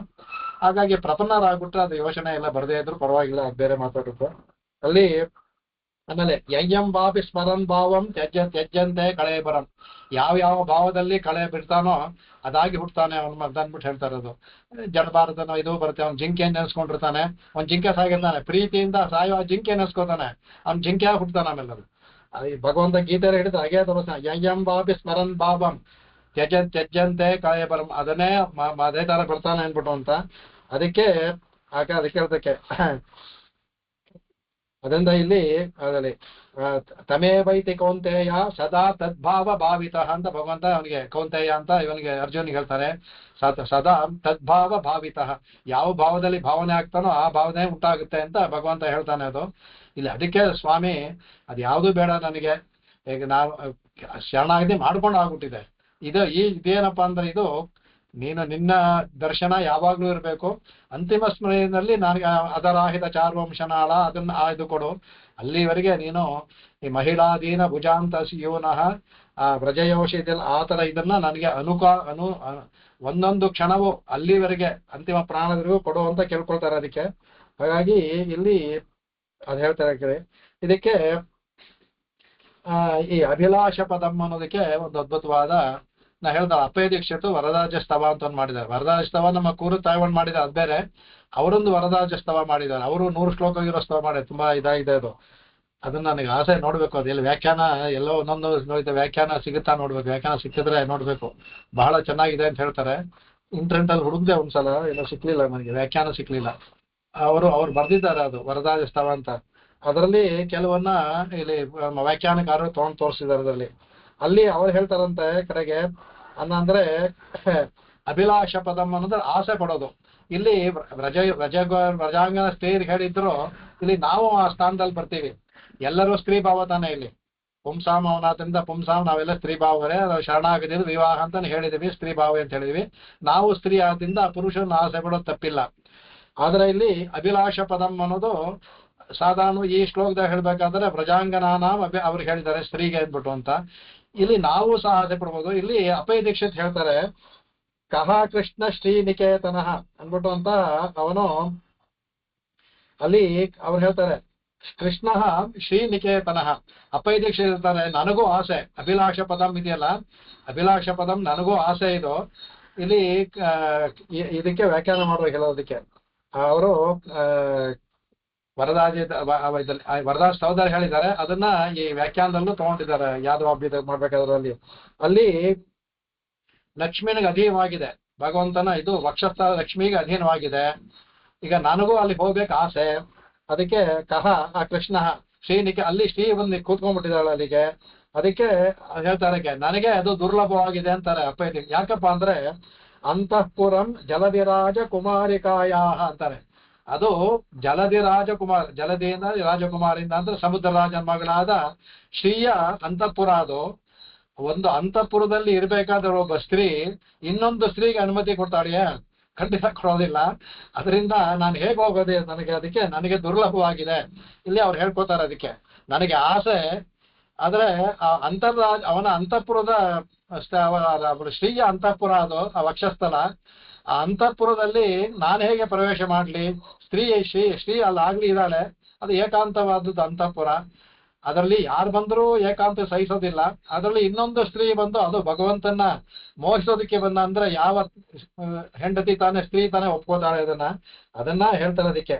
ಹಾಗಾಗಿ ಪ್ರಪನ್ನರಾಗ್ಬಿಟ್ರೆ ಅದು ಯೋಚನೆ ಎಲ್ಲ ಬರದೇ ಇದ್ರು ಪರವಾಗಿಲ್ಲ, ಅದು ಬೇರೆ ಮಾತಾಡುತ್ತೆ ಅಲ್ಲಿ. ಆಮೇಲೆ ಯಯ್ಯಂ ಬಾಪಿ ಸ್ಮರನ್ ಭಾವಂ ತ್ಯಜ್ಯಂತೆ ಕಳೆ ಬರಂ. ಯಾವ ಭಾವದಲ್ಲಿ ಕಳೆ ಬಿಡ್ತಾನೋ ಅದಾಗಿ ಹುಡ್ತಾನೆ ಅವನು ಅಂದ್ಬಿಟ್ಟು ಹೇಳ್ತಾರೆ. ಅದು ಜಡಭಾರತನೋ ಇದು ಬರುತ್ತೆ. ಅವ್ನು ಜಿಂಕೆ ನೆನೆಸ್ಕೊಂಡಿರ್ತಾನೆ, ಅವ್ನು ಜಿಂಕೆ ಸಾಗಿರ್ತಾನೆ, ಪ್ರೀತಿಯಿಂದ ಸಾಯೋ ಜಿಂಕೆ ನೆನೆಸ್ಕೋತಾನೆ, ಅವ್ನು ಜಿಂಕೆ ಹುಡ್ತಾನೆ. ಆಮೇಲೆ ಅದು ಭಗವಂತ ಗೀತೆಯಲ್ಲಿ ಹಿಡಿದು ಹಾಗೆ ತೋರಿಸ್ತಾನೆ, ಯಯ್ಯಂ ಬಾಪಿ ಸ್ಮರನ್ ಭಾವಂ ತ್ಯಜ್ಯಂತೆ ಕಳೆ ಬರಂ. ಅದನ್ನೇ ಅದೇ ತರ ಬರ್ತಾನೆ ಅನ್ಬಿಟ್ಟು ಅಂತ. ಅದಕ್ಕೆ ಹೇಳ್ತಕ್ಕೆ ಅದರಿಂದ ಇಲ್ಲಿ ಅದರಲ್ಲಿ ತಮೇ ವೈತಿ ಕೌಂತೆಯ ಸದಾ ತದ್ಭಾವ ಭಾವಿತ ಅಂತ ಭಗವಂತ ಅವನಿಗೆ ಕೌಂತೆಯ ಅಂತ ಇವನಿಗೆ ಅರ್ಜುನಿಗೆ ಹೇಳ್ತಾರೆ. ಸದಾ ತದ್ಭಾವ ಭಾವಿತ, ಯಾವ ಭಾವದಲ್ಲಿ ಭಾವನೆ ಆಗ್ತಾನೋ ಆ ಭಾವನೆ ಉಂಟಾಗುತ್ತೆ ಅಂತ ಭಗವಂತ ಹೇಳ್ತಾನೆ. ಅದು ಇಲ್ಲಿ ಅದಕ್ಕೆ ಸ್ವಾಮಿ ಅದು ಯಾವುದು ಬೇಡ ನನಗೆ, ಈಗ ನಾವು ಶರಣಾಗತಿ ಮಾಡ್ಕೊಂಡು ಆಗ್ಬಿಟ್ಟಿದೆ. ಇದೇನಪ್ಪಾ ಅಂದ್ರೆ ಇದು ನೀನು ನಿನ್ನ ದರ್ಶನ ಯಾವಾಗ್ಲೂ ಇರಬೇಕು. ಅಂತಿಮ ಸ್ಮರಣೆಯಲ್ಲಿ ನನಗೆ ಅದರಾಹಿತ ಚಾರ್ವಂಶನಾಳ ಅದನ್ನ ಇದು ಕೊಡು. ಅಲ್ಲಿವರೆಗೆ ನೀನು ಈ ಮಹಿಳಾಧೀನ ಭುಜಾಂತ ಯೋನಃ ವ್ರಜಯೋಷಿ ಇದೆಲ್ಲ ಆ ತರ ಇದನ್ನ ನನಗೆ ಒಂದೊಂದು ಕ್ಷಣವು ಅಲ್ಲಿವರೆಗೆ ಅಂತಿಮ ಪ್ರಾಣದವರೆಗೂ ಕೊಡು ಅಂತ ಕೇಳ್ಕೊಳ್ತಾರೆ. ಅದಕ್ಕೆ ಹಾಗಾಗಿ ಇಲ್ಲಿ ಅದ್ ಹೇಳ್ತಾರೆ. ಇದಕ್ಕೆ ಈ ಅಭಿಲಾಷ ಪದಂ ಅನ್ನೋದಕ್ಕೆ ಒಂದು ಅದ್ಭುತವಾದ ನಾ ಹೇಳ್ತಾರೆ. ಅಪ್ಪಯ್ಯ ದೀಕ್ಷಿತು ವರದಾಜ ಸ್ತವ ಅಂತ ಒಂದು ಮಾಡಿದ್ದಾರೆ. ವರದಾಜ ಸ್ತವ ನಮ್ಮ ಕೂರು ತಾಯ್ವನ್ ಮಾಡಿದ್ದಾರೆ, ಅದ್ ಬೇರೆ. ಅವರೊಂದು ವರದಾಜ ಸ್ತವ ಮಾಡಿದ್ದಾರೆ. ಅವರು 100 ಶ್ಲೋಕ ಇರೋ ಸ್ತವ ಮಾಡಿದ್ದಾರೆ. ತುಂಬಾ ಇದಾಗಿದೆ ಅದು. ಅದನ್ನ ನನಗೆ ಆಸೆ ನೋಡ್ಬೇಕು. ಅದು ಎಲ್ಲಿ ವ್ಯಾಖ್ಯಾನ ಎಲ್ಲೋ ಒಂದೊಂದು ವ್ಯಾಖ್ಯಾನ ಸಿಗುತ್ತಾ ನೋಡ್ಬೇಕು. ವ್ಯಾಖ್ಯಾನ ಸಿಕ್ಕಿದ್ರೆ ನೋಡ್ಬೇಕು. ಬಹಳ ಚೆನ್ನಾಗಿದೆ ಅಂತ ಹೇಳ್ತಾರೆ. ಇಂಟರ್ನೆಟ್ ಅಲ್ಲಿ ಹುಡುಕ್ದೆ ಒಂದ್ಸಲ, ಏನೋ ಸಿಕ್ಲಿಲ್ಲ ನನಗೆ, ವ್ಯಾಖ್ಯಾನ ಸಿಕ್ಲಿಲ್ಲ. ಅವ್ರು ಬರ್ದಿದ್ದಾರೆ ಅದು ವರದಾಜ ಸ್ತವ ಅಂತ. ಅದರಲ್ಲಿ ಕೆಲವನ್ನ ಇಲ್ಲಿ ವ್ಯಾಖ್ಯಾನಕಾರರು ತೋರಿಸಿದ್ದಾರೆ. ಅದರಲ್ಲಿ ಅಲ್ಲಿ ಅವ್ರು ಹೇಳ್ತಾರಂತೆ ಕಡೆಗೆ ಅಂದ್ರೆ ಅಭಿಲಾಷ ಪದಂ ಅನ್ನೋದ್ರೆ ಆಸೆ ಪಡೋದು. ಇಲ್ಲಿ ವ್ರಜಾಂಗನ ಸ್ತ್ರೀರ್ ಹೇಳಿದ್ರು, ಇಲ್ಲಿ ನಾವು ಆ ಸ್ಥಾನದಲ್ಲಿ ಬರ್ತೀವಿ. ಎಲ್ಲರೂ ಸ್ತ್ರೀ ಭಾವ ತಾನೆ. ಇಲ್ಲಿ ಪುಂಸಾಂ ಅವನಾದ್ರಿಂದ ಪುಂಸಾಂ ನಾವೆಲ್ಲ ಸ್ತ್ರೀ ಭಾವರೇ. ಶರಣಾಗತಿದ್ದು ವಿವಾಹ ಅಂತ ಹೇಳಿದೀವಿ, ಸ್ತ್ರೀ ಭಾವ ಅಂತ ಹೇಳಿದ್ವಿ. ನಾವು ಸ್ತ್ರೀ ಆದ್ರಿಂದ ಪುರುಷನ ಆಸೆ ಪಡೋದು ತಪ್ಪಿಲ್ಲ. ಆದ್ರೆ ಇಲ್ಲಿ ಅಭಿಲಾಷ ಪದಂ ಅನ್ನೋದು ಸಾಧಾರಣ ಈ ಶ್ಲೋಕದಾಗ ಹೇಳ್ಬೇಕಾದ್ರೆ ವ್ರಜಾಂಗನಾನಾಂ ಅವ್ರಿಗೆ ಹೇಳಿದ್ದಾರೆ ಸ್ತ್ರೀಗೆ ಅಂದ್ಬಿಟ್ಟು ಅಂತ. ಇಲ್ಲಿ ನಾವು ಸಹ ಆಸೆ ಪಡ್ಬೋದು. ಇಲ್ಲಿ ಅಪ್ಪಯ್ಯ ದೀಕ್ಷಿತ್ ಹೇಳ್ತಾರೆ, ಕಹ ಕೃಷ್ಣ ಶ್ರೀನಿಕೇತನಃ ಅನ್ಬಿಟ್ಟು ಅಂತ. ಅವನು ಅಲ್ಲಿ ಅವ್ರು ಹೇಳ್ತಾರೆ ಕೃಷ್ಣ ಶ್ರೀನಿಕೇತನಃ. ಅಪ್ಪಯ್ಯ ದೀಕ್ಷಿತ್ ಹೇಳ್ತಾರೆ, ನನಗೂ ಆಸೆ ಅಭಿಲಾಷ ಪದಂ ಇದೆಯಲ್ಲ, ಅಭಿಲಾಷ ಪದಂ ನನಗೂ ಆಸೆ ಇದು. ಇಲ್ಲಿ ಇದಕ್ಕೆ ವ್ಯಾಖ್ಯಾನ ಮಾಡುವ ಹೇಳೋದಕ್ಕೆ ಅವರು ವರದಾಜ ಸ್ತವದಲ್ಲಿ ಹೇಳಿದ್ದಾರೆ. ಅದನ್ನ ಈ ವ್ಯಾಖ್ಯಾನದಲ್ಲೂ ತಗೊಂಡಿದ್ದಾರೆ. ಯಾವ್ದು ಅಭ್ಯುತ ಮಾಡ್ಬೇಕಾದ್ರಲ್ಲಿ ಅಲ್ಲಿ ಲಕ್ಷ್ಮಿನಿಗೆ ಅಧೀನವಾಗಿದೆ. ಭಗವಂತನ ಇದು ವಕ್ಷಸ್ಥಲ ಲಕ್ಷ್ಮಿಗೆ ಅಧೀನವಾಗಿದೆ. ಈಗ ನನಗೂ ಅಲ್ಲಿ ಹೋಗ್ಬೇಕು ಆಸೆ. ಅದಕ್ಕೆ ಕಹ ಆ ಕೃಷ್ಣ ಶ್ರೀನಿಗೆ ಅಲ್ಲಿ ಶ್ರೀ ಬಂದು ಕೂತ್ಕೊಂಡ್ಬಿಟ್ಟಿದ್ದಾಳೆ ಅಲ್ಲಿಗೆ. ಅದಕ್ಕೆ ಹೇಳ್ತಾರೆ ನನಗೆ ಅದು ದುರ್ಲಭವಾಗಿದೆ ಅಂತಾರೆ ಅಪ್ಪ. ಯಾಕಪ್ಪ ಅಂದ್ರೆ ಅಂತಃಪುರಂ ಜಲಧಿರಾಜ ಕುಮಾರಿಕಾಯಾ ಅಂತಾರೆ. ಅದು ಜಲಧಿ ರಾಜಕುಮಾರ್, ಜಲಧಿಯಿಂದ ರಾಜಕುಮಾರಿಂದ ಅಂದ್ರೆ ಸಮುದ್ರ ರಾಜನ ಮಗಳಾದ ಶ್ರೀಯ ಅಂತಃಪುರ. ಅದು ಒಂದು ಅಂತಃಪುರದಲ್ಲಿ ಇರ್ಬೇಕಾದ್ರೆ ಒಬ್ಬ ಸ್ತ್ರೀ ಇನ್ನೊಂದು ಸ್ತ್ರೀಗೆ ಅನುಮತಿ ಕೊಡ್ತಾಳೆಯೇ? ಖಂಡಿತ ಕೊಡೋದಿಲ್ಲ. ಅದರಿಂದ ನಾನು ಹೇಗೆ ಹೋಗೋದೆ ನನಗೆ, ಅದಕ್ಕೆ ನನಗೆ ದುರ್ಲಭವಾಗಿದೆ. ಇಲ್ಲಿ ಅವ್ರು ಹೇಳ್ಕೊತಾರೆ ಅದಕ್ಕೆ ನನಗೆ ಆಸೆ. ಆದ್ರೆ ಆ ಅವನ ಅಂತಃಪುರದ ಶ್ರೀಯ ಅಂತಃಪುರ ಅದು ಆ ವಕ್ಷಸ್ಥಲ. ಆ ಅಂತಃಪುರದಲ್ಲಿ ನಾನು ಹೇಗೆ ಪ್ರವೇಶ ಮಾಡ್ಲಿ? ಶ್ರೀ ಅಲ್ಲಾಗ್ಲಿ ಇದ್ದಾಳೆ. ಅದು ಏಕಾಂತವಾದದ್ದು ಅಂತಃಪುರ. ಅದರಲ್ಲಿ ಯಾರು ಬಂದರೂ ಏಕಾಂತ ಸಹಿಸೋದಿಲ್ಲ. ಅದರಲ್ಲಿ ಇನ್ನೊಂದು ಸ್ತ್ರೀ ಬಂದು ಅದು ಭಗವಂತನ ಮೋಹಿಸೋದಕ್ಕೆ ಬಂದ ಅಂದ್ರೆ ಯಾವ ಹೆಂಡತಿ ತಾನೇ ಸ್ತ್ರೀ ತಾನೇ ಒಪ್ಕೋತಾಳೆ ಅದನ್ನ ಹೇಳ್ತಾರೆ ಅದಕ್ಕೆ.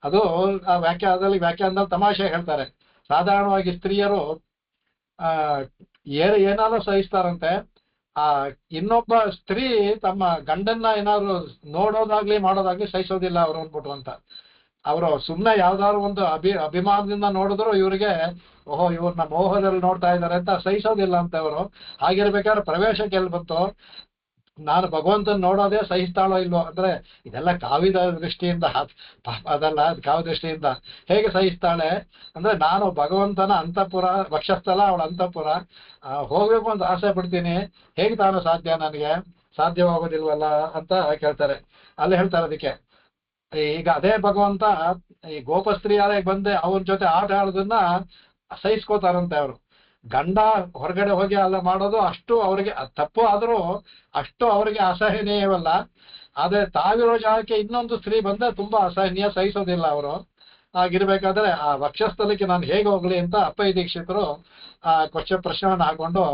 ಅದು ಆ ಅದರಲ್ಲಿ ವ್ಯಾಖ್ಯಾನದಲ್ಲಿ ತಮಾಷೆ ಹೇಳ್ತಾರೆ. ಸಾಧಾರಣವಾಗಿ ಸ್ತ್ರೀಯರು ಏನಾದ್ರು ಸಹಿಸ್ತಾರಂತೆ. ಆ ಇನ್ನೊಬ್ಬ ಸ್ತ್ರೀ ತಮ್ಮ ಗಂಡನ್ನ ಏನಾದ್ರು ನೋಡೋದಾಗ್ಲಿ ಮಾಡೋದಾಗ್ಲಿ ಸಹಿಸೋದಿಲ್ಲ ಅವ್ರು ಅಂದ್ಬಿಟ್ಟು ಅಂತ. ಅವರು ಸುಮ್ಮನೆ ಯಾವ್ದಾದ್ರು ಒಂದು ಅಭಿಮಾನದಿಂದ ನೋಡಿದ್ರು ಇವ್ರಿಗೆ ಓಹೋ ಇವ್ರನ್ನ ಮೋಹದಲ್ಲಿ ನೋಡ್ತಾ ಇದ್ದಾರೆ ಅಂತ ಸಹಿಸೋದಿಲ್ಲ ಅಂತ ಅವರು. ಹಾಗಿರ್ಬೇಕಾದ್ರೆ ಪ್ರವೇಶಕ್ಕೆ ಎಲ್ಲಿ ಬಂತು? ನಾನು ಭಗವಂತನ ನೋಡೋದೇ ಸಹಿಸ್ತಾಳೋ ಇಲ್ವೋ ಅಂದ್ರೆ ಇದೆಲ್ಲ ಕಾವ್ಯದ ದೃಷ್ಟಿಯಿಂದ ಅದಲ್ಲ. ಕಾವ್ಯ ದೃಷ್ಟಿಯಿಂದ ಹೇಗೆ ಸಹಿಸ್ತಾಳೆ ಅಂದ್ರೆ ನಾನು ಭಗವಂತನ ಅಂತಃಪುರ ವಕ್ಷಸ್ಥಲ ಅವಳ ಅಂತಃಪುರ ಹೋಗ್ಬೇಕು ಅಂತ ಆಸೆ ಪಡ್ತೀನಿ. ಹೇಗೆ ತಾನು ಸಾಧ್ಯ? ನನಗೆ ಸಾಧ್ಯವಾಗೋದಿಲ್ವಲ್ಲ ಅಂತ ಕೇಳ್ತಾರೆ. ಅಲ್ಲಿ ಹೇಳ್ತಾರೆ ಅದಕ್ಕೆ ಈಗ ಅದೇ ಭಗವಂತ ಈ ಗೋಪಸ್ತ್ರೀಯಾರಿಗೆ ಬಂದೆ ಅವನ ಜೊತೆ ಆಟ ಆಡೋದನ್ನ ಸಹಿಸ್ಕೋತಾರಂತೆ ಅವರು. ಗಂಡ ಹೊರಗಡೆ ಹೋಗಿ ಅಲ್ಲ ಮಾಡೋದು ಅಷ್ಟು ಅವರಿಗೆ ತಪ್ಪು ಆದ್ರೂ ಅಷ್ಟು ಅವರಿಗೆ ಅಸಹನೀಯವಲ್ಲ. ಆದ್ರೆ ತಾವಿರೋ ಜಾಗಕ್ಕೆ ಇನ್ನೊಂದು ಸ್ತ್ರೀ ಬಂದ್ರೆ ತುಂಬಾ ಅಸಹನೀಯ, ಸಹಿಸೋದಿಲ್ಲ ಅವರು. ಆಗಿರ್ಬೇಕಾದ್ರೆ ಆ ವಕ್ಷಸ್ಥಲಕ್ಕೆ ನಾನು ಹೇಗೆ ಹೋಗ್ಲಿ ಅಂತ ಅಪ್ಪಯ್ಯ ದೀಕ್ಷಿತರು ಆ ಪ್ರಶ್ನೆಯನ್ನು ಹಾಕೊಂಡು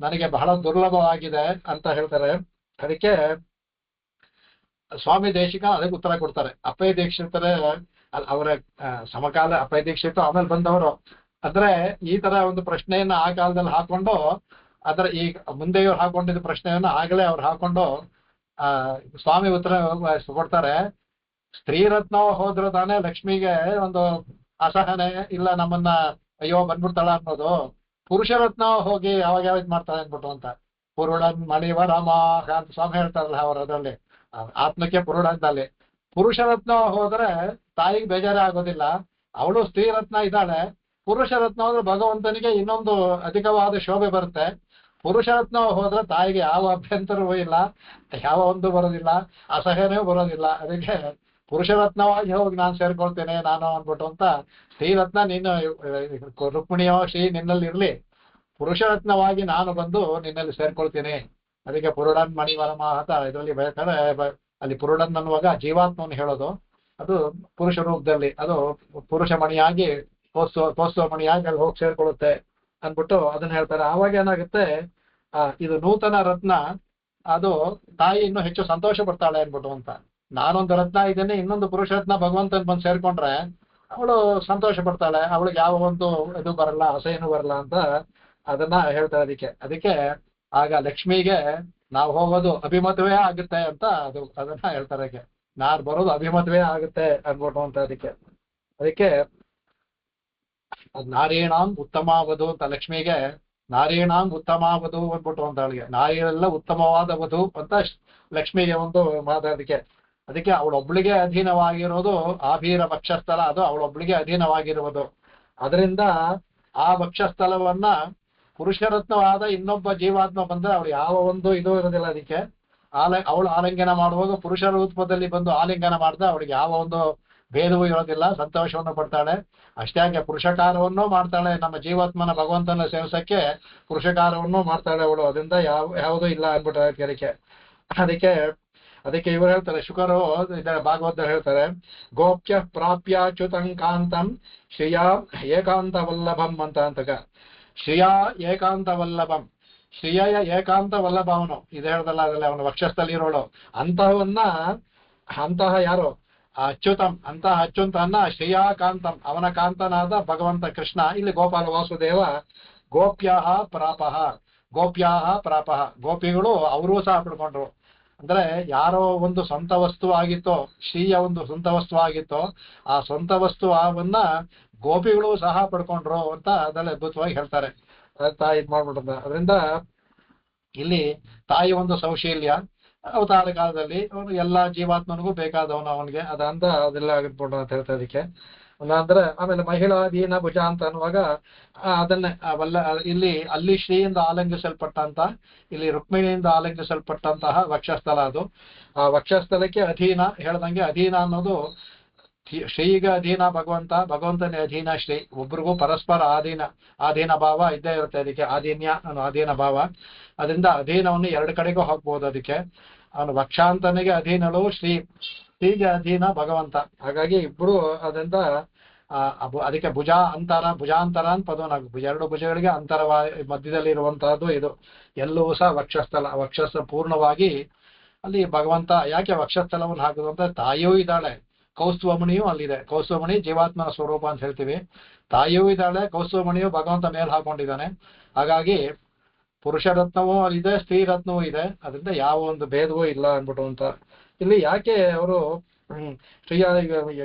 ನನಗೆ ಬಹಳ ದುರ್ಲಭವಾಗಿದೆ ಅಂತ ಹೇಳ್ತಾರೆ. ಅದಕ್ಕೆ ಸ್ವಾಮಿ ದೇಶಿಕ ಅದಕ್ಕೆ ಉತ್ತರ ಕೊಡ್ತಾರೆ. ಅಪ್ಪಯ್ಯ ದೀಕ್ಷಿತರೇ ಅವರ ಸಮಕಾಲ ಅಪ್ಪಯ್ಯ ದೀಕ್ಷಿತ ಆಮೇಲೆ ಬಂದವರು. ಅಂದ್ರೆ ಈ ತರ ಒಂದು ಪ್ರಶ್ನೆಯನ್ನ ಆ ಕಾಲದಲ್ಲಿ ಹಾಕೊಂಡು ಅದರ ಈಗ ಮುಂದೆ ಇವ್ರು ಹಾಕೊಂಡಿದ್ದ ಪ್ರಶ್ನೆಯನ್ನ ಆಗಲೇ ಅವ್ರು ಹಾಕೊಂಡು ಸ್ವಾಮಿ ಉತ್ತರ ಕೊಡ್ತಾರೆ. ಸ್ತ್ರೀರತ್ನ ಹೋದ್ರೆ ತಾನೇ ಲಕ್ಷ್ಮಿಗೆ ಒಂದು ಅಸಹನೆ ಇಲ್ಲ, ನಮ್ಮನ್ನ ಅಯ್ಯೋ ಬಂದ್ಬಿಡ್ತಾಳ ಅನ್ನೋದು. ಪುರುಷರತ್ನ ಹೋಗಿ ಯಾವಾಗ ಯಾವ್ದು ಮಾಡ್ತಾಳೆ ಅನ್ಬಿಟ್ಟು ಅಂತ. ಪುರುಡನ್ ಮಣಿವರಮಾಹ ಅಂತ ಸ್ವಾಮಿ ಹೇಳ್ತಾರಲ್ಲ ಅವ್ರ ಅದ್ರಲ್ಲಿ ಆತ್ಮಕ್ಕೆ ಪುರುಡಂದಲ್ಲಿ. ಪುರುಷರತ್ನ ಹೋದ್ರೆ ತಾಯಿಗೆ ಬೇಜಾರೇ ಆಗೋದಿಲ್ಲ, ಅವಳು ಸ್ತ್ರೀರತ್ನ ಇದ್ದಾಳೆ. ಪುರುಷರತ್ನ ಹೋದ್ರೆ ಭಗವಂತನಿಗೆ ಇನ್ನೊಂದು ಅಧಿಕವಾದ ಶೋಭೆ ಬರುತ್ತೆ. ಪುರುಷರತ್ನ ಹೋದ್ರೆ ತಾಯಿಗೆ ಯಾವ ಅಭ್ಯಂತರವೂ ಇಲ್ಲ, ಯಾವ ಒಂದು ಬರೋದಿಲ್ಲ, ಅಸಹ್ಯನೂ ಬರೋದಿಲ್ಲ. ಅದಕ್ಕೆ ಪುರುಷರತ್ನವಾಗಿ ಹೋಗಿ ನಾನು ಸೇರ್ಕೊಳ್ತೇನೆ ನಾನು ಅಂದ್ಬಿಟ್ಟು ಅಂತ. ಸ್ತ್ರೀರತ್ನ ನೀನು ರುಕ್ಮಿಣಿಯೋ ಶ್ರೀ ನಿನ್ನಲ್ಲಿ ಇರ್ಲಿ, ಪುರುಷರತ್ನವಾಗಿ ನಾನು ಬಂದು ನಿನ್ನಲ್ಲಿ ಸೇರ್ಕೊಳ್ತೀನಿ. ಅದಕ್ಕೆ ಪುರುಡನ್ ಮಣಿವರಮಾಹತ ಇದರಲ್ಲಿ ಬೇಕಾದ್ರೆ ಅಲ್ಲಿ ಪುರುಡನ್ ಅನ್ನುವಾಗ ಜೀವಾತ್ಮವನ್ನು ಹೇಳೋದು. ಅದು ಪುರುಷ ರೂಪದಲ್ಲಿ ಅದು ಪುರುಷ ಮಣಿಯಾಗಿ ತೋರಿಸುವ ಮಣಿಯಾಗಿ ಅಲ್ಲಿ ಹೋಗಿ ಸೇರ್ಕೊಳ್ಳುತ್ತೆ ಅಂದ್ಬಿಟ್ಟು ಅದನ್ನ ಹೇಳ್ತಾರೆ. ಆವಾಗ ಏನಾಗುತ್ತೆ, ಇದು ನೂತನ ರತ್ನ ಅದು ತಾಯಿ ಇನ್ನೂ ಹೆಚ್ಚು ಸಂತೋಷ ಪಡ್ತಾಳೆ ಅನ್ಬಿಟ್ಟು ಅಂತ. ನಾನೊಂದು ರತ್ನ ಇದ್ದೇನೆ, ಇನ್ನೊಂದು ಪುರುಷ ರತ್ನ ಭಗವಂತನ್ ಬಂದು ಸೇರ್ಕೊಂಡ್ರೆ ಅವಳು ಸಂತೋಷ ಪಡ್ತಾಳೆ, ಅವಳಿಗೆ ಯಾವ ಒಂದು ಇದು ಬರಲ್ಲ, ಅಸಹ್ಯನೂ ಬರಲ್ಲ ಅಂತ ಅದನ್ನ ಹೇಳ್ತಾರೆ. ಅದಕ್ಕೆ ಆಗ ಲಕ್ಷ್ಮಿಗೆ ನಾವು ಹೋಗೋದು ಅಭಿಮತವೇ ಆಗುತ್ತೆ ಅಂತ ಅದನ್ನ ಹೇಳ್ತಾರೆ. ನಾನ್ ಬರೋದು ಅಭಿಮತವೇ ಆಗುತ್ತೆ ಅನ್ಬಿಟ್ಟು ಅಂತ. ಅದಕ್ಕೆ ನಾರೀಣಾಂ ಉತ್ತಮಾವಧು ಅಂತ ಲಕ್ಷ್ಮಿಗೆ ನಾರೀಣಾಂ ಉತ್ತಮಾವಧು ಅಂದ್ಬಿಟ್ಟು ಅಂತ ಅವಳಿಗೆ ನಾರಿಯರೆಲ್ಲ ಉತ್ತಮವಾದ ವಧು ಅಂತ ಲಕ್ಷ್ಮಿಗೆ ಒಂದು ಮಾತಾಡೋದಕ್ಕೆ. ಅದಕ್ಕೆ ಅವಳೊಬ್ಳಿಗೆ ಅಧೀನವಾಗಿರೋದು ಆಭೀರ ವಕ್ಷಸ್ಥಲ, ಅದು ಅವಳೊಬ್ಳಿಗೆ ಅಧೀನವಾಗಿರುವುದು. ಅದರಿಂದ ಆ ವಕ್ಷಸ್ಥಲವನ್ನ ಪುರುಷರತ್ನವಾದ ಇನ್ನೊಬ್ಬ ಜೀವಾತ್ಮ ಬಂದ್ರೆ ಅವಳು ಯಾವ ಒಂದು ಇದು ಇರೋದಿಲ್ಲ. ಅದಕ್ಕೆ ಅವಳು ಆಲಿಂಗನ ಮಾಡುವಾಗ ಪುರುಷರ ರೂಪದಲ್ಲಿ ಬಂದು ಆಲಿಂಗನ ಮಾಡಿದ್ರೆ ಅವಳಿಗೆ ಯಾವ ಒಂದು ಭೇದವೂ ಇರೋದಿಲ್ಲ, ಸಂತೋಷವನ್ನು ಪಡ್ತಾಳೆ. ಅಷ್ಟೇ ಹಾಗೆ ಪುರುಷಕಾರವನ್ನು ಮಾಡ್ತಾಳೆ. ನಮ್ಮ ಜೀವಾತ್ಮನ ಭಗವಂತನ ಸೇವಿಸಕ್ಕೆ ಪುರುಷಕಾರವನ್ನು ಮಾಡ್ತಾಳೆ ಅವಳು. ಅದರಿಂದ ಯಾವುದೂ ಇಲ್ಲ ಅನ್ಬಿಟ್ಟು ಅದಕ್ಕೆ ಇವರು ಹೇಳ್ತಾರೆ, ಶುಕರು ಭಾಗವತ ಹೇಳ್ತಾರೆ, ಗೋಪ್ಯ ಪ್ರಾಪ್ಯಾಚ್ಯುತಂ ಕಾಂತಂ ಶ್ರಿಯಾ ಏಕಾಂತ ವಲ್ಲಭಂ ಅಂತಗ. ಶ್ರಿಯಾ ಏಕಾಂತ ವಲ್ಲಭಂ, ಶ್ರಿಯಯ ಏಕಾಂತ ವಲ್ಲಭ ಅವನು ಇದು ಹೇಳ್ದಲ್ಲ, ಅದರಲ್ಲಿ ಅವನ ವಕ್ಷಸ್ಥಲ್ಲಿ ಇರೋಳು ಅಂತಹ ಯಾರು ಅಚ್ಯುತಂ ಅಂತಹ ಅಚ್ಯುತನ್ನ ಶ್ರೀಯಾಕಾಂತಂ ಅವನ ಕಾಂತನಾದ ಭಗವಂತ ಕೃಷ್ಣ. ಇಲ್ಲಿ ಗೋಪಾಲ ವಾಸುದೇವ ಗೋಪ್ಯ ಪ್ರಾಪಃ, ಗೋಪ್ಯಾಹ ಪ್ರಾಪಃ, ಗೋಪಿಗಳು ಅವರೂ ಸಹ ಪಡ್ಕೊಂಡ್ರು. ಅಂದ್ರೆ ಯಾರೋ ಒಂದು ಸ್ವಂತ ವಸ್ತು ಆಗಿತ್ತೋ, ಶ್ರೀಯ ಒಂದು ಸ್ವಂತ ವಸ್ತು ಆಗಿತ್ತೋ, ಆ ಸ್ವಂತ ವಸ್ತು ಅವನ್ನ ಗೋಪಿಗಳು ಸಹ ಪಡ್ಕೊಂಡ್ರು ಅಂತ ಅದರಲ್ಲಿ ಅದ್ಭುತವಾಗಿ ಹೇಳ್ತಾರೆ. ತಾಯಿ ಇದ್ ಮಾಡ್ಬಿಟ್ಟದ. ಅದರಿಂದ ಇಲ್ಲಿ ತಾಯಿ ಒಂದು ಸೌಶೀಲ್ಯ, ಅವತಾರ ಕಾಲದಲ್ಲಿ ಅವನು ಎಲ್ಲಾ ಜೀವಾತ್ಮನಿಗೂ ಬೇಕಾದವನು ಅವನಿಗೆ ಅದಂತ ಅದೆಲ್ಲ ಆಗಿರ್ಬೋದು ಅಂತ ಹೇಳ್ತಾ ಇದಕ್ಕೆ ಅಂದ್ರೆ. ಆಮೇಲೆ ಮಹಿಳಾಧೀನ ಭುಜ ಅಂತ ಅನ್ನುವಾಗ ಅದನ್ನೇ ಇಲ್ಲಿ ಅಲ್ಲಿ ಶ್ರೀಯಿಂದ ಆಲಂಘಿಸಲ್ಪಟ್ಟಂತ, ಇಲ್ಲಿ ರುಕ್ಮಿಣಿಯಿಂದ ಆಲಂಘಿಸಲ್ಪಟ್ಟಂತಹ ವಕ್ಷಸ್ಥಲ ಅದು. ಆ ವಕ್ಷಸ್ಥಲಕ್ಕೆ ಅಧೀನ ಹೇಳ್ದಂಗೆ, ಅಧೀನ ಅನ್ನೋದು ಶ್ರೀಗೆ ಅಧೀನ ಭಗವಂತ, ಭಗವಂತನೇ ಅಧೀನ ಶ್ರೀ, ಒಬ್ರಿಗೂ ಪರಸ್ಪರ ಆಧೀನ ಭಾವ ಇದ್ದೇ ಇರುತ್ತೆ ಅದಕ್ಕೆ, ಆಧೀನ್ಯ ಅನ್ನೋ ಅಧೀನ ಭಾವ. ಅದರಿಂದ ಅಧೀನವನ್ನು ಎರಡು ಕಡೆಗೂ ಹಾಕ್ಬೋದು ಅದಕ್ಕೆ. ಅವನು ವಕ್ಷಾಂತನಿಗೆ ಅಧೀನಳು ಶ್ರೀಗೆ ಅಧೀನ ಭಗವಂತ. ಹಾಗಾಗಿ ಇಬ್ರು ಅದರಿಂದ ಅದಕ್ಕೆ ಭುಜಾಂತರ ಅಂತ ಪದವನಾಗ, ಎರಡು ಭುಜಗಳಿಗೆ ಮಧ್ಯದಲ್ಲಿ ಇರುವಂತಹದ್ದು ಇದು. ಎಲ್ಲವೂ ಸಹ ವಕ್ಷಸ್ಥಲ, ವಕ್ಷಸ್ಥ ಪೂರ್ಣವಾಗಿ ಅಲ್ಲಿ ಭಗವಂತ. ಯಾಕೆ ವಕ್ಷಸ್ಥಲವನ್ನು ಹಾಕುದು ಅಂತ, ತಾಯಿಯೂ ಇದ್ದಾಳೆ, ಕೌಸ್ತುವಮಣಿಯೂ ಅಲ್ಲಿದೆ. ಕೌಸ್ತುವಮಣಿ ಜೀವಾತ್ಮನ ಸ್ವರೂಪ ಅಂತ ಹೇಳ್ತೀವಿ. ತಾಯಿಯೂ ಇದ್ದಾಳೆ, ಕೌಸ್ತುವಮಣಿಯೂ ಭಗವಂತ ಮೇಲೆ ಹಾಕೊಂಡಿದ್ದಾನೆ. ಹಾಗಾಗಿ ಪುರುಷ ರತ್ನವೂ ಅಲ್ಲಿದೆ, ಸ್ತ್ರೀ ರತ್ನವೂ ಇದೆ. ಅದರಿಂದ ಯಾವ ಒಂದು ಭೇದವೂ ಇಲ್ಲ ಅನ್ಬಿಟ್ಟು ಅಂತ. ಇಲ್ಲಿ ಯಾಕೆ ಅವರು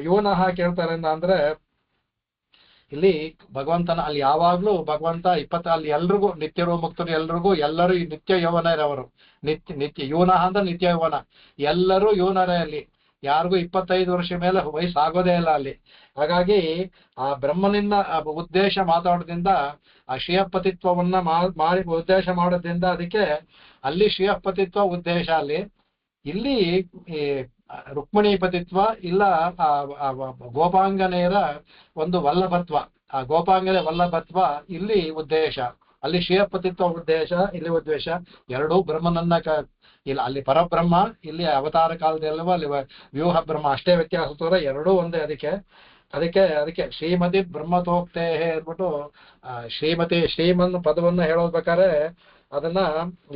ಯುವನಃ ಕೇಳ್ತಾರೆ ಅಂದ್ರೆ, ಇಲ್ಲಿ ಭಗವಂತನ ಅಲ್ಲಿ ಯಾವಾಗ್ಲೂ ಭಗವಂತ ಅಲ್ಲಿ ಎಲ್ರಿಗೂ ನಿತ್ಯರು ಮುಕ್ತರು ಎಲ್ಲರೂ ನಿತ್ಯ ಯೌವನರವರು. ನಿತ್ಯ ಯುವನಃ ಅಂದ್ರೆ ನಿತ್ಯ ಯೌವನ, ಎಲ್ಲರೂ ಯುವನರೇ. ಅಲ್ಲಿ ಯಾರಿಗೂ 25 ವರ್ಷ ಮೇಲೆ ವಯಸ್ಸಾಗೋದೇ ಇಲ್ಲ ಅಲ್ಲಿ. ಹಾಗಾಗಿ ಆ ಬ್ರಹ್ಮನಿಂದ ಉದ್ದೇಶ ಮಾತಾಡೋದ್ರಿಂದ, ಆ ಶ್ರೀಯಪತಿತ್ವವನ್ನ ಮಾಡಿ ಉದ್ದೇಶ ಮಾಡೋದ್ರಿಂದ ಅದಕ್ಕೆ ಅಲ್ಲಿ ಶ್ರೀಯಪತಿತ್ವ ಉದ್ದೇಶ ಅಲ್ಲಿ. ಇಲ್ಲಿ ಈ ರುಕ್ಮಿಣಿ ಪತಿತ್ವ ಇಲ್ಲ, ಗೋಪಾಂಗನೆಯರ ಒಂದು ವಲ್ಲಭತ್ವ, ಆ ಗೋಪಾಂಗನೆ ವಲ್ಲಭತ್ವ ಇಲ್ಲಿ ಉದ್ದೇಶ. ಅಲ್ಲಿ ಶ್ರೀಯಪತಿತ್ವ ಉದ್ದೇಶ, ಇಲ್ಲಿ ಉದ್ದೇಶ. ಎರಡೂ ಬ್ರಹ್ಮನನ್ನ ಇಲ್ಲ, ಅಲ್ಲಿ ಪರಬ್ರಹ್ಮ, ಇಲ್ಲಿ ಅವತಾರ ಕಾಲದಲ್ಲವ ಅಲ್ಲಿ ವ್ಯೂಹ ಬ್ರಹ್ಮ, ಅಷ್ಟೇ ವ್ಯತ್ಯಾಸ ತೋರ, ಎರಡೂ ಒಂದೇ. ಅದಕ್ಕೆ ಶ್ರೀಮತಿ ಬ್ರಹ್ಮತೋಕ್ತೇ ಅಂದ್ಬಿಟ್ಟು ಶ್ರೀಮನ್ ಪದವನ್ನ ಹೇಳೋದ್ಬೇಕಾದ್ರೆ ಅದನ್ನ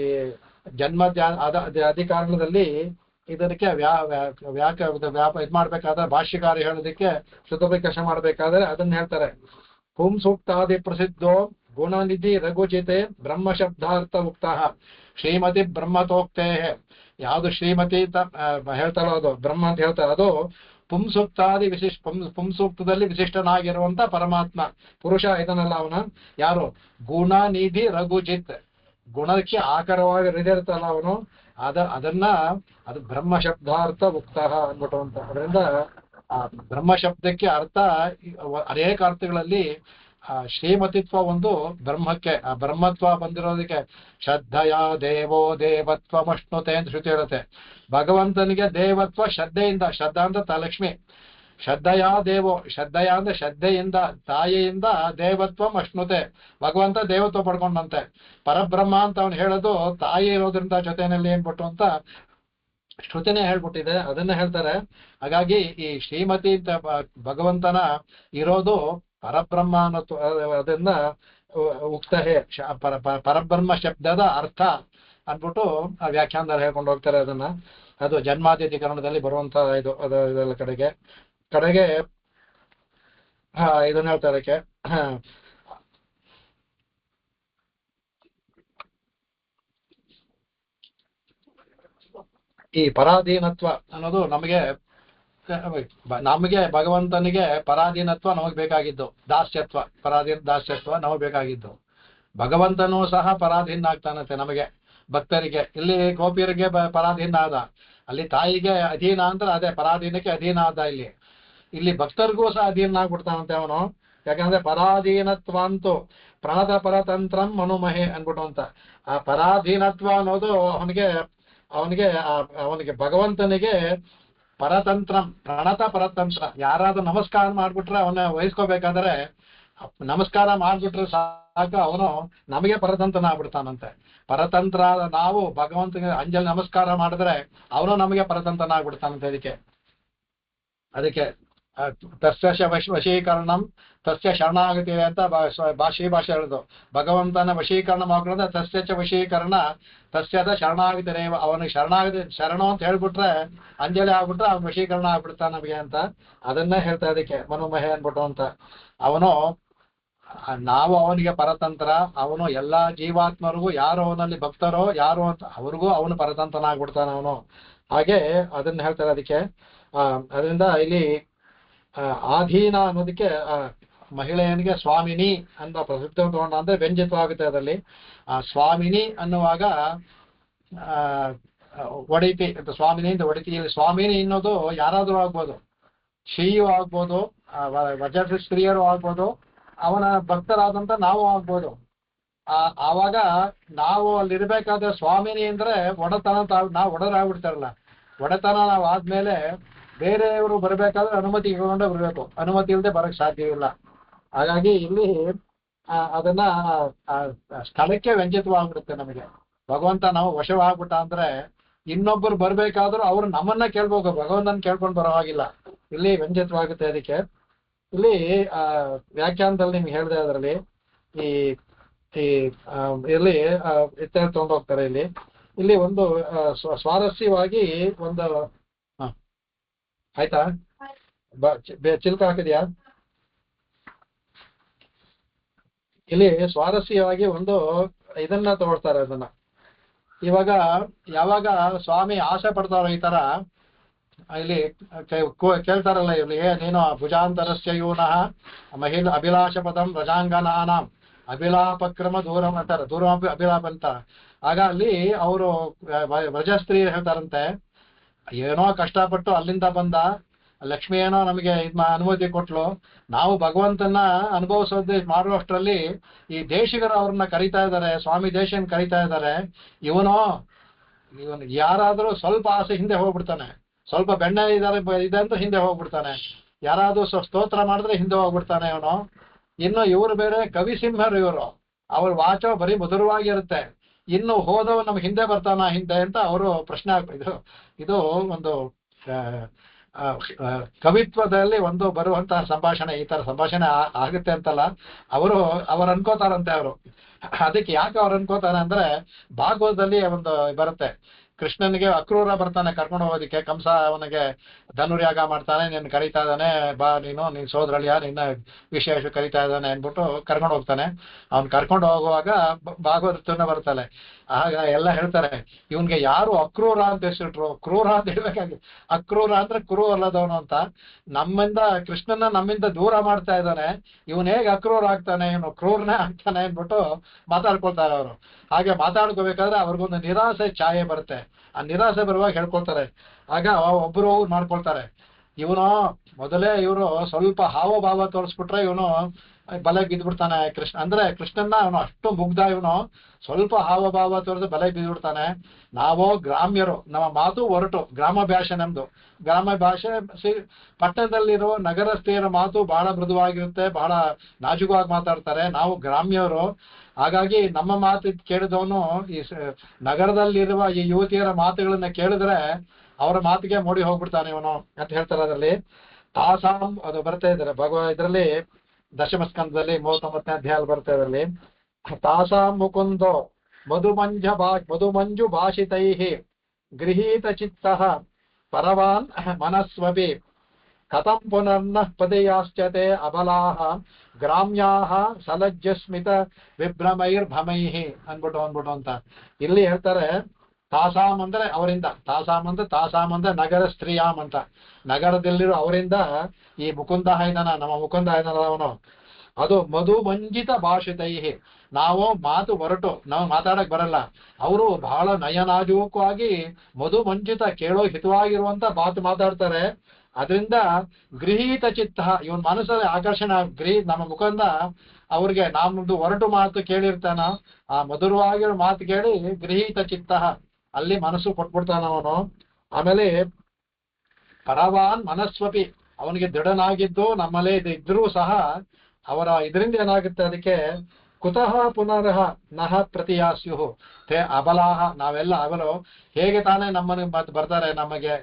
ಈ ಅಧಿಕಾರಣದಲ್ಲಿ ಇದಕ್ಕೆ ಇದ್ ಮಾಡ್ಬೇಕಾದ್ರೆ, ಭಾಷ್ಯಕಾರ ಹೇಳೋದಕ್ಕೆ ಶುದ್ಧವಿಕಾಶ ಮಾಡ್ಬೇಕಾದ್ರೆ ಅದನ್ನ ಹೇಳ್ತಾರೆ. ಪುಂಸೂಕ್ತಾದಿ ಪ್ರಸಿದ್ಧೋ ಗುಣನಿಧಿ ರಘುಚಿತೆ ಬ್ರಹ್ಮ ಶಬ್ದಾರ್ಥ ಉಕ್ತ ಶ್ರೀಮತಿ ಬ್ರಹ್ಮತೋಕ್ತೇ. ಯಾವುದು ಶ್ರೀಮತಿ ಹೇಳ್ತಾರೋ ಅದು ಬ್ರಹ್ಮ ಅಂತ ಹೇಳ್ತಾರೆ. ಅದು ಪುಂಸೂಕ್ತಾದಿ ಪುಂಸೂಕ್ತದಲ್ಲಿ ವಿಶಿಷ್ಟನಾಗಿರುವಂತ ಪರಮಾತ್ಮ ಪುರುಷ ಇದನ್ನಲ್ಲ ಅವನ. ಯಾರು? ಗುಣನಿಧಿ ರಘುಚಿತ್, ಗುಣಕ್ಕೆ ಆಕಾರವಾಗಿ ಹೃದಯರ್ತಲ್ಲ ಅವನು. ಅದು ಬ್ರಹ್ಮ ಶಬ್ದಾರ್ಥ ಉಕ್ತ ಅನ್ಬಿಟ್ಟು ಅಂತ. ಅದರಿಂದ ಆ ಬ್ರಹ್ಮ ಶಬ್ದಕ್ಕೆ ಅರ್ಥ ಅನೇಕ ಅರ್ಥಗಳಲ್ಲಿ ಶ್ರೀಮತಿತ್ವ ಒಂದು ಬ್ರಹ್ಮಕ್ಕೆ, ಆ ಬ್ರಹ್ಮತ್ವ ಬಂದಿರೋದಕ್ಕೆ ಶ್ರದ್ಧೆಯ ದೇವೋ ದೇವತ್ವಮಶ್ನುತೆ ಅಂತ ಶ್ರುತಿ ಹೇಳುತ್ತೆ. ಭಗವಂತನಿಗೆ ದೇವತ್ವ ಶ್ರದ್ಧೆಯಿಂದ, ಶ್ರದ್ಧಾ ಅಂತ ಲಕ್ಷ್ಮಿ, ಶ್ರದ್ಧೆಯ ದೇವೋ, ಶ್ರದ್ಧೆಯ ಅಂದ್ರೆ ಶ್ರದ್ಧೆಯಿಂದ, ತಾಯಿಯಿಂದ ದೇವತ್ವ ಅಶ್ನುತೆ, ಭಗವಂತ ದೇವತ್ವ ಪಡ್ಕೊಂಡಂತೆ. ಪರಬ್ರಹ್ಮ ಅಂತ ಅವನು ಹೇಳೋದು ತಾಯಿ ಇರೋದ್ರಿಂದ ಜೊತೆಯಲ್ಲಿ ಏನ್ಬಿಟ್ಟು ಅಂತ ಶ್ರುತಿನೇ ಹೇಳ್ಬಿಟ್ಟಿದೆ, ಅದನ್ನ ಹೇಳ್ತಾರೆ. ಹಾಗಾಗಿ ಈ ಶ್ರೀಮತಿ ಅಂತ ಭಗವಂತನ ಇರೋದು ಪರಬ್ರಹ್ಮ ಅನ್ನೋ ಅದನ್ನ ಉಕ್ತಹೇ ಪರಬ್ರಹ್ಮ ಶಬ್ದದ ಅರ್ಥ ಅನ್ಬಿಟ್ಟು ಆ ವ್ಯಾಖ್ಯಾನದಲ್ಲಿ ಹೇಳ್ಕೊಂಡು ಹೋಗ್ತಾರೆ ಅದನ್ನ. ಅದು ಜನ್ಮಾದ್ಯಧಿಕರಣದಲ್ಲಿ ಬರುವಂತ ಇದೆಲ್ಲ ಕಡೆಗೆ ಇದನ್ನ ಹೇಳ್ತಾರೆ. ಅದಕ್ಕೆ ಈ ಪರಾಧೀನತ್ವ ಅನ್ನೋದು ನಮಗೆ ಭಗವಂತನಿಗೆ ಪರಾಧೀನತ್ವ ನಮಗ್ ಬೇಕಾಗಿದ್ದು, ದಾಸ್ಯತ್ವ, ದಾಸ್ಯತ್ವ ನಮಗ್ ಬೇಕಾಗಿದ್ದು. ಭಗವಂತನೂ ಸಹ ಪರಾಧೀನ ಆಗ್ತಾನಂತೆ ನಮಗೆ, ಭಕ್ತರಿಗೆ. ಇಲ್ಲಿ ಗೋಪಿಯರಿಗೆ ಪರಾಧೀನ ಆದ, ಅಲ್ಲಿ ತಾಯಿಗೆ ಅಧೀನ ಅಂದ್ರೆ ಅದೇ ಪರಾಧೀನಕ್ಕೆ ಅಧೀನ ಆದ. ಇಲ್ಲಿ ಭಕ್ತರಿಗೂ ಸಹ ಅಧೀನ ಆಗ್ಬಿಡ್ತಾನಂತೆ ಅವನು. ಯಾಕಂದ್ರೆ ಪರಾಧೀನತ್ವ ಅಂತೂ ಪ್ರಣತ ಪರತಂತ್ರಂ ಮನುಮಹೆ ಅನ್ಬಿಟ್ಟು ಅಂತ. ಆ ಪರಾಧೀನತ್ವ ಅನ್ನೋದು ಅವನಿಗೆ ಭಗವಂತನಿಗೆ ಪರತಂತ್ರ, ಪ್ರಣತ ಪರತಂತ್ರ. ಯಾರಾದ್ರೂ ನಮಸ್ಕಾರ ಮಾಡ್ಬಿಟ್ರೆ ಅವನ್ನ ವಹಿಸ್ಕೋಬೇಕಾದ್ರೆ ನಮಸ್ಕಾರ ಮಾಡ್ಬಿಟ್ರೆ ಸಾಕು, ಅವನು ನಮಗೆ ಪರತಂತ್ರನ ಆಗ್ಬಿಡ್ತಾನಂತೆ. ಪರತಂತ್ರ ನಾವು ಭಗವಂತನಿಗೆ ಅಂಜಲಿ ನಮಸ್ಕಾರ ಮಾಡಿದ್ರೆ ಅವನು ನಮಗೆ ಪರತಂತ್ರನ ಆಗ್ಬಿಡ್ತಾನಂತೆ. ಅದಕ್ಕೆ ತಸ್ಯ ವಶೀಕರಣಂ ತಸ್ಯ ಶರಣಾಗತಿ ಅಂತ ಭಾಷೆ ಹೇಳುದು. ಭಗವಂತನ ವಶೀಕರಣ ಮಾಡ್ಕೊಳ್ಳೋದ್ರೆ ತಸ್ಯ ವಶೀಕರಣ ತಸ್ಯದ ಶರಣಾಗತಿ ರೇವ. ಅವನಿಗೆ ಶರಣು ಅಂತ ಹೇಳ್ಬಿಟ್ರೆ, ಅಂಜಲಿ ಆಗ್ಬಿಟ್ರೆ ಅವ್ನ ವಶೀಕರಣ ಆಗ್ಬಿಡ್ತಾನ ನಮಗೆ ಅಂತ ಅದನ್ನೇ ಹೇಳ್ತಾ. ಅದಕ್ಕೆ ಮನುಮಹೆ ಅನ್ಬಿಟ್ಟು ಅಂತ. ಅವನು ನಾವು ಅವನಿಗೆ ಪರತಂತ್ರ, ಅವನು ಎಲ್ಲಾ ಜೀವಾತ್ಮರಿಗೂ ಯಾರು ಅವನಲ್ಲಿ ಭಕ್ತರೋ ಯಾರು ಅಂತ ಅವ್ರಿಗೂ ಅವನು ಪರತಂತ್ರನಾಗ್ಬಿಡ್ತಾನೆ ಅವನು. ಹಾಗೆ ಅದನ್ನ ಹೇಳ್ತಾರೆ. ಅದಕ್ಕೆ ಅದರಿಂದ ಇಲ್ಲಿ ಆಧೀನ ಅನ್ನೋದಕ್ಕೆ ಮಹಿಳೆಯನಿಗೆ ಸ್ವಾಮಿನಿ ಅಂತ ಪ್ರಸಿದ್ಧ ತಗೊಂಡ ಅಂದ್ರೆ ವ್ಯಂಜಿತವಾಗುತ್ತೆ. ಅದರಲ್ಲಿ ಸ್ವಾಮಿನಿ ಅನ್ನುವಾಗ ಒಡಿತಿ ಅಂತ, ಸ್ವಾಮಿನಿ ಅಂತ ಒಡಿತಿ. ಇಲ್ಲಿ ಸ್ವಾಮಿನಿ ಅನ್ನೋದು ಯಾರಾದ್ರೂ ಆಗ್ಬೋದು, ಶ್ರೀಯೂ ಆಗ್ಬೋದು, ವಜ ಸ್ತ್ರೀಯರು ಆಗ್ಬೋದು, ಅವನ ಭಕ್ತರಾದಂತ ನಾವು ಆಗ್ಬೋದು. ಆವಾಗ ನಾವು ಅಲ್ಲಿರ್ಬೇಕಾದ್ರೆ ಸ್ವಾಮಿನಿ ಅಂದ್ರೆ ಒಡೆತನ, ನಾವು ಒಡೆದಾಗ್ಬಿಡ್ತಾರಲ್ಲ, ಒಡೆತನ ನಾವು ಆದ್ಮೇಲೆ ಬೇರೆಯವರು ಬರ್ಬೇಕಾದ್ರೆ ಅನುಮತಿ ಇಟ್ಕೊಂಡೇ ಬರ್ಬೇಕು, ಅನುಮತಿ ಇಲ್ಲದೆ ಬರಕ್ ಸಾಧ್ಯವಿಲ್ಲ. ಹಾಗಾಗಿ ಇಲ್ಲಿ ಅದನ್ನ ಸ್ಥಳಕ್ಕೆ ವ್ಯಂಜಿತವಾಗ್ಬಿಡುತ್ತೆ ನಮಗೆ. ಭಗವಂತ ನಾವು ವಶವಾಗ್ಬಿಟ್ಟ ಅಂದ್ರೆ ಇನ್ನೊಬ್ಬರು ಬರ್ಬೇಕಾದ್ರೂ ಅವ್ರು ನಮ್ಮನ್ನ ಕೇಳ್ಬೇಕು, ಭಗವಂತನ ಕೇಳ್ಕೊಂಡು ಬರೋ ಹಾಗಿಲ್ಲ. ಇಲ್ಲಿ ವ್ಯಂಜಿತವಾಗುತ್ತೆ. ಅದಕ್ಕೆ ಇಲ್ಲಿ ವ್ಯಾಖ್ಯಾನದಲ್ಲಿ ನಿಮ್ಗೆ ಹೇಳಿದೆ, ಅದರಲ್ಲಿ ಈ ಇಲ್ಲಿ ಇತ್ಯಾದಿ ತಗೊಂಡು ಹೋಗ್ತಾರೆ. ಇಲ್ಲಿ ಒಂದು ಸ್ವಾರಸ್ಯವಾಗಿ ಒಂದು ಆಯ್ತಾ, ಚಿಲ್ಕ ಹಾಕಿದ್ಯಾ? ಇಲ್ಲಿ ಸ್ವಾರಸ್ಯವಾಗಿ ಒಂದು ಇದನ್ನ ತಗೊಳ್ತಾರೆ. ಅದನ್ನ ಇವಾಗ ಯಾವಾಗ ಸ್ವಾಮಿ ಆಸೆ ಪಡ್ತಾರೋ ಈ ತರ, ಇಲ್ಲಿ ಕೇಳ್ತಾರಲ್ಲ, ಇಲ್ಲಿ ನೀನು ಭುಜಾಂತರಸ್ಯ ಯೂನಃ ಮಹಿಳ ಅಭಿಲಾಷ ಪದಂ ರಜಾಂಗನಾನಾಂ ಅಭಿಲಾಪಕ್ರಮ ದೂರಂ ಅಂತಾರೆ, ದೂರ ಅಭಿಲಾಪ ಅಂತ. ಆಗ ಅಲ್ಲಿ ಅವರು ವ್ರಜಸ್ತ್ರೀ ಹೇಳ್ತಾರಂತೆ, ಏನೋ ಕಷ್ಟಪಟ್ಟು ಅಲ್ಲಿಂದ ಬಂದ ಲಕ್ಷ್ಮಿ ಏನೋ ನಮಗೆ ಅನುಮತಿ ಕೊಟ್ಲು, ನಾವು ಭಗವಂತನ ಅನುಭವಿಸೋದು ಮಾಡುವಷ್ಟರಲ್ಲಿ ಈ ದೇಶಿಗರು ಅವ್ರನ್ನ ಕರೀತಾ ಇದ್ದಾರೆ, ಸ್ವಾಮಿ ದೇಶನ್ ಕರೀತಾ ಇದ್ದಾರೆ. ಇವನು ಯಾರಾದ್ರೂ ಸ್ವಲ್ಪ ಆಸೆ ಹಿಂದೆ ಹೋಗ್ಬಿಡ್ತಾನೆ, ಸ್ವಲ್ಪ ಬೆಣ್ಣೆ ಇದೆ ಅಂತ ಹಿಂದೆ ಹೋಗ್ಬಿಡ್ತಾನೆ, ಯಾರಾದ್ರೂ ಸ್ತೋತ್ರ ಮಾಡಿದ್ರೆ ಹಿಂದೆ ಹೋಗ್ಬಿಡ್ತಾನೆ ಇವನು. ಇನ್ನು ಇವರು ಬೇರೆ ಕವಿಸಿಂಹರು, ಇವರು ಅವ್ರ ವಾಚೋ ಬರೀ ಮಧುರವಾಗಿರುತ್ತೆ, ಇನ್ನು ಹೋದವ ನಮ್ಗೆ ಹಿಂದೆ ಬರ್ತಾನ ಹಿಂದೆ ಅಂತ ಅವರು ಪ್ರಶ್ನೆ ಇದು ಒಂದು ಕವಿತ್ವದಲ್ಲಿ ಒಂದು ಬರುವಂತಹ ಸಂಭಾಷಣೆ. ಈ ತರ ಸಂಭಾಷಣೆ ಆಗುತ್ತೆ ಅಂತಲ್ಲ, ಅವ್ರು ಅನ್ಕೋತಾರಂತೆ. ಅವರು ಅದಕ್ಕೆ ಯಾಕೆ ಅವ್ರು ಅನ್ಕೋತಾರೆ ಅಂದ್ರೆ, ಭಾಗವತದಲ್ಲಿ ಒಂದು ಬರುತ್ತೆ, ಕೃಷ್ಣನಿಗೆ ಅಕ್ರೂರ ಬರ್ತಾನೆ ಕರ್ಕೊಂಡು ಹೋಗೋದಿಕ್ಕೆ, ಕಂಸ ಅವನಿಗೆ ಧನುರ್ಯಾಗ ಮಾಡ್ತಾನೆ, ನೀನು ಕರೀತಾ ಇದ್ದಾನೆ, ಬಾ ನೀನ್ ಸೋದರಳಿಯ ನಿನ್ನ ವಿಶೇಷ ಕರೀತಾ ಇದ್ದಾನೆ ಅನ್ಬಿಟ್ಟು ಕರ್ಕೊಂಡು ಹೋಗ್ತಾನೆ. ಅವ್ನು ಕರ್ಕೊಂಡು ಹೋಗುವಾಗ ಭಾಗವತನ ಬರ್ತಾನೆ. ಆಗ ಎಲ್ಲ ಹೇಳ್ತಾರೆ, ಇವನ್ಗೆ ಯಾರು ಅಕ್ರೂರ ಅಂತ ಹೆಸರಿಟ್ರು, ಕ್ರೂರ ಅಂತ ಹೇಳ್ಬೇಕಾಗಿ, ಅಕ್ರೂರ ಅಂದ್ರೆ ಕ್ರೂ ಅಲ್ಲದವನು ಅಂತ. ಕೃಷ್ಣನ ನಮ್ಮಿಂದ ದೂರ ಮಾಡ್ತಾ ಇದ್ದಾನೆ, ಇವನ್ ಹೇಗೆ ಅಕ್ರೂರ ಆಗ್ತಾನೆ, ಇವನು ಕ್ರೂರನೇ ಆಗ್ತಾನೆ ಅನ್ಬಿಟ್ಟು ಮಾತಾಡ್ಕೊಳ್ತಾರೆ ಅವರು. ಹಾಗೆ ಮಾತಾಡ್ಕೋಬೇಕಾದ್ರೆ ಅವ್ರಿಗೊಂದು ನಿರಾಸೆ ಛಾಯೆ ಬರುತ್ತೆ. ಆ ನಿರಾಸೆ ಬರುವಾಗ ಹೇಳ್ಕೊಳ್ತಾರೆ. ಆಗ ಒಬ್ರು ಮಾಡ್ಕೊಳ್ತಾರೆ, ಇವನು ಮೊದಲೇ ಇವರು ಸ್ವಲ್ಪ ಹಾವಭಾವ ತೋರಿಸ್ಬಿಟ್ರೆ ಇವನು ಬಲೆಗೆ ಬಿದ್ದ್ಬಿಡ್ತಾನೆ. ಕೃಷ್ಣನ್ನ ಅವನು ಅಷ್ಟು ಮುಗ್ಧ, ಇವನು ಸ್ವಲ್ಪ ಹಾವಭಾವ ತೋರಿದ್ರೆ ಬಲೆಗೆ ಬಿದ್ದ್ಬಿಡ್ತಾನೆ. ನಾವು ಗ್ರಾಮ್ಯರು, ನಮ್ಮ ಮಾತು ಹೊರಟು, ಗ್ರಾಮ ಭಾಷೆ ನಮ್ದು. ಗ್ರಾಮ ಭಾಷೆ ಪಟ್ಟಣದಲ್ಲಿರೋ ನಗರಸ್ಥೆಯರ ಮಾತು ಬಹಳ ಮೃದುವಾಗಿರುತ್ತೆ, ಬಹಳ ನಾಜುಕವಾಗಿ ಮಾತಾಡ್ತಾರೆ. ನಾವು ಗ್ರಾಮ್ಯರು, ಹಾಗಾಗಿ ನಮ್ಮ ಮಾತು ಕೇಳಿದವನು ಈ ನಗರದಲ್ಲಿರುವ ಈ ಯುವತಿಯರ ಮಾತುಗಳನ್ನ ಕೇಳಿದ್ರೆ ಅವರ ಮಾತಿಗೆ ಮೋಡಿ ಹೋಗ್ಬಿಡ್ತಾನೆ ಇವನು ಅಂತ ಹೇಳ್ತಾರೆ. ಅದರಲ್ಲಿ ತಾಸಾಂ ಅದು ಬರ್ತಾ ಇದ್ದಾರೆ ಇದರಲ್ಲಿ ದಶಮಸ್ಕಂದದಲ್ಲಿ 39ನೇ ಅಧ್ಯಾಯ ಬರ್ತಾ ಇದರಲ್ಲಿ, ತಾಸಾಂ ಮುಕುಂದೋ ಮಧುಮಂಜು ಭಾಷಿತೈ ಗೃಹೀತ ಚಿತ್ತ ಪರವಾನ್ ಮನಸ್ವಪಿ ಕಥಂ ಪುನರ್ನಃ ಪದಯಾಶ್ಚತೆ ಅಬಲಾಹ ಗ್ರಾಮ್ಯಾಹ ಸಲಜ್ಜಸ್ಮಿತ ವಿಭ್ರಮೈರ್ಭಮೈಹಿ ಅನ್ಬಿಟ್ಟು ಅಂತ ಇಲ್ಲಿ ಹೇಳ್ತಾರೆ. ತಾಸಾಮ್ ಅಂದ್ರೆ ಅವರಿಂದ, ತಾಸಾಮ್ ಅಂದ್ರೆ ನಗರ ಸ್ತ್ರೀಯಾಮ್ ಅಂತ, ನಗರದಲ್ಲಿರೋ ಅವರಿಂದ ಈ ಮುಕುಂದ ಇದಾನ, ನಮ್ಮ ಮುಕುಂದ ಇದಾನ ಅವನು, ಅದು ಮಧು ಮಂಜಿತ ಭಾಷಿತೈಹಿ, ನಾವು ಮಾತು ಹೊರಟು ನಾವು ಮಾತಾಡಕ್ ಬರಲ್ಲ, ಅವರು ಬಹಳ ನಯನಾಜೂಕವಾಗಿ ಮಧು ಮಂಜಿತ ಕೇಳೋ ಹಿತವಾಗಿರುವಂತ ಮಾತು ಮಾತಾಡ್ತಾರೆ. ಅದರಿಂದ ಗೃಹೀತ ಚಿತ್ತ, ಇವನ್ ಮನಸ್ಸಲ್ಲಿ ಆಕರ್ಷಣೆ ನಮ್ಮ ಮುಖಂದ ಅವ್ರಿಗೆ ನಮ್ದು ಹೊರಟು ಮಾತು ಕೇಳಿರ್ತಾನ, ಆ ಮಧುರವಾಗಿರೋ ಮಾತು ಕೇಳಿ ಗೃಹೀತ ಚಿತ್ತ ಅಲ್ಲಿ ಮನಸ್ಸು ಕೊಟ್ಬಿಡ್ತಾನ ಅವನು. ಆಮೇಲೆ ಪರವಾನ್ ಮನಸ್ವಪಿ, ಅವನಿಗೆ ದೃಢನಾಗಿದ್ದು ನಮ್ಮಲ್ಲೇ ಇದ್ರೂ ಸಹ ಅವರ ಇದರಿಂದ ಏನಾಗುತ್ತೆ, ಅದಕ್ಕೆ ಕುತಃ ಪುನರಹ ನಹ ಪ್ರತಿಯಾಸ್ಯು ತೇ ಅಬಲಾಹ, ನಾವೆಲ್ಲ ಅವಲು ಹೇಗೆ ತಾನೇ ನಮ್ಮನ್ನು ಬರ್ತಾರೆ ನಮಗೆ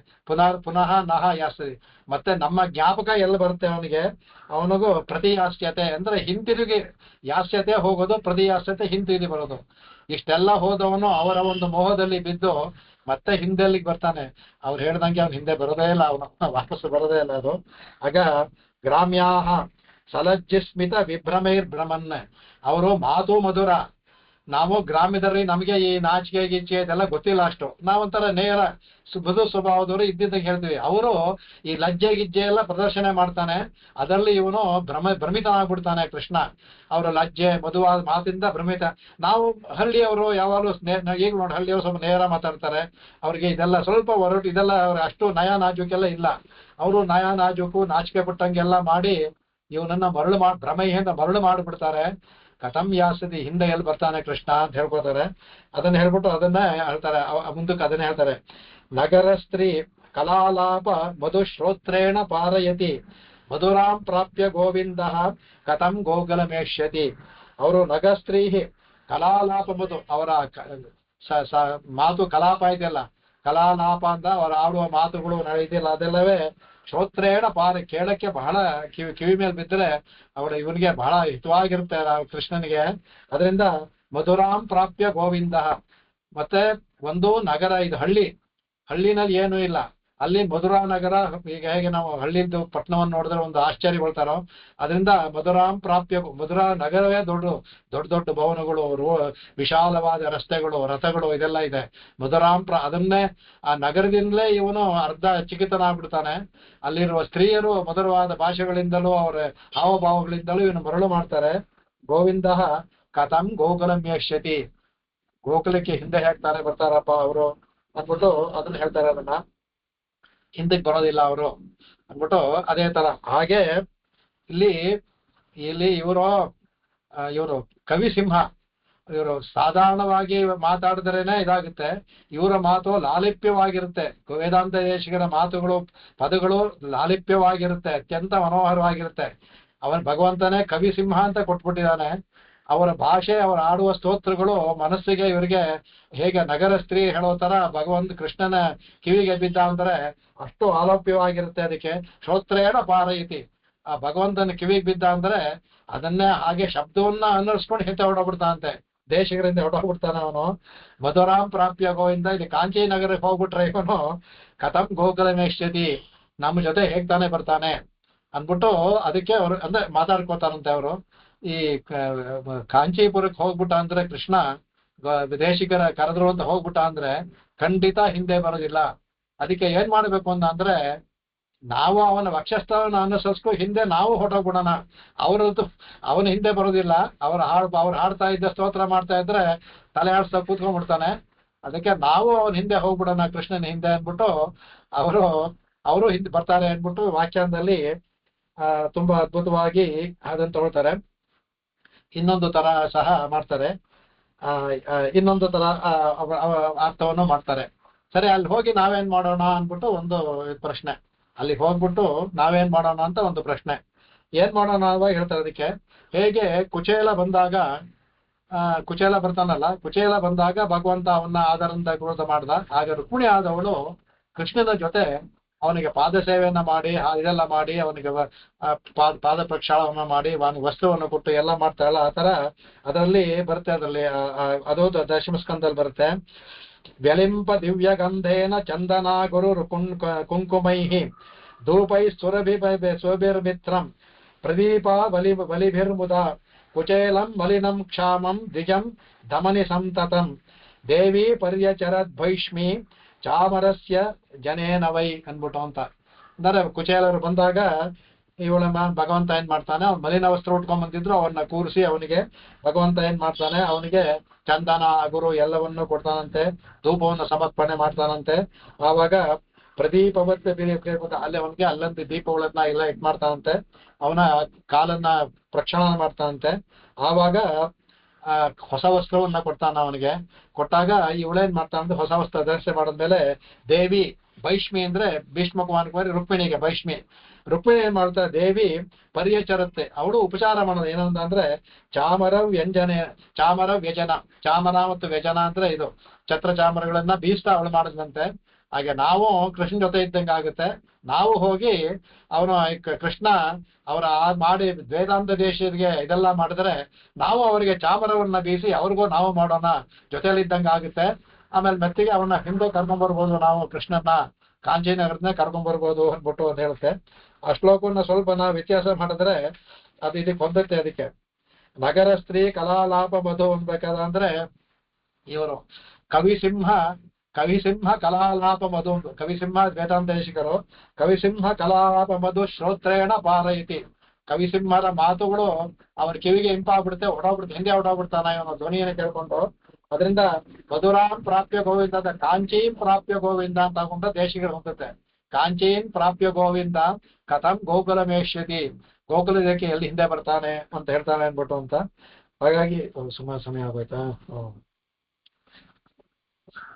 ಪುನಃ ನಹ ಯಾಸ್ತಿ, ಮತ್ತೆ ನಮ್ಮ ಜ್ಞಾಪಕ ಎಲ್ಲ ಬರುತ್ತೆ ಅವನಿಗೆ. ಅವನಿಗೂ ಪ್ರತಿಯಾಸ್ಯತೆ ಅಂದ್ರೆ ಹಿಂತಿರುಗಿ, ಯಾಸ್ಯತೆ ಹೋಗೋದು, ಪ್ರತಿಯಾಸ್ಯತೆ ಹಿಂತಿರುಗಿ ಬರೋದು. ಇಷ್ಟೆಲ್ಲ ಹೋದವನು ಅವರ ಒಂದು ಮೋಹದಲ್ಲಿ ಬಿದ್ದು ಮತ್ತೆ ಹಿಂದೆಲ್ಲಿಗೆ ಬರ್ತಾನೆ. ಅವ್ರು ಹೇಳ್ದಂಗೆ ಅವ್ನು ಹಿಂದೆ ಬರೋದೇ ಇಲ್ಲ, ಅವನು ವಾಪಸ್ಸು ಬರೋದೇ ಇಲ್ಲ ಅದು. ಆಗ ಗ್ರಾಮ್ಯಾಹ ಸಲಜ್ಜಿಸ್ಮಿತ ವಿಭ್ರಮೈರ್ ಭ್ರಮನ್. ಅವರು ಮಾತು ಮಧುರ. ನಾವು ಗ್ರಾಮ್ಯದಲ್ಲಿ ನಮಗೆ ಈ ನಾಚಿಕೆ ಗೀಚಿಕೆ ಇದೆಲ್ಲ ಗೊತ್ತಿಲ್ಲ ಅಷ್ಟು. ನಾವೊಂಥರ ನೇರ ಮೃದು ಸ್ವಭಾವದವರು ಇದ್ದಿದ್ದಂಗೆ ಹೇಳ್ತೀವಿ. ಅವರು ಈ ಲಜ್ಜೆ ಗಿಜ್ಜೆ ಎಲ್ಲ ಪ್ರದರ್ಶನ ಮಾಡ್ತಾನೆ. ಅದರಲ್ಲಿ ಇವನು ಭ್ರಮಿತನಾಗ್ಬಿಡ್ತಾನೆ ಕೃಷ್ಣ. ಅವರ ಲಜ್ಜೆ ಮಧುವಾದ ಮಾತಿಂದ ಭ್ರಮಿತ. ನಾವು ಹಳ್ಳಿಯವರು ಯಾವಾಗಲೂ ಈಗ ನೋಡಿ ಹಳ್ಳಿಯವರು ಸ್ವಲ್ಪ ನೇರ ಮಾತಾಡ್ತಾರೆ. ಅವ್ರಿಗೆ ಇದೆಲ್ಲ ಸ್ವಲ್ಪ ಹೊರಟು ಇದೆಲ್ಲ ಅವ್ರ ಅಷ್ಟು ನಯ ನಾಜೂಕೆಲ್ಲ ಇಲ್ಲ. ಅವರು ನಯ ನಾಜೂಕು ನಾಚಿಕೆ ಪಟ್ಟಂಗೆಲ್ಲ ಮಾಡಿ ಇವನನ್ನ ಭ್ರಮೆಯಿಂದ ಮರಳು ಮಾಡಿಬಿಡ್ತಾರೆ. ಕಥಂ ಯಾಸದಿ, ಹಿಂದೆ ಎಲ್ಲಿ ಬರ್ತಾನೆ ಕೃಷ್ಣ ಅಂತ ಹೇಳ್ಕೊತಾರೆ. ಅದನ್ನ ಹೇಳ್ಬಿಟ್ಟು ಅದನ್ನ ಹೇಳ್ತಾರೆ, ಮುಂದಕ್ಕೆ ಅದನ್ನ ಹೇಳ್ತಾರೆ. ನಗರ ಸ್ತ್ರೀ ಕಲಾಲಾಪ ಮಧುಶ್ರೋತ್ರೇಣ ಪಾರಯತಿ ಮಧುರಾಂ ಪ್ರಾಪ್ಯ ಗೋವಿಂದ ಕಥಂ ಗೋಕುಲಮೇಷ್ಯತಿ. ಅವರು ನಗಸ್ತ್ರೀ ಕಲಾಲಾಪ ಮಧು, ಅವರ ಮಾತು ಕಲಾಪ ಇದೆಯಲ್ಲ, ಕಲಾಲಾಪ ಅಂತ ಅವರ ಆಡುವ ಮಾತುಗಳು ಇದೆಯಲ್ಲ, ಅದೆಲ್ಲವೇ ಶ್ರೋತ್ರೇಣ ಪಾರ, ಕೇಳಕ್ಕೆ ಬಹಳ ಕಿವಿ ಮೇಲೆ ಬಿದ್ದರೆ ಇವನಿಗೆ ಬಹಳ ಹಿತವಾಗಿರುತ್ತೆ ಕೃಷ್ಣನಿಗೆ. ಅದರಿಂದ ಮಧುರಾಂ ಪ್ರಾಪ್ಯ ಗೋವಿಂದ. ಮತ್ತೆ ಒಂದು ನಗರ, ಇದು ಹಳ್ಳಿನಲ್ಲಿ ಏನೂ ಇಲ್ಲ, ಅಲ್ಲಿ ಮಧುರಾ ನಗರ. ಈಗ ಹೇಗೆ ನಾವು ಹಳ್ಳಿದ್ದು ಪಟ್ಟಣವನ್ನು ನೋಡಿದ್ರೆ ಒಂದು ಆಶ್ಚರ್ಯಗೊಳ್ತಾರೋ, ಅದರಿಂದ ಮಧುರಾಂ ಪ್ರಾಪ್ಯ, ಮಧುರಾ ನಗರವೇ ದೊಡ್ಡ ಭವನಗಳು, ವಿಶಾಲವಾದ ರಸ್ತೆಗಳು, ರಥಗಳು ಇದೆಲ್ಲ ಇದೆ. ಅದನ್ನೇ ಆ ನಗರದಿಂದಲೇ ಇವನು ಅರ್ಧ ಚಿಕಿತನಾಗ್ಬಿಡ್ತಾನೆ. ಅಲ್ಲಿರುವ ಸ್ತ್ರೀಯರು ಮಧುರವಾದ ಭಾಷೆಗಳಿಂದಲೂ ಅವರ ಹಾವಭಾವಗಳಿಂದಲೂ ಇವನು ಮರಳು ಮಾಡ್ತಾರೆ. ಗೋವಿಂದ ಕಥಂ ಗೋಕುಲಂ ಯಶ್ಯತಿ, ಗೋಕುಲಕ್ಕೆ ಹಿಂದೆ ಹೇಗ್ತಾನೆ ಬರ್ತಾರಪ್ಪ ಅವರು ಅಂದ್ಬಿಟ್ಟು ಅದನ್ನ ಹೇಳ್ತಾರೆ. ಅದನ್ನ ಹಿಂದಕ್ಕೆ ಬರೋದಿಲ್ಲ ಅವರು ಅಂದ್ಬಿಟ್ಟು ಅದೇ ತರ. ಹಾಗೆ ಇಲ್ಲಿ ಇವರು ಕವಿ ಸಿಂಹ, ಇವರು ಸಾಧಾರಣವಾಗಿ ಮಾತಾಡಿದ್ರೇನೆ ಇದಾಗುತ್ತೆ. ಇವರ ಮಾತು ಲಾಲಿಪ್ಯವಾಗಿರುತ್ತೆ. ವೇದಾಂತ ದೇಶಿಗರ ಮಾತುಗಳು ಪದಗಳು ಲಾಲಿಪ್ಯವಾಗಿರುತ್ತೆ, ಅತ್ಯಂತ ಮನೋಹರವಾಗಿರುತ್ತೆ. ಅವನ್ ಭಗವಂತನೇ ಕವಿ ಸಿಂಹ ಅಂತ ಕೊಟ್ಬಿಟ್ಟಿದ್ದಾನೆ. ಅವರ ಭಾಷೆ, ಅವರ ಆಡುವ ಸ್ತೋತ್ರಗಳು ಮನಸ್ಸಿಗೆ, ಇವರಿಗೆ ಹೇಗೆ ನಗರ ಸ್ತ್ರೀ ಹೇಳೋ ತರ ಭಗವಂತ ಕೃಷ್ಣನ ಕಿವಿಗೆ ಬಿದ್ದ ಅಂದ್ರೆ ಅಷ್ಟು ಆಲೋಪ್ಯವಾಗಿರುತ್ತೆ. ಅದಕ್ಕೆ ಶ್ರೋತ್ರೇಣ ಪಾರಯಿತಿ, ಆ ಭಗವಂತನ ಕಿವಿಗೆ ಬಿದ್ದ ಅಂದ್ರೆ ಅದನ್ನೇ ಹಾಗೆ ಶಬ್ದವನ್ನ ಅನ್ನಿಸ್ಕೊಂಡು ಹಿಂದೆ ಹೊಡೋಗ್ಬಿಡ್ತಾನಂತೆ, ದೇಶಗಳಿಂದ ಹೊಡೋಗ್ಬಿಡ್ತಾನೆ ಅವನು. ಮಧುರಾಂ ಪ್ರಾಪ್ಯ ಗೋವಿಂದ. ಇಲ್ಲಿ ಕಾಂಚಿ ನಗರಕ್ಕೆ ಹೋಗ್ಬಿಟ್ರೆ ಇವನು ಕಥಂ ಗೋಕುಲಮೇಷ್ಯತಿ, ನಮ್ಮ ಜೊತೆ ಹೇಗ್ ತಾನೇ ಬರ್ತಾನೆ ಅಂದ್ಬಿಟ್ಟು ಅದಕ್ಕೆ ಅವರು ಅಂದ್ರೆ ಮಾತಾಡ್ಕೋತಾರಂತೆ. ಅವರು ಈ ಕಾಂಚೀಪುರಕ್ಕೆ ಹೋಗ್ಬಿಟ್ಟ ಅಂದ್ರೆ ಕೃಷ್ಣ, ವಿದೇಶಿಗರ ಕರೆದ್ರು ಅಂತ ಹೋಗ್ಬಿಟ್ಟ ಅಂದ್ರೆ ಖಂಡಿತ ಹಿಂದೆ ಬರೋದಿಲ್ಲ. ಅದಕ್ಕೆ ಏನ್ ಮಾಡ್ಬೇಕು ಅಂದ್ರೆ ನಾವು ಅವನ ವಕ್ಷಸ್ಥಳವನ್ನು ಅನುಸರಿಸ್ಕೊ ಹಿಂದೆ ನಾವು ಹೊರಟೋಗ್ಬಿಡೋಣ. ಅವನ ಹಿಂದೆ ಬರೋದಿಲ್ಲ. ಅವ್ರು ಹಾಡ್ತಾ ಇದ್ದ ಸ್ತೋತ್ರ ಮಾಡ್ತಾ ಇದ್ರೆ ತಲೆ ಆಡಿಸ್ತಾ ಕೂತ್ಕೊಂಡ್ಬಿಡ್ತಾನೆ. ಅದಕ್ಕೆ ನಾವು ಅವನ ಹಿಂದೆ ಹೋಗ್ಬಿಡೋಣ, ಕೃಷ್ಣನ ಹಿಂದೆ ಅಂದ್ಬಿಟ್ಟು ಅವರು ಹಿಂದೆ ಬರ್ತಾರೆ ಅಂದ್ಬಿಟ್ಟು ವ್ಯಾಖ್ಯಾನದಲ್ಲಿ ತುಂಬಾ ಅದ್ಭುತವಾಗಿ ಅದನ್ನು ತಗೊಳ್ತಾರೆ. ಇನ್ನೊಂದು ತರ ಸಹ ಮಾಡ್ತಾರೆ, ಇನ್ನೊಂದು ತರ ಅರ್ಥವನ್ನು ಮಾಡ್ತಾರೆ. ಸರಿ, ಅಲ್ಲಿ ಹೋಗಿ ನಾವೇನ್ ಮಾಡೋಣ ಅಂದ್ಬಿಟ್ಟು ಒಂದು ಪ್ರಶ್ನೆ. ಅಲ್ಲಿ ಹೋಗ್ಬಿಟ್ಟು ನಾವೇನ್ ಮಾಡೋಣ ಅಂತ ಒಂದು ಪ್ರಶ್ನೆ. ಏನ್ ಮಾಡೋಣ ಅವಾಗ ಹೇಳ್ತಾರೆ. ಅದಕ್ಕೆ ಹೇಗೆ ಕುಚೇಲ ಬರ್ತಾನಲ್ಲ, ಕುಚೇಲ ಬಂದಾಗ ಭಗವಂತ ಅವನ್ನ ಆದರಂತ ಕ್ರೋಧ ಮಾಡ್ದ. ಆಗ ರುಕ್ಮಿಣಿ ಆದವಳು ಕೃಷ್ಣನ ಜೊತೆ ಅವನಿಗೆ ಪಾದ ಸೇವೆಯನ್ನ ಮಾಡಿ ಇದೆಲ್ಲ ಮಾಡಿ ಅವನಿಗೆ ಪಾದ ಪ್ರಕ್ಷಾಳವನ್ನ ಮಾಡಿ ಅವನಿಗೆ ವಸ್ತ್ರವನ್ನು ಕೊಟ್ಟು ಎಲ್ಲ ಮಾಡ್ತಾರಲ್ಲ, ಆ ತರ ಅದರಲ್ಲಿ ಬರುತ್ತೆ. ಅದರಲ್ಲಿ ಅದು ದಶಮ ಸ್ಕಂದಲ್ಲಿ ಬರುತ್ತೆ. ವ್ಯಲಿಂಪ ದಿವ್ಯ ಗಂಧೇನ ಚಂದನ ಗುರು ಕುಂಕುಮೈಹಿ ಧೂಪೈ ಸುರಭಿರ್ಮಿತ್ರಂ ಪ್ರದೀಪ ಬಲಿಭಿರ್ಮುದ ಕುಚೇಲಂ ಮಲಿನಂ ಕ್ಷಾಮಂ ದ್ವಿಜಂ ಧಮನಿ ಸಂತತಂ ದೇವಿ ಪರ್ಯಚರದ್ ಭೈಷ್ಮಿ ಚಾಮರಸ್ಯ ಜನೇನವೈ ಅನ್ಬಿಟ್ಟು ಅಂತ. ಅಂದ್ರೆ ಕುಚೇಲರು ಬಂದಾಗ ಇವಳ ಭಗವಂತ ಏನ್ ಮಾಡ್ತಾನೆ, ಅವ್ನು ಮಲಿನ ವಸ್ತ್ರ ಉಟ್ಕೊಂಡ್ ಬಂದಿದ್ರು, ಅವನ್ನ ಕೂರಿಸಿ ಅವನಿಗೆ ಭಗವಂತ ಏನ್ ಮಾಡ್ತಾನೆ, ಅವನಿಗೆ ಚಂದನ ಅಗುರು ಎಲ್ಲವನ್ನೂ ಕೊಡ್ತಾನಂತೆ, ಧೂಪವನ್ನು ಸಮರ್ಪಣೆ ಮಾಡ್ತಾನಂತೆ. ಆವಾಗ ಪ್ರದೀಪವತ್ ಅಲ್ಲಿ ಅವನಿಗೆ ಅಲ್ಲಂತ ದೀಪಗಳನ್ನ ಎಲ್ಲ ಇಟ್ ಮಾಡ್ತಾನಂತೆ, ಅವನ ಕಾಲನ್ನ ಪ್ರಕ್ಷಾಳನ ಮಾಡ್ತಾನಂತೆ. ಆವಾಗ ಹೊಸ ವಸ್ತ್ರವನ್ನ ಕೊಡ್ತಾನ ಅವನಿಗೆ. ಕೊಟ್ಟಾಗ ಇವಳೇನ್ ಮಾಡ್ತಾನಂದ್ರೆ ಹೊಸ ವಸ್ತ್ರ ಧರಿಸಿ ಮಾಡಿದ್ಮೇಲೆ ದೇವಿ ಭೈಷ್ಮಿ ಅಂದ್ರೆ ಭೀಷ್ಮ ಕುಮಾರಕುಮಾರಿ ರುಕ್ಮಿಣಿಗೆ ಭೈಷ್ಮಿ. ರುಕ್ಮಿಣಿ ಏನ್ ಮಾಡ್ತಾರೆ, ದೇವಿ ಪರ್ಯಚರತ್ತೆ, ಅವಳು ಉಪಚಾರ ಮಾಡೋದು ಏನಂದ್ರೆ ಚಾಮರ ವ್ಯಜನ, ಚಾಮರ ಮತ್ತು ವ್ಯಜನ ಅಂದ್ರೆ ಇದು ಛತ್ರ ಚಾಮರಗಳನ್ನ ಬೀಸ್ತಾ ಅವಳು ಮಾಡಿದಂತೆ. ಹಾಗೆ ನಾವು ಕೃಷ್ಣ ಜೊತೆ ಇದ್ದಂಗೆ ಆಗುತ್ತೆ. ನಾವು ಹೋಗಿ ಅವನು ಕೃಷ್ಣ ಅವರ ಮಾಡಿ ವೇದಾಂತ ದೇಶಕ್ಕೆ ಇದೆಲ್ಲ ಮಾಡಿದ್ರೆ ನಾವು ಅವರಿಗೆ ಚಾಮರವನ್ನ ಬೀಸಿ ಅವ್ರಿಗೂ ನಾವು ಮಾಡೋಣ, ಜೊತೆಯಲ್ಲಿದ್ದಂಗೆ ಆಗುತ್ತೆ. ಆಮೇಲೆ ಮೆತ್ತಿಗೆ ಅವನ್ನ ಹಿಂದೆ ಕರ್ಕೊಂಡ್ಬರ್ಬೋದು ನಾವು ಕೃಷ್ಣನ್ನ ಕಾಂಚೀನಗರದಿಂದ ಕರ್ಕೊಂಡ್ಬರ್ಬೋದು ಅಂದ್ಬಿಟ್ಟು ಅಂತ ಹೇಳುತ್ತೆ. ಆ ಶ್ಲೋಕವನ್ನ ಸ್ವಲ್ಪ ನಾವು ವ್ಯತ್ಯಾಸ ಮಾಡಿದ್ರೆ ಅದು ಇದಕ್ಕೆ ಹೊಂದುತ್ತೆ. ಅದಕ್ಕೆ ನಗರ ಸ್ತ್ರೀ ಕಲಾಲಾಪ ಮಧು ಅನ್ಬೇಕಾದ್ರೆ ಇವರು ಕವಿಸಿಂಹ ಕಲಾಲಾಪ ಮಧು, ಕವಿಸಿಂಹ ವೇದಾಂತೇಶಿಕರು, ಕವಿಸಿಂಹ ಕಲಾಲಾಪ ಮಧು ಶ್ರೋತ್ರೇಣ ಪಾರಯಿತಿ. ಕವಿಸಿಂಹರ ಮಾತುಗಳು ಅವ್ರ ಕಿವಿಗೆ ಇಂಪಾಗ್ಬಿಡುತ್ತೆ, ಹೊಡೋಗ್ಬಿಡುತ್ತೆ, ಹಿಂದೆ ಹೊಡೋಗ್ಬಿಡ್ತಾನ ಇವನು ಧ್ವನಿಯನ್ನು ಕೇಳ್ಕೊಂಡು. ಅದರಿಂದ ಮಧುರಾಂ ಪ್ರಾಪ್ಯ ಗೋವಿಂದ ಅಂತ ಕಾಂಚೀಂ ಪ್ರಾಪ್ಯ ಗೋವಿಂದ ಅಂತ ತಗೊಂಡು ದೇಶಿಗಳು ಹೊಂದುತ್ತೆ. ಕಾಂಚೀನ್ ಪ್ರಾಪ್ಯ ಗೋವಿಂದ ಕಥಂ ಗೋಕುಲಮೇಶ್ಯತಿ, ಗೋಕುಲಕ್ಕೆ ಎಲ್ಲಿ ಹಿಂದೆ ಬರ್ತಾನೆ ಅಂತ ಹೇಳ್ತಾನೆ ಅನ್ಬಿಟ್ಟು ಅಂತ. ಹಾಗಾಗಿ ಸುಮಾರು ಸಮಯ ಆಗೋಯ್ತಾ?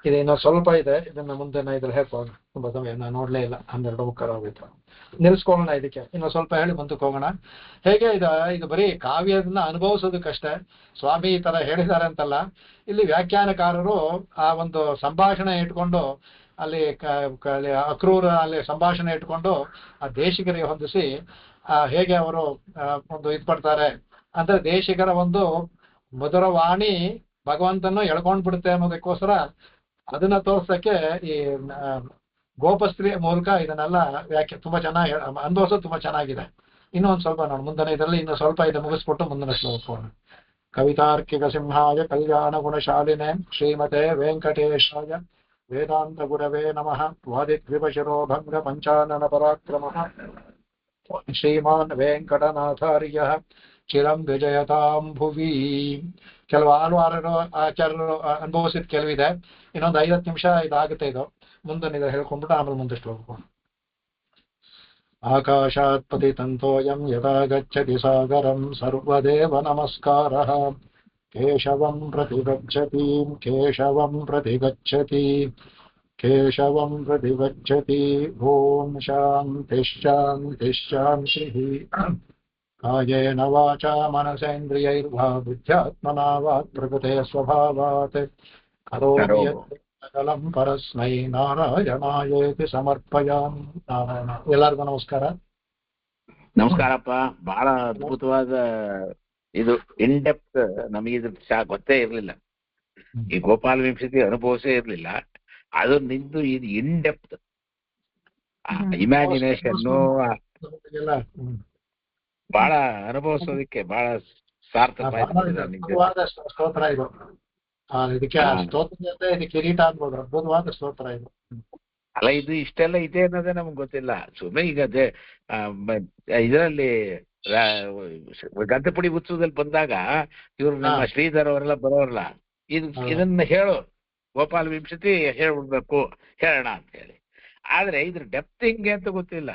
ಇದು ಇನ್ನೂ ಸ್ವಲ್ಪ ಇದೆ, ಇದನ್ನ ಮುಂದೆ ನಾ ಇದ್ರಲ್ಲಿ ಹೇಳ್ಕೋಣ. ತುಂಬಾ ಸಮಯ ನಾನು ನೋಡ್ಲೇ ಇಲ್ಲ, 12 ಮುಕ್ಕಾಲು ಆಗೋಯ್ತು. ನಿಲ್ಸ್ಕೊಳ್ಳೋಣ ಇದಕ್ಕೆ, ಇನ್ನು ಸ್ವಲ್ಪ ಹೇಳಿ ಮುಂದಕ್ಕೆ ಹೋಗೋಣ. ಹೇಗೆ ಇದು ಬರೀ ಕಾವ್ಯದನ್ನ ಅನುಭವಿಸೋದಕ್ಕಷ್ಟೇ. ಸ್ವಾಮಿ ಈ ತರ ಹೇಳಿದ್ದಾರೆ ಅಂತಲ್ಲ, ಇಲ್ಲಿ ವ್ಯಾಖ್ಯಾನಕಾರರು ಆ ಒಂದು ಸಂಭಾಷಣೆ ಇಟ್ಕೊಂಡು ಅಲ್ಲಿ ಅಕ್ರೂರ ಅಲ್ಲಿ ಸಂಭಾಷಣೆ ಇಟ್ಕೊಂಡು ಆ ದೇಶಿಗರಿಗೆ ಹೊಂದಿಸಿ ಹೇಗೆ ಅವರು ಒಂದು ಇದು ಪಡ್ತಾರೆ ಅಂದ್ರೆ, ದೇಶಿಗರ ಒಂದು ಮಧುರವಾಣಿ ಭಗವಂತನ ಎಳ್ಕೊಂಡ್ ಬಿಡುತ್ತೆ ಅನ್ನೋದಕ್ಕೋಸ್ಕರ ಅದನ್ನ ತೋರ್ಸಕ್ಕೆ ಈ ಗೋಪಸ್ತ್ರೀ ಮೂಲಕ ಇದನ್ನೆಲ್ಲ ತುಂಬಾ ಚೆನ್ನಾಗಿ ಅನುಭವಿಸೋದು ತುಂಬಾ ಚೆನ್ನಾಗಿದೆ. ಇನ್ನೂ ಒಂದ್ ಸ್ವಲ್ಪ ನೋಡಿ ಮುಂದಿನ ಇದರಲ್ಲಿ ಇನ್ನೂ ಸ್ವಲ್ಪ ಇದು ಮುಗಿಸ್ಬಿಟ್ಟು ಮುಂದಿನ ಶ್ಲೋಕ. ಕವಿತಾರ್ಕಿಕ ಸಿಂಹಾಯ ಕಲ್ಯಾಣ ಗುಣಶಾಲಿನೇ ಶ್ರೀಮತೆ ವೆಂಕಟೇಶಾಯ ವೇದಾಂತ ಗುರವೇ ನಮಃ. ವಾದಿದ್ವಿಪಶಿರೋ ಭಂಗ ಪಂಚಾನನ ಪರಾಕ್ರಮ ಶ್ರೀಮಾನ್ ವೆಂಕಟನಾಥಾರ್ಯ ಚಿರಂ ವಿಜಯತಾಂ ಭುವಿ. ಕೆಲವು ಆಚಾರ್ಯರು ಅನುಭವಿಸಿದ ಕೆಲವಿದೆ. ಇನ್ನೊಂದು 50 ನಿಮಿಷ ಇದಾಗುತ್ತೆ. ಇದು ಮುಂದೆ ಇದು ಹೇಳ್ಕೊಂಡ್ಬಿಟ್ಟು ಆಮೇಲೆ ಮುಂದಷ್ಟು ಹೋಗ್ಬೋದು. ಆಕಾಶಾತ್ ಪತಿತಂತೋಯಂ ಯದಾ ಗಚ್ಚತಿ ಸಾಗರಂ ಸರ್ವದೇವ ನಮಸ್ಕಾರಃ. ಕೇಶವಂ ಪ್ರತಿಗಚ್ಚತಿ ಕೇಶವಂ ಪ್ರತಿಗಚ್ಚತಿ ಕೇಶವಂ ಪ್ರತಿಗಚ್ಚತಿ. ಓಂ ಶಾಂತಿ ಶಾಂತಿ ಶಾಂತಿಃ. ಕಾಯೇನ ವಾಚಾ ಮನಸೇಂದ್ರಿಯೈರ್ವಾ ಬುದ್ಧ್ಯಾತ್ಮನಾ ವಾ ಪ್ರಕೃತೆ ಸ್ವಭಾವಾತ್ ಕರೋಮಿ ಯತ್ಸಕಲಂ ಪರಸ್ಮೈ ನಾರಾಯಣಾಯೇತಿ ಸಮರ್ಪಯಾಮಿ. ನಾರಾಯಣ. ಎಲ್ಲರಿಗೂ ನಮಸ್ಕಾರ. ನಮಸ್ಕಾರಪ್ಪ. ಬಹಳ ಅದ್ಭುತವಾದ ಇದು ಇನ್ ಡೆಪ್ತ್. ನಮಗಿದು ಗೊತ್ತೇ ಇರ್ಲಿಲ್ಲ. ಈ ಗೋಪಾಲ ವಿಂಶತಿ ಅನುಭವಿಸೇ ಇರ್ಲಿಲ್ಲ. ಅದು ನಿಂದು ಇದು ಇನ್ ಡೆಪ್ತ್ ಇಮ್ಯಾಜಿನೇಷನ್ನು ಬಹಳ ಅನುಭವಿಸೋದಕ್ಕೆ ಬಹಳ ಸಾರ್ಥಕ. ಸ್ತೋತ್ರ ಇದು. ಇದಕ್ಕೆ ಸ್ತೋತ್ರ ಇದಕ್ಕೆ ಕಿರೀಟ ಅನ್ಬೋದು. ಅದ್ಭುತವಾದ ಸ್ತೋತ್ರ ಇದು. ಅಲ್ಲ, ಇದು ಇಷ್ಟೆಲ್ಲ ಇದೆ ಅನ್ನೋದೇ ನಮ್ಗೆ ಗೊತ್ತಿಲ್ಲ. ಸುಮ್ಮನೆ ಈಗ ಇದರಲ್ಲಿ ಗಂಧಪುಡಿ ಉತ್ಸವದಲ್ಲಿ ಬಂದಾಗ ಇವ್ರು ನಮ್ಮ ಶ್ರೀಧರ್ ಅವರೆಲ್ಲ ಬರೋರಲ್ಲ, ಇದನ್ನ ಹೇಳು ಗೋಪಾಲ ವಿಂಶತಿ ಹೇಳ್ಬಿಡ್ಬೇಕು ಹೇಳೋಣ ಅಂತ ಹೇಳಿ. ಆದ್ರೆ ಇದ್ರ ಡೆಪ್ತ್ ಹಿಂಗೆ ಅಂತ ಗೊತ್ತಿಲ್ಲ.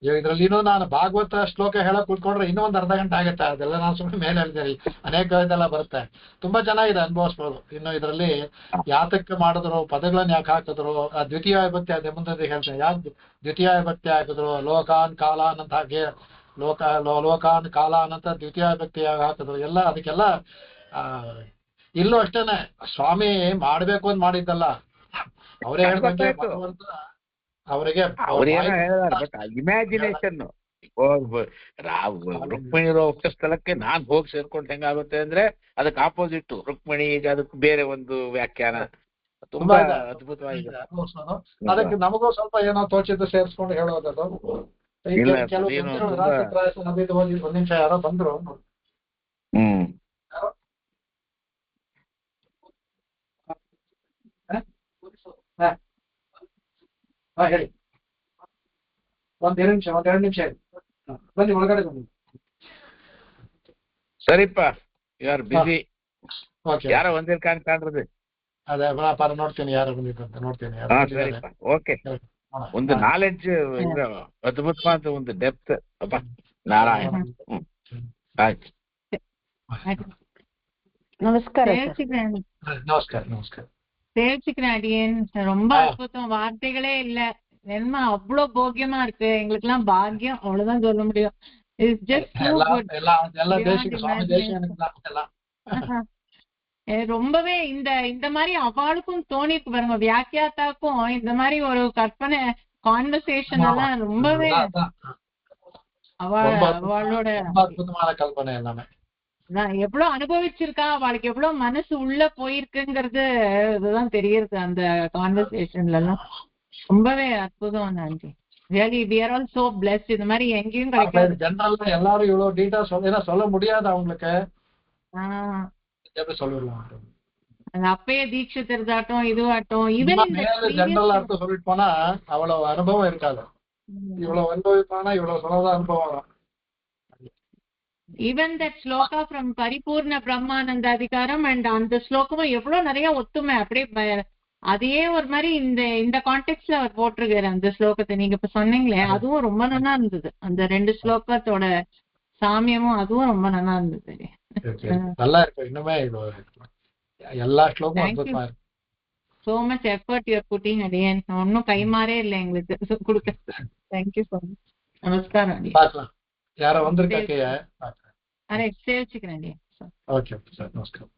ಇದ್ರಲ್ಲಿ ಇನ್ನೂ ನಾನು ಭಾಗವತ ಶ್ಲೋಕ ಹೇಳಕ್ ಕೂತ್ಕೊಂಡ್ರೆ ಇನ್ನೂ ಒಂದು ಅರ್ಧ ಗಂಟೆ ಆಗುತ್ತೆ. ಅದೆಲ್ಲ ನಾನು ಸುಮ್ಮನೆ ಮೇಲೆ ಹೇಳಿದ್ದೇನೆ. ಅನೇಕ ಇದೆಲ್ಲ ಬರುತ್ತೆ, ತುಂಬಾ ಚೆನ್ನಾಗಿದೆ, ಅನುಭವಿಸ್ಬೋದು. ಇನ್ನು ಇದರಲ್ಲಿ ಯಾತಕ್ಕೆ ಮಾಡಿದ್ರು, ಪದಗಳನ್ನ ಯಾಕೆ ಹಾಕಿದ್ರು, ದ್ವಿತೀಯ ವಿಭಕ್ತಿ ಅದೇ ಮುಂದೆ ಹೇಳ್ತೇನೆ. ಯಾಕೆ ದ್ವಿತೀಯ ವಿಭಕ್ತಿ ಹಾಕಿದ್ರು, ಲೋಕಾನ್ ಕಾಲಾನ್ ಅಂತ ಹಾಕಿ ಲೋಕಾನ್ ಕಾಲಾನ್ ಅಂತ ದ್ವಿತೀಯ ವಿಭಕ್ತಿ ಹಾಕಿದ್ರು ಎಲ್ಲ. ಅದಕ್ಕೆಲ್ಲ ಇಲ್ಲೂ ಅಷ್ಟೇನೆ, ಸ್ವಾಮಿ ಮಾಡ್ಬೇಕು ಅಂತ ಮಾಡಿದ್ದಲ್ಲ, ಅವರೇ ಹೇಳ್ದಂಗೆ ಭಗವಂತ ಅವರಿಗೆ ಇಮ್ಯಾಜಿನೇಷನ್. ರುಕ್ಮಿಣಿರೋ ಸ್ಥಳಕ್ಕೆ ನಾನ್ ಹೋಗಿ ಸೇರ್ಕೊಂಡು ಹೆಂಗಾಗುತ್ತೆ ಅಂದ್ರೆ ಅದಕ್ಕೆ ಆಪೋಸಿಟ್ ರುಕ್ಮಿಣಿ, ಈಗ ಅದಕ್ಕೆ ಬೇರೆ ಒಂದು ವ್ಯಾಖ್ಯಾನ ತುಂಬಾ ಅದ್ಭುತವಾಗಿದೆ. ಅದಕ್ಕೆ ನಮಗೂ ಸ್ವಲ್ಪ ಏನೋ ತೋಚಿದ್ದು ಸೇರಿಸ್ಕೊಂಡು ಹೇಳೋದದು. ಒಂದ್ ನಿಮಿಷ ಯಾರೋ ಬಂದ್ರು. ಹೇಳಿ. ಒಂದೆರಡು ನಿಮಿಷ ಬನ್ನಿ, ಒಳಗಡೆ ಬನ್ನಿ. ಸರಿಪ್ಪ, ಯು ಆರ್ ಬಿಸಿ. ಯಾರೋ ಒಂದೇ ಕಾಣ್றது. ಅದೇ ನೋಡ್ತೀನಿ ಯಾರು ಬಂದಿದ್ದಂತ ನೋಡ್ತೀನಿ. ಸರಿಪ್ಪ, ಓಕೆ. ಒಂದು ನಾಲೆಡ್ಜ್ ಅದ್ಭುತವಾದ ಒಂದು ಡೆಪ್ತ್. ಅಪ್ಪ ನಾರಾಯಣ. ಆಯ್ತು, நமஸ்கார. நமஸ்கார். தெரிஞ்சுக்கிறேன் அடியேன். ரொம்ப அற்புதம், வார்த்தைகளே இல்ல. என்ன அவ்வளவு போக்கியமா இருக்கு. எங்களுக்கு எல்லாம் பாக்கியம், அவ்வளவுதான் சொல்ல முடியும். ரொம்பவே இந்த மாதிரி அவளுக்கும் தோணிருக்கு பாருங்க, வியாக்கியாத்தாக்கும் இந்த மாதிரி ஒரு கற்பனை கான்வர்சேஷன் எல்லாம் ரொம்பவே அவளோட அற்புதமான கல்பனை எல்லாமே எவ்வளவு அனுபவிச்சிருக்கா, அவளுக்கு எவ்வளவு மனசு உள்ள போயிருக்குங்கிறது இதுதான் தெரியுது அந்த கான்வர்சேஷன்ல எல்லாம். ரொம்பவே அற்புதம் aunty. Really we are all so blessed. இந்த மாதிரி எங்கேயும் கிடைக்காது. ஜெனரலா எல்லாரும் இவ்வளவு டீட்டா சொல்ல முடியாது அவங்களுக்கு. எப்படி சொல்லிடலாம் அது அப்பயே தீட்சிதர் தாட்டம் இதுவாட்டம் ஈவன் ஜெனரல் அர்த்தம் சொல்லிட்டு போனா அவ்வளவு அனுபவம் இருக்காது. இவ்வளவு அனுபவிப்பானா இவ்வளவு சொல்லதான் அனுபவம் வரும். ஈவன் தட் ஸ்லோகா ஃப்ரம் பரிபூர்ண பிரம்மானந்த அதிகாரம் அண்ட் அந்த ஸ்லோகமும் எவ்வளவு நிறைய ஒத்துமை. அப்படியே அதையே ஒரு மாதிரி இந்த கான்டெக்ட்ல அவர் போட்டிருக்காரு அந்த ஸ்லோகத்தை. நீங்க இப்ப சொன்னீங்களே அதுவும் ரொம்ப நல்லா இருந்தது. அந்த 2 ஸ்லோகத்தோட சாமியமும் அதுவும் ரொம்ப நல்லா இருந்தது. நல்லா இருக்கு. இன்னுமே எல்லா ஸ்லோகமும் அற்புதமா இருக்கு. so much effort you are putting again. ஒன்னும் கைமாறே இல்லை எங்களுக்கு கொடுக்க. thank you so much. நமஸ்காரம் அடி. பார்க்கலாம் யார வந்திருக்காங்க. அரே சேவிச்சுக்கிறேன். ஓகே சார் நமஸ்காரம்.